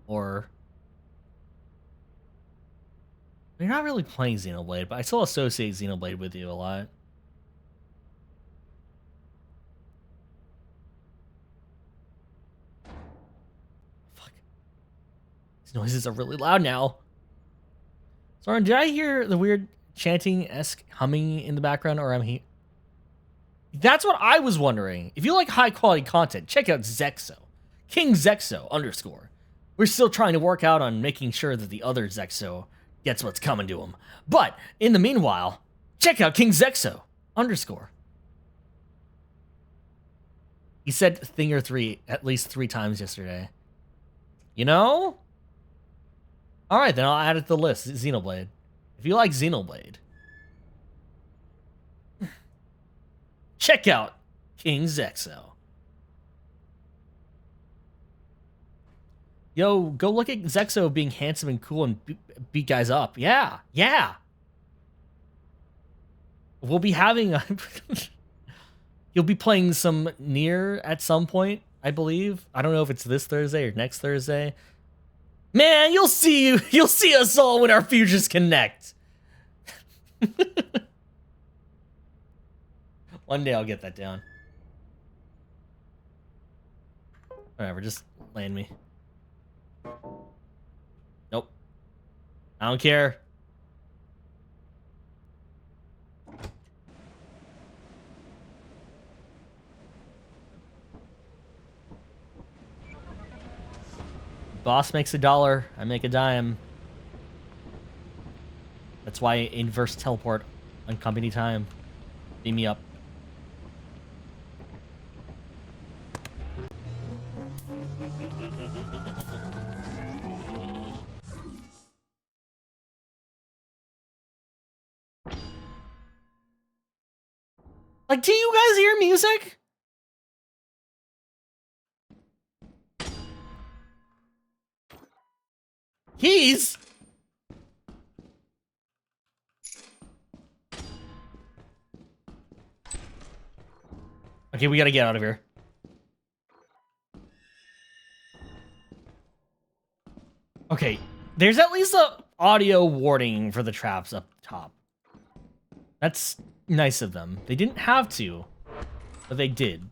or You're not really playing Xenoblade, but I still associate Xenoblade with you a lot. Fuck. These noises are really loud now. Soren, did I hear the weird chanting-esque humming in the background, or am he? That's what I was wondering. If you like high-quality content, check out Zexo. King Zexo _ We're still trying to work out on making sure that the other Zexo gets what's coming to him. But, in the meanwhile, check out King Zexo _ He said Thinger 3 at least 3 times yesterday. You know? Alright, then I'll add it to the list. Xenoblade. If you like Xenoblade, check out King Zexo. Yo, go look at Zexo being handsome and cool and beat guys up. Yeah, yeah. We'll be having a... You'll be playing some Nier at some point, I believe. I don't know if it's this Thursday or next Thursday. Man, you'll see us all when our futures connect. One day I'll get that down. Whatever, just land me. Nope. I don't care. Boss makes $1, I make a dime. That's why inverse teleport on company time. Beam me up. Like, do you guys hear music? Keys? Okay, we gotta get out of here. Okay, there's at least a audio warning for the traps up top. That's nice of them. They didn't have to, but they did.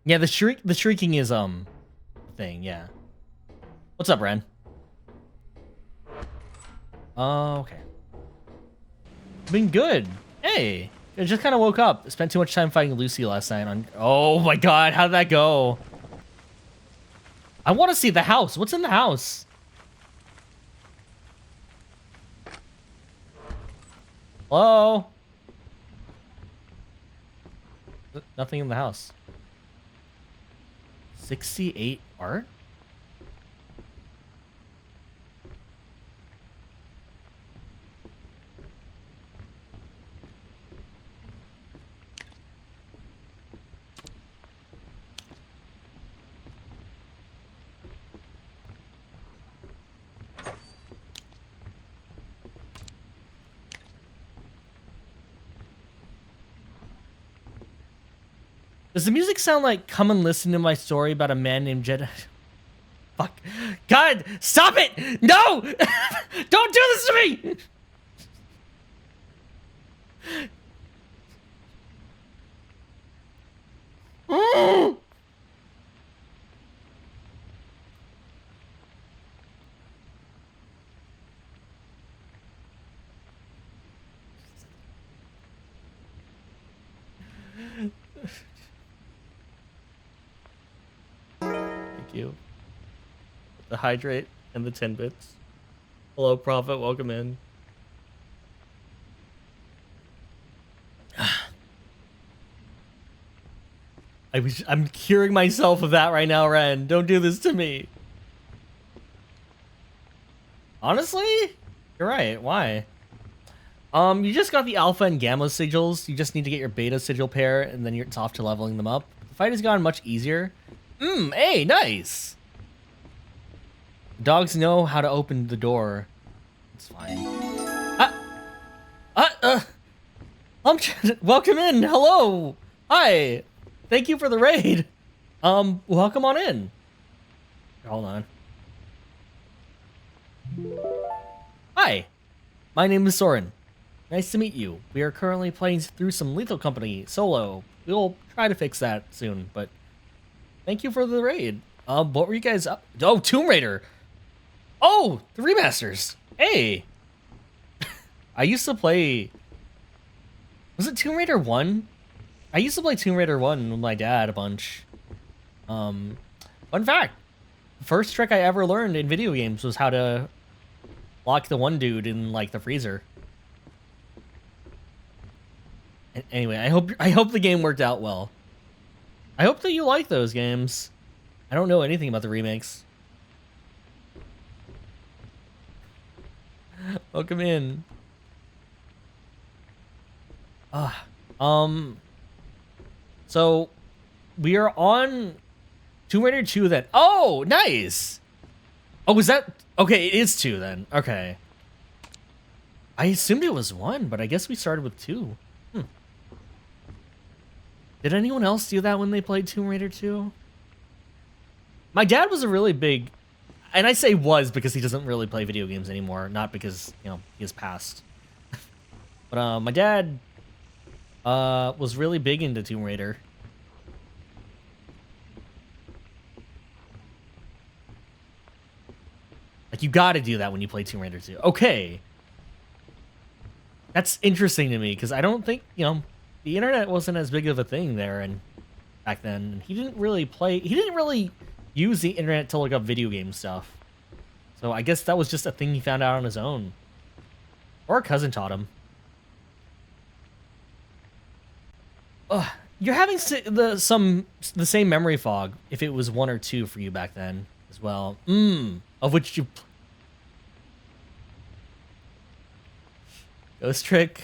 Yeah, the shrieking is thing, yeah. What's up, Ren? Oh, okay. Been good. Hey, I just kind of woke up. Spent too much time fighting Lucy last night on... Oh my god, how did that go? I want to see the house. What's in the house? Hello? Nothing in the house. 68 art? Does the music sound like "Come and listen to my story about a man named Jedi"? Fuck. God, stop it! No! Don't do this to me! Mm. Thank you. The hydrate and the 10 bits. Hello, Prophet. Welcome in. I'm curing myself of that right now, Ren. Don't do this to me. Honestly, you're right. Why? You just got the alpha and gamma sigils. You just need to get your beta sigil pair, and then it's off to leveling them up. The fight has gone much easier. Hey, nice. Dogs know how to open the door. It's fine. Welcome in. Hello. Hi. Thank you for the raid. Welcome on in. Hold on. Hi. My name is Soren. Nice to meet you. We are currently playing through some Lethal Company solo. We'll try to fix that soon, but thank you for the raid. What were you guys up? Oh, Tomb Raider. Oh, the remasters. Hey. I used to play. Was it Tomb Raider 1? I used to play Tomb Raider 1 with my dad a bunch. Fun fact. The first trick I ever learned in video games was how to lock the one dude in like the freezer. Anyway, I hope the game worked out well. I hope that you like those games. I don't know anything about the remakes. Welcome in. So we are on Tomb Raider 2 then. Oh, nice. Oh, was that okay? It is 2 then. Okay. I assumed it was 1, but I guess we started with 2. Did anyone else do that when they played Tomb Raider 2? My dad was a really big, and I say was because he doesn't really play video games anymore, not because, you know, he has passed. But my dad was really big into Tomb Raider. Like, you gotta do that when you play Tomb Raider 2. Okay. That's interesting to me, because I don't think, you know, the internet wasn't as big of a thing there and back then. He didn't really use the internet to look up video game stuff. So I guess that was just a thing he found out on his own. Or a cousin taught him. You're having the same memory fog if it was 1 or 2 for you back then as well. Of which you... Ghost Trick.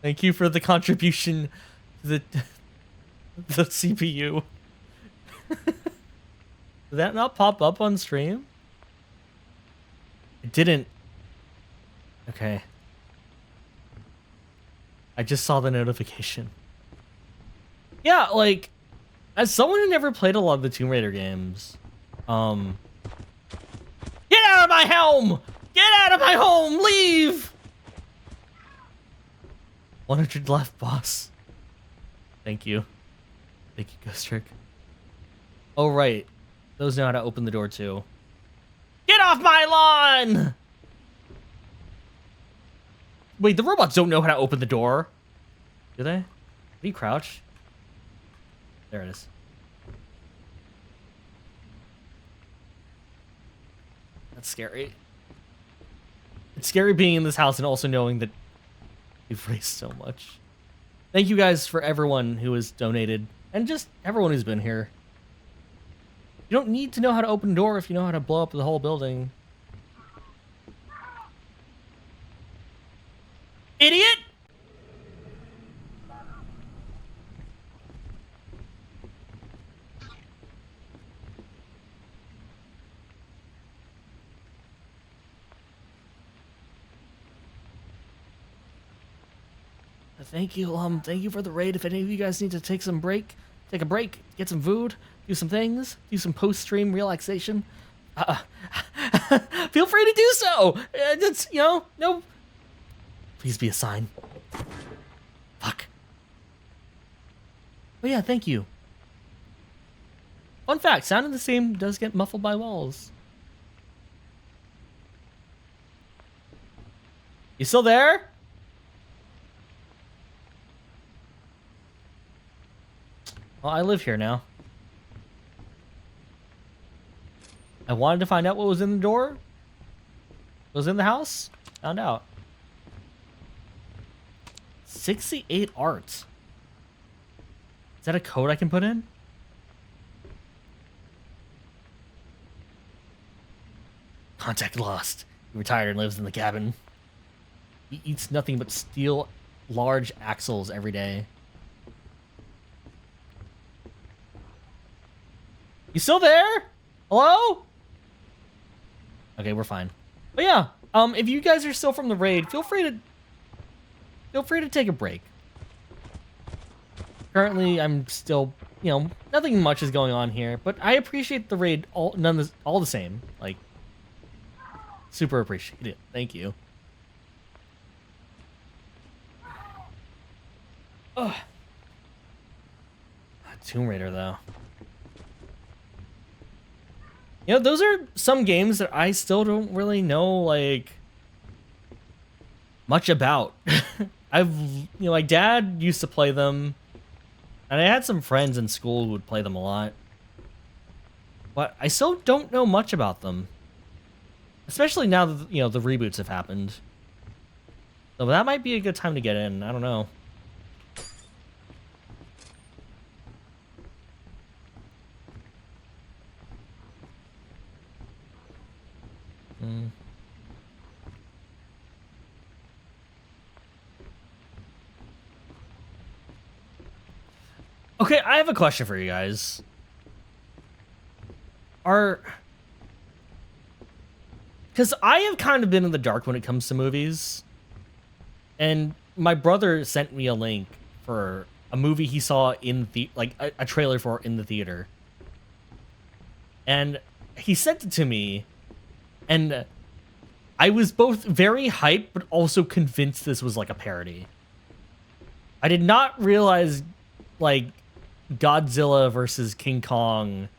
Thank you for the contribution to the CPU. Did that not pop up on stream? It didn't. Okay. I just saw the notification. Yeah, like, as someone who never played a lot of the Tomb Raider games, get out of my home! Get out of my home! Leave! 100 left, boss. Thank you. Thank you, Ghost Trick. Oh, right. Those know how to open the door, too. Get off my lawn! Wait, the robots don't know how to open the door. Do they? Do you crouch? There it is. That's scary. It's scary being in this house and also knowing that you've raised so much. Thank you guys for everyone who has donated and just everyone who's been here. You don't need to know how to open a door if you know how to blow up the whole building. Idiot! Thank you for the raid. If any of you guys need to take a break, get some food, do some things, do some post-stream relaxation, feel free to do so. It's, you know, no. Please be a sign. Fuck. But yeah, thank you. Fun fact, sound in the same does get muffled by walls. You still there? Well, I live here now. I wanted to find out what was in the door. What was in the house? Found out. 68 art. Is that a code I can put in? Contact lost. He retired and lives in the cabin. He eats nothing but steel large axles every day. You still there? Hello? Okay, we're fine. But yeah, if you guys are still from the raid, feel free to take a break. currently I'm still, nothing much is going on here, but I appreciate the raid all the same. Like, super appreciate it. Thank you. Ugh. Tomb Raider, though. Those are some games that I still don't really know, like, much about. My dad used to play them, and I had some friends in school who would play them a lot. But I still don't know much about them. Especially now that, the reboots have happened. So that might be a good time to get in. I don't know. Okay, I have a question for you guys. Because I have kind of been in the dark when it comes to movies. And my brother sent me a link for a movie he saw in a trailer for in the theater. And he sent it to me, and I was both very hyped but also convinced this was like a parody. I did not realize like Godzilla versus King Kong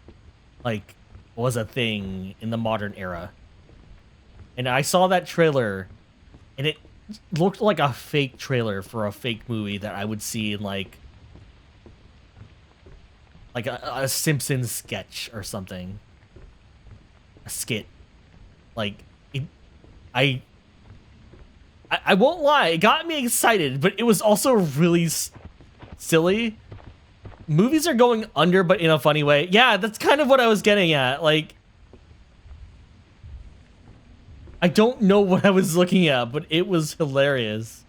like was a thing in the modern era. And I saw that trailer, and it looked like a fake trailer for a fake movie that I would see in like a Simpsons sketch or something. A skit. Like, I won't lie, it got me excited, but it was also really silly. Movies are going under, but in a funny way. Yeah, that's kind of what I was getting at. Like, I don't know what I was looking at, but it was hilarious.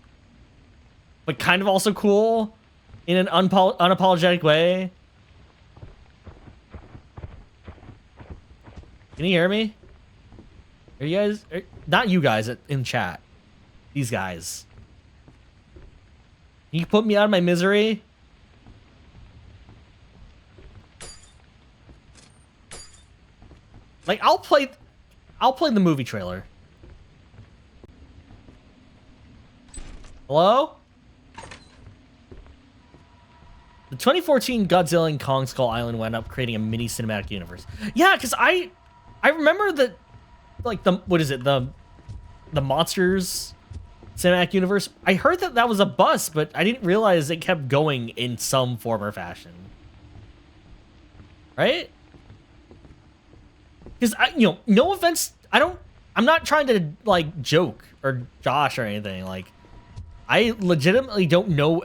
But kind of also cool in an unapologetic way. Can you hear me? Are you guys... not you guys in chat. These guys. Can you put me out of my misery? Like, I'll play the movie trailer. Hello? The 2014 Godzilla and Kong Skull Island wound up creating a mini cinematic universe. Yeah, because I remember that, like, the Monsters cinematic universe. I heard that was a bust, but I didn't realize it kept going in some form or fashion. Right? Because no offense, I'm not trying to like joke or Josh or anything. Like, I legitimately don't know